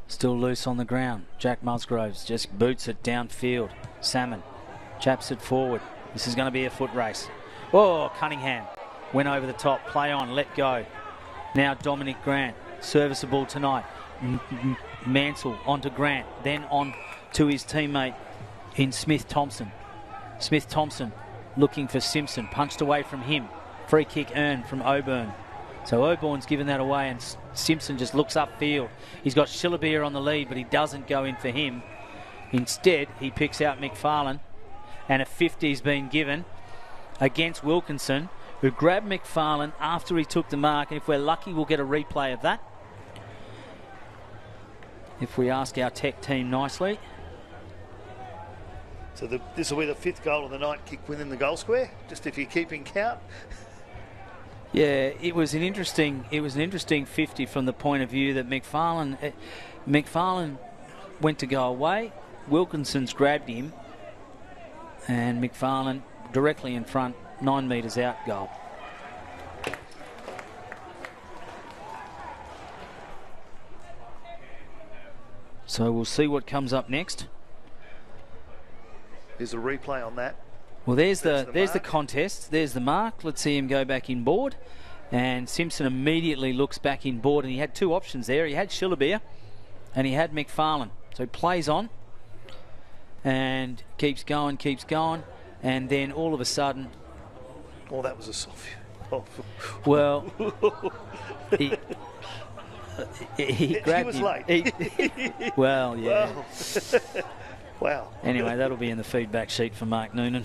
Still loose on the ground. Jack Musgroves just boots it downfield. Salmon chaps it forward. This is going to be a foot race. Oh, Cunningham went over the top. Play on, let go. Now Dominic Grant, serviceable tonight. Mansell onto Grant, then on to his teammate in Smith Thompson. Smith Thompson looking for Simpson, punched away from him. Free kick earned from Auburn. So Auburn's given that away and Simpson just looks upfield. He's got Shillabeer on the lead, but he doesn't go in for him. Instead, he picks out McFarlane, and a 50's been given against Wilkinson, who grabbed McFarlane after he took the mark, and if we're lucky, we'll get a replay of that. If we ask our tech team nicely. So this will be the 5th goal of the night, kick within the goal square, just if you're keeping count. Yeah, it was an interesting 50 from the point of view that McFarlane went to go away. Wilkinson's grabbed him, and McFarlane directly in front, 9 metres out, goal. So we'll see what comes up next. There's a replay on that. Well, there's the contest. There's the mark. Let's see him go back inboard. And Simpson immediately looks back inboard, and he had two options there. He had Shillabeer and he had McFarlane. So he plays on and keeps going. And then all of a sudden... Oh, that was a soft... Oh. Well, he grabbed was him. late. Well, yeah. Wow. Anyway, that'll be in the feedback sheet for Mark Noonan.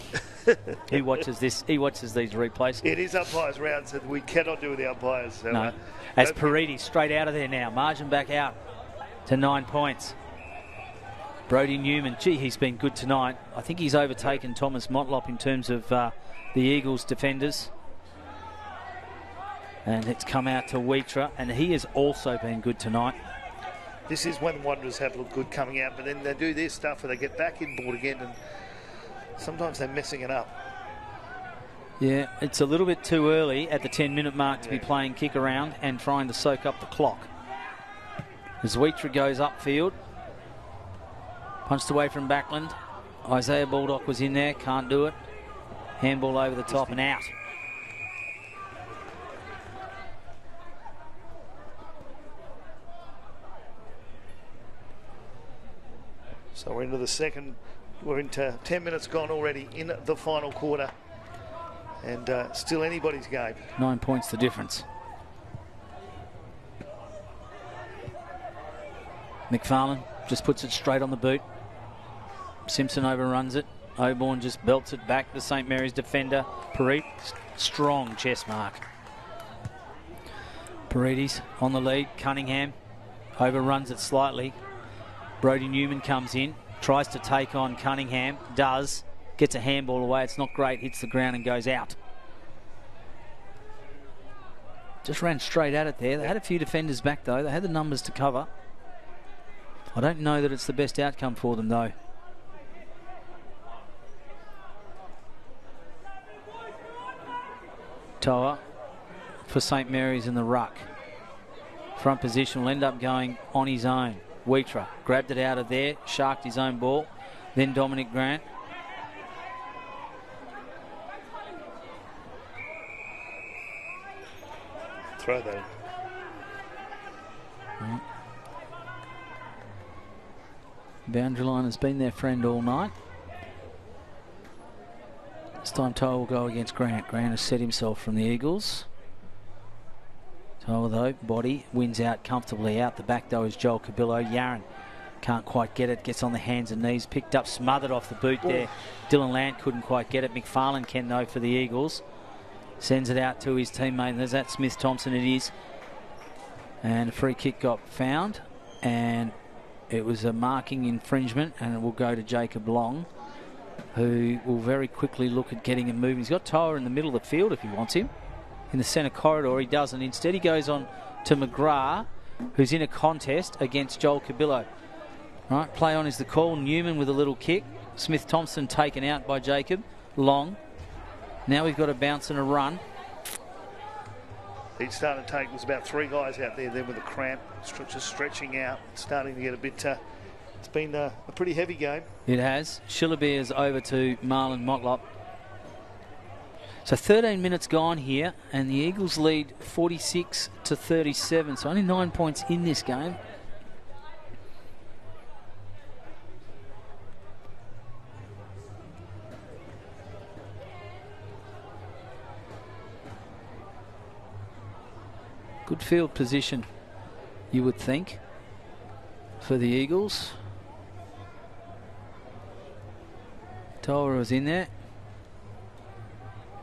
He watches these replays. It is umpires' round, so we cannot do with the umpires. So, no. As Paridi straight out of there now. Margin back out to 9 points. Brodie Newman, gee, he's been good tonight. I think he's overtaken Thomas Motlop in terms of the Eagles defenders. And it's come out to Wheatra, and he has also been good tonight. This is when Wanderers have looked good coming out, but then they do their stuff where they get back inboard again, and sometimes they're messing it up. Yeah, it's a little bit too early at the 10-minute mark to be playing kick around and trying to soak up the clock. As Wheatra goes upfield, punched away from Backlund. Isaiah Baldock was in there, can't do it. Handball over the top and out. So we're into the second. We're into 10 minutes gone already in the final quarter. And still anybody's game. 9 points the difference. McFarlane just puts it straight on the boot. Simpson overruns it. Oborn just belts it back to St Mary's defender. Parit, strong chest mark. Parides on the lead. Cunningham overruns it slightly. Brodie Newman comes in, tries to take on Cunningham, does, gets a handball away. It's not great, hits the ground and goes out. Just ran straight at it there. They had a few defenders back though. They had the numbers to cover. I don't know that it's the best outcome for them though. Toa for St Mary's in the ruck. Front position will end up going on his own. Wheatra grabbed it out of there, sharked his own ball. Then Dominic Grant. Throw that in. Boundary line has been their friend all night. This time Toa will go against Grant. Grant has set himself from the Eagles. Toa though, body, wins out comfortably. Out the back though is Joel Cabillo. Yaron can't quite get it, gets on the hands and knees, picked up, smothered off the boot there. Dylan Lant couldn't quite get it. McFarlane can though for the Eagles. Sends it out to his teammate. There's that Smith Thompson it is. And a free kick got found. And it was a marking infringement, and it will go to Jacob Long, who will very quickly look at getting him moving. He's got Toa in the middle of the field if he wants him. In the centre corridor, he doesn't. Instead, he goes on to McGrath, who's in a contest against Joel Cabillo. Right, play on is the call. Newman with a little kick. Smith Thompson taken out by Jacob Long. Now we've got a bounce and a run. He's starting to take, there's about 3 guys out there then with a cramp, just stretching out, starting to get a bit, it's been a pretty heavy game. It has. Shillabeer's over to Marlon Motlop. So 13 minutes gone here, and the Eagles lead 46-37, so only 9 points in this game. Good field position, you would think, for the Eagles. Toa is in there.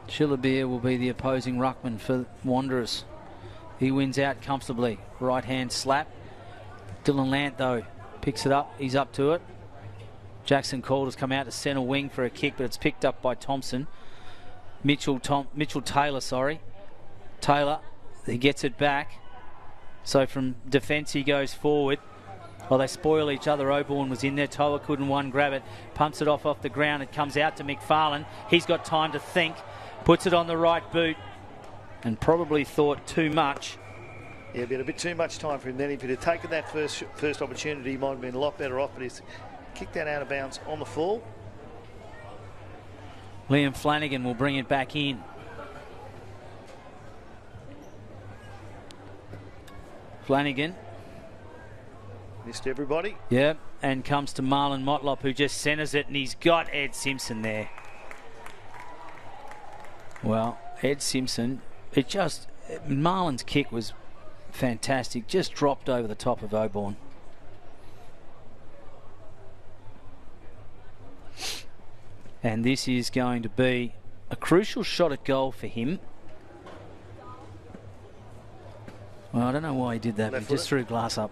Shillabeer will be the opposing ruckman for Wanderers. He wins out comfortably. Right hand slap. Dylan Lant though picks it up. He's up to it. Jackson Calder's come out to centre wing for a kick, but it's picked up by Thompson. Mitchell Taylor, sorry. Taylor, he gets it back. So from defence he goes forward. Well, they spoil each other. Oborn was in there. Toa couldn't one grab it. Pumps it off the ground. It comes out to McFarlane. He's got time to think. Puts it on the right boot. And probably thought too much. Yeah, but a bit too much time for him then. If he'd have taken that first opportunity, he might have been a lot better off. But he's kicked that out of bounds on the fall. Liam Flanagan will bring it back in. Flanagan. Missed everybody. Yep, and comes to Marlon Motlop, who just centres it, and he's got Ed Simpson there. Well, Ed Simpson, Marlon's kick was fantastic, just dropped over the top of Oborn. And this is going to be a crucial shot at goal for him. Well, I don't know why he did that, but he just threw grass up.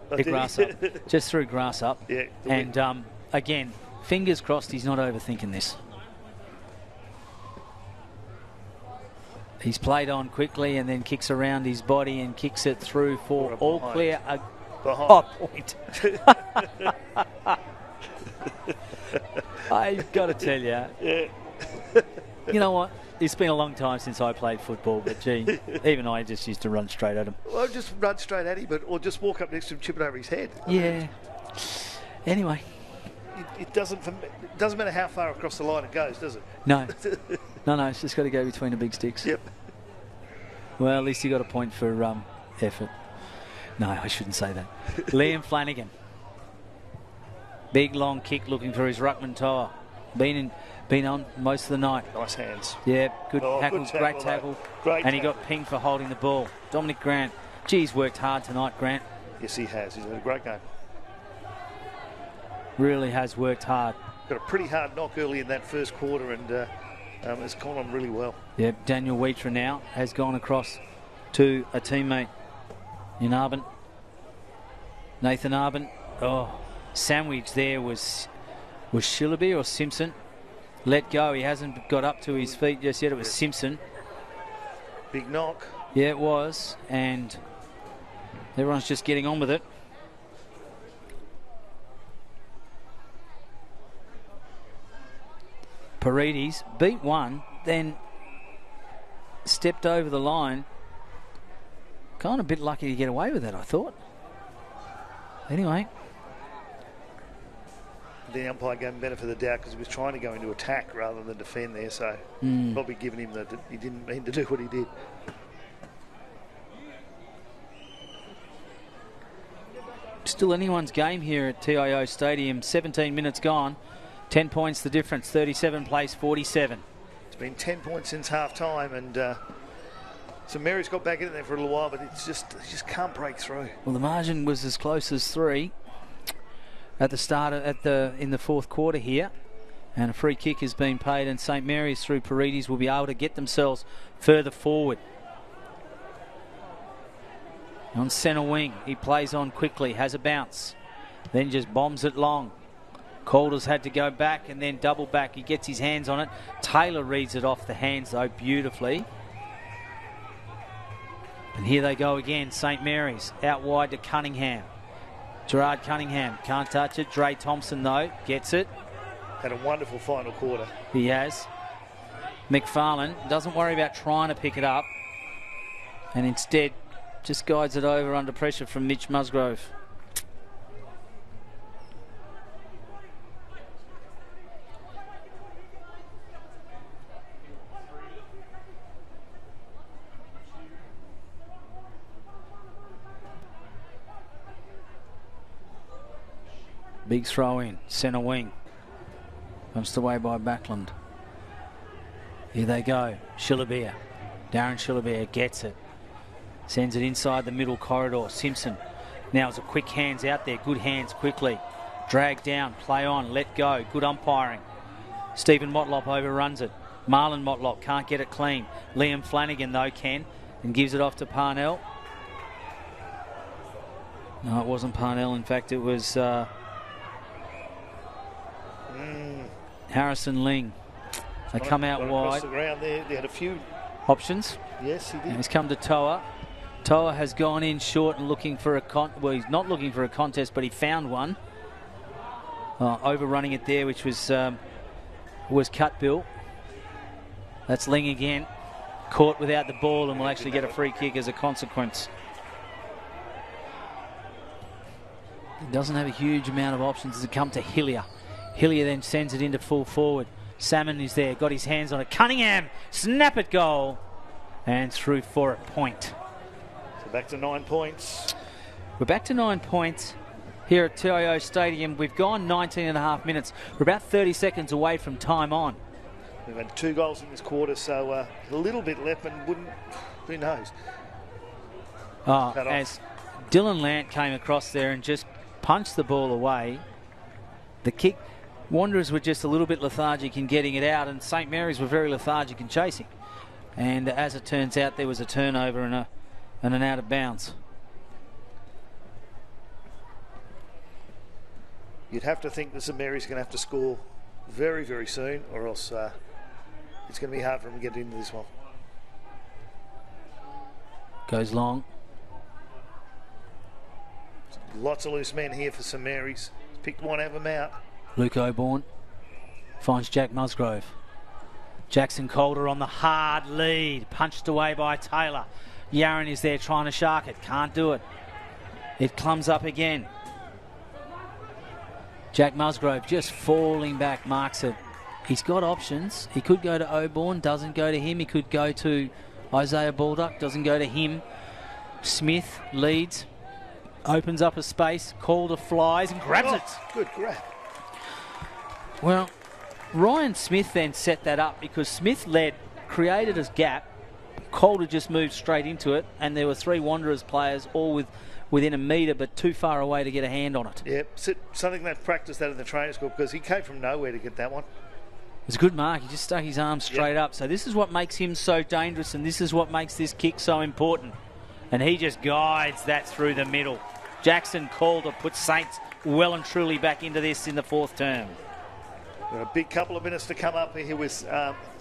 Just threw grass up. Yeah, and again, fingers crossed he's not overthinking this. He's played on quickly and then kicks around his body and kicks it through for all clear. Point. I've got to tell you. Yeah. You know what? It's been a long time since I played football, but gee, even I just used to run straight at him. Well, just run straight at him, or just walk up next to him, chip it over his head. Yeah. Anyway. It doesn't matter how far across the line it goes, does it? No. No, it's just got to go between the big sticks. Yep. Well, at least you got a point for effort. No, I shouldn't say that. Liam Flanagan. Big long kick looking for his ruckman Toa. Been on most of the night. Nice hands. Yeah, good tackle, good great tackle. And he got pinged for holding the ball. Dominic Grant. He's worked hard tonight, Grant. Yes, he has. He's had a great game. Really has worked hard. Got a pretty hard knock early in that first quarter and has gone on really well. Yep, Daniel Wheatra now has gone across to a teammate in Arbin. Nathan Arbin. Oh, sandwich there was Shillaby or Simpson. Let go. He hasn't got up to his feet just yet. It was Simpson. Big knock. Yeah, it was. And everyone's just getting on with it. Paredes beat one, then stepped over the line. Kind of a bit lucky to get away with that, I thought. Anyway. The umpire gave him benefit of the doubt because he was trying to go into attack rather than defend there, so probably giving him that he didn't mean to do what he did. Still anyone's game here at TIO Stadium. 17 minutes gone. 10 points the difference. 37 plays 47. It's been 10 points since half time, and St Mary's got back in there for a little while, but it just can't break through. Well, the margin was as close as 3 at the start in the fourth quarter here, and a free kick has been paid, and St Mary's through Paredes will be able to get themselves further forward. On centre wing, he plays on quickly, has a bounce, then just bombs it long. Calder's had to go back and then double back. He gets his hands on it. Taylor reads it off the hands though beautifully. And here they go again. St Mary's out wide to Cunningham. Gerard Cunningham can't touch it. Dre Thompson though gets it. Had a wonderful final quarter. He has. McFarlane doesn't worry about trying to pick it up and instead just guides it over under pressure from Mitch Musgrove. Big throw in, centre wing. Punched away by Backlund. Here they go. Shillabeer. Darren Shillabeer gets it. Sends it inside the middle corridor. Simpson. Now it's a quick hands out there. Good hands quickly. Drag down, play on, let go. Good umpiring. Stephen Motlop overruns it. Marlon Motlop can't get it clean. Liam Flanagan though can and gives it off to Parnell. No, it wasn't Parnell. In fact, it was Harrison Ling. They come out wide. The ground there. They had a few options. Yes, he did. And he's come to Toa. Toa has gone in short and looking for a well, he's not looking for a contest, but he found one. Overrunning it there, which was Cut Bill. That's Ling again. Caught without the ball and will actually get a free kick as a consequence. He doesn't have a huge amount of options as it comes to Hillier. Hillier then sends it into full forward. Salmon is there, got his hands on it. Cunningham, snap it goal, and through for a point. So back to 9 points. We're back to 9 points here at TIO Stadium. We've gone 19 and a half minutes. We're about 30 seconds away from time on. We've had 2 goals in this quarter, so a little bit left, and who knows? As Dylan Lant came across there and just punched the ball away. The kick, Wanderers were just a little bit lethargic in getting it out, and St Mary's were very lethargic in chasing. And as it turns out, there was a turnover and an out of bounds. You'd have to think that St Mary's going to have to score very, very soon, or else it's going to be hard for them to get into this one. Goes long. Lots of loose men here for St Mary's. Picked one of them out. Luke Oborn finds Jack Musgrove. Jackson Calder on the hard lead. Punched away by Taylor. Yaron is there trying to shark it. Can't do it. It comes up again. Jack Musgrove just falling back, marks it. He's got options. He could go to Oborn, doesn't go to him. He could go to Isaiah Baldock, doesn't go to him. Smith leads, opens up a space. Calder flies and grabs it. Good grab. Well, Ryan Smith then set that up because Smith led, created a gap. Calder just moved straight into it, and there were 3 Wanderers players all within a metre but too far away to get a hand on it. Yeah, something they've practiced that in the training school because he came from nowhere to get that one. It's a good mark. He just stuck his arm straight up. So this is what makes him so dangerous, and this is what makes this kick so important. And he just guides that through the middle. Jackson Calder puts Saints well and truly back into this in the 4th term. Got a big couple of minutes to come up here with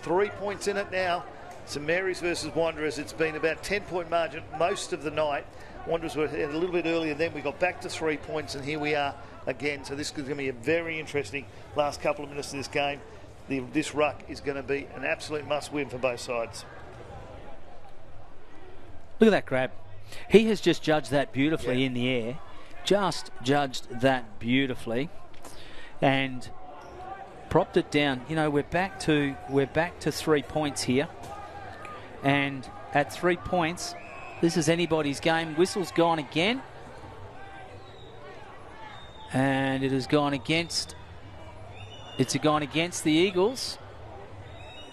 3 points in it now. St Mary's versus Wanderers. It's been about 10-point margin most of the night. Wanderers were a little bit earlier, then we got back to 3 points, and here we are again. So this is going to be a very interesting last couple of minutes of this game. This ruck is going to be an absolute must-win for both sides. Look at that grab. He has just judged that beautifully in the air. Just judged that beautifully. And propped it down. You know, we're back to 3 points here. And at 3 points, this is anybody's game. Whistle's gone again. And it has gone against... It's gone against the Eagles.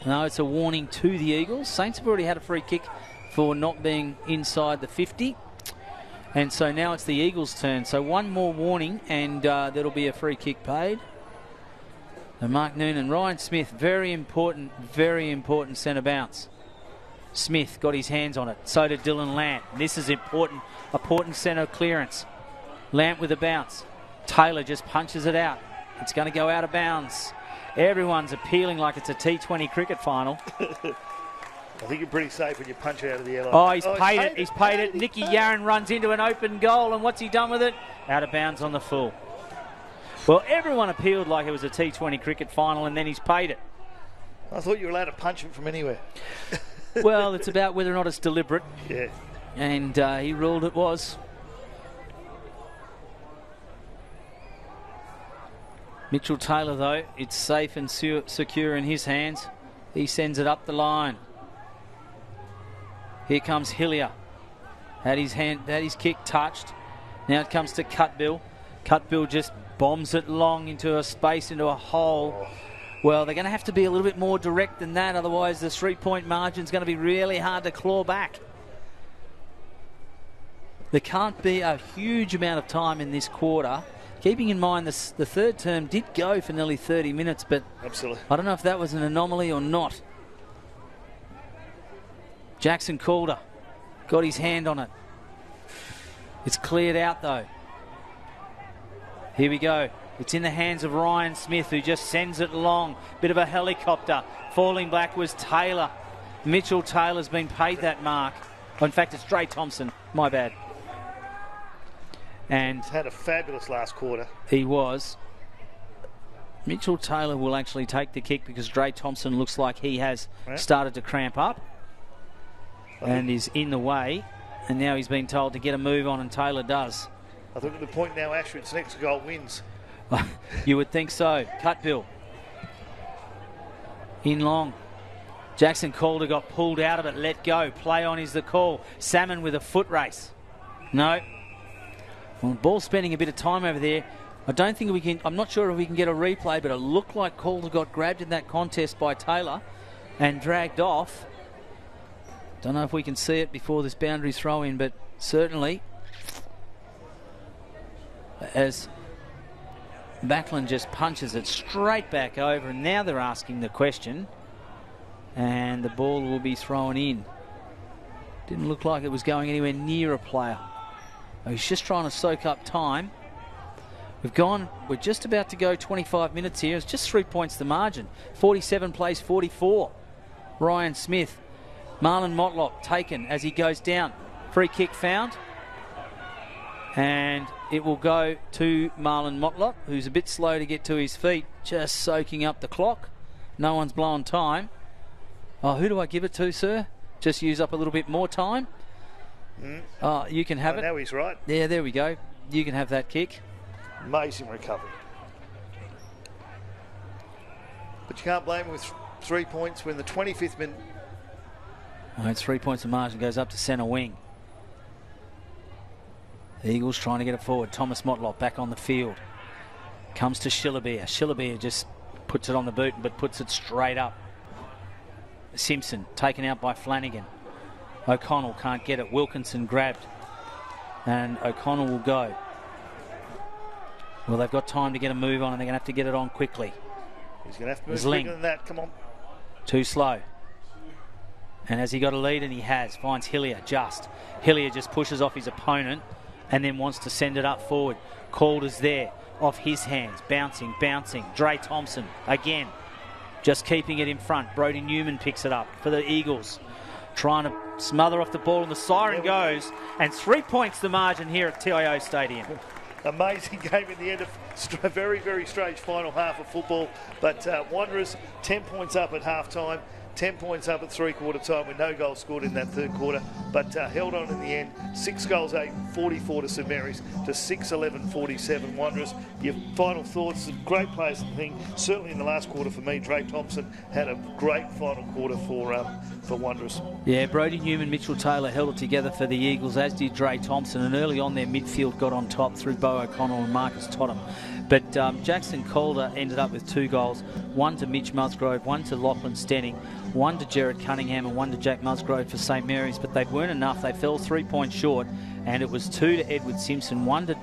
No, it's a warning to the Eagles. Saints have already had a free kick for not being inside the 50. And so now it's the Eagles' turn. So one more warning and there'll be a free kick paid. And Mark Noonan, Ryan Smith, very important centre bounce. Smith got his hands on it. So did Dylan Lant. This is important centre clearance. Lant with a bounce. Taylor just punches it out. It's going to go out of bounds. Everyone's appealing like it's a T20 cricket final. I think you're pretty safe when you punch it out of the air. Oh, he's paid it. He's paid it. Nicky Yaron runs into an open goal, and what's he done with it? Out of bounds on the full. Well, everyone appealed like it was a T20 cricket final, and then he's paid it. I thought you were allowed to punch it from anywhere. Well, it's about whether or not it's deliberate. Yeah. And he ruled it was. Mitchell Taylor, though, it's safe and secure in his hands. He sends it up the line. Here comes Hillier. Had his kick touched. Now it comes to Cutbill. Cutbill just bombs it long into a space, into a hole. Well, they're going to have to be a little bit more direct than that, otherwise the 3-point margin is going to be really hard to claw back. There can't be a huge amount of time in this quarter. Keeping in mind the 3rd term did go for nearly 30 minutes, but absolutely, I don't know if that was an anomaly or not. Jackson Calder got his hand on it. It's cleared out though. Here we go. It's in the hands of Ryan Smith, who just sends it long. Bit of a helicopter. Falling back was Taylor. Mitchell Taylor's been paid that mark. In fact, it's Dre Thompson. My bad. And he's had a fabulous last quarter. He was. Mitchell Taylor will actually take the kick because Dre Thompson looks like he has started to cramp up and is in the way. And now he's been told to get a move on, and Taylor does. I think at the point now, Ashford's next goal wins. You would think so. Cutbill. in long. Jackson Calder got pulled out of it, let go. Play on is the call. Salmon with a foot race. No. Well, the ball's spending a bit of time over there. I don't think we can, I'm not sure if we can get a replay, but it looked like Calder got grabbed in that contest by Taylor and dragged off. Don't know if we can see it before this boundary throw in, but certainly as Backlund just punches it straight back over, and now they're asking the question, and the ball will be thrown in. Didn't look like it was going anywhere near a player. He's just trying to soak up time. We're just about to go 25 minutes here. It's just 3 points the margin. 47 plays 44. Ryan Smith. Marlon Motlop taken as he goes down. Free kick found. And it will go to Marlon Motlop, who's a bit slow to get to his feet. Just soaking up the clock. No one's blowing time. Oh, who do I give it to, sir? Just use up a little bit more time. Oh, you can have it. Now he's right. Yeah, there we go. You can have that kick. Amazing recovery. But you can't blame him with 3 points when the 25th minute. Oh, it's 3 points of margin, goes up to centre wing. The Eagles trying to get it forward. Thomas Motlop back on the field. Comes to Shillabeer. Shillabeer just puts it on the boot, but puts it straight up. Simpson taken out by Flanagan. O'Connell can't get it. Wilkinson grabbed. And O'Connell will go. Well, they've got time to get a move on, and they're going to have to get it on quickly. He's going to have to move quicker than that. Come on. Too slow. And has he got a lead? And he has. Finds Hillier just. Hillier just pushes off his opponent and then wants to send it up forward. Calder's there. Off his hands. Bouncing. Dre Thompson again. Just keeping it in front. Brodie Newman picks it up for the Eagles. Trying to smother off the ball, and the siren goes. And 3 points the margin here at TIO Stadium. Amazing game in the end of a very, very strange final half of football. But Wanderers 10 points up at half time, 10 points up at three-quarter time with no goals scored in that third quarter, but held on in the end. 6 goals, 8, 44 to St Mary's to 6-11, 47 Wanderers. Your final thoughts? Great players, I think. Certainly in the last quarter for me, Dre Thompson had a great final quarter for Wanderers. Yeah, Brodie Newman, Mitchell Taylor held it together for the Eagles, as did Dre Thompson, and early on their midfield got on top through Bo O'Connell and Marcus Tottenham. But Jackson Calder ended up with 2 goals, 1 to Mitch Musgrove, 1 to Lachlan Stenning, 1 to Jared Cunningham and 1 to Jack Musgrove for St Mary's, but they weren't enough. They fell 3 points short, and it was 2 to Edward Simpson, 2 to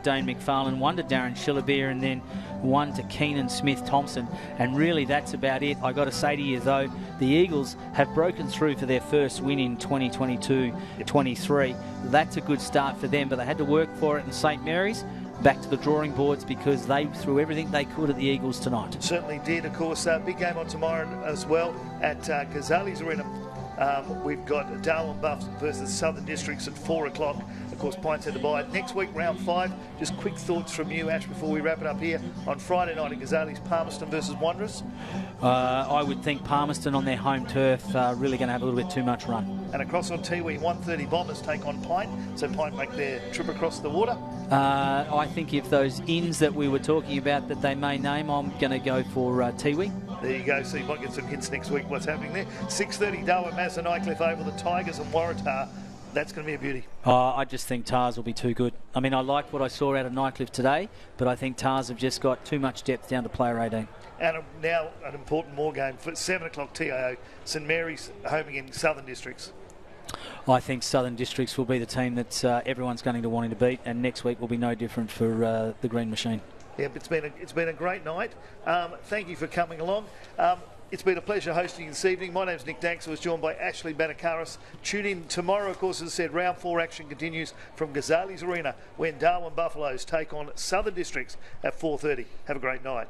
Dane McFarlane, 1 to Darren Shillabeer, and then 1 to Keenan Smith-Thompson. And really that's about it. I got to say to you though, the Eagles have broken through for their first win in 2022-23. That's a good start for them, but they had to work for it in St Mary's. Back to the drawing boards because they threw everything they could at the Eagles tonight. Certainly did. Of course, big game on tomorrow as well at Ghazali's Arena. We've got Darwin Buffs versus Southern Districts at 4 o'clock. Of course, Pints had to buy it. Next week, round 5. Just quick thoughts from you, Ash, before we wrap it up here. On Friday night at Ghazali's, Palmerston versus Wanderers. I would think Palmerston on their home turf really going to have a little bit too much run. And across on Tiwi, 1:30 Bombers take on Pint. So Pint make their trip across the water. I think if those inns that we were talking about that they may name, I'm going to go for Tiwi. There you go. So you might get some hints next week what's happening there. 6:30 Darwin, Mazza, Nightcliff Oval, the Tigers and Waratah. That's going to be a beauty. I just think Tars will be too good. I mean, I liked what I saw out of Nightcliff today, but I think Tars have just got too much depth down to player 18. And now an important more game for 7 o'clock TIO, St Mary's home again, Southern Districts. I think Southern Districts will be the team that everyone's going to want to beat, and next week will be no different for the Green Machine. Yeah, it's been a great night. Thank you for coming along. It's been a pleasure hosting you this evening. My name's Nick Danks. I was joined by Ashley Banakaris. Tune in tomorrow, of course, as I said, round 4 action continues from Ghazali's Arena when Darwin Buffaloes take on Southern Districts at 4:30. Have a great night.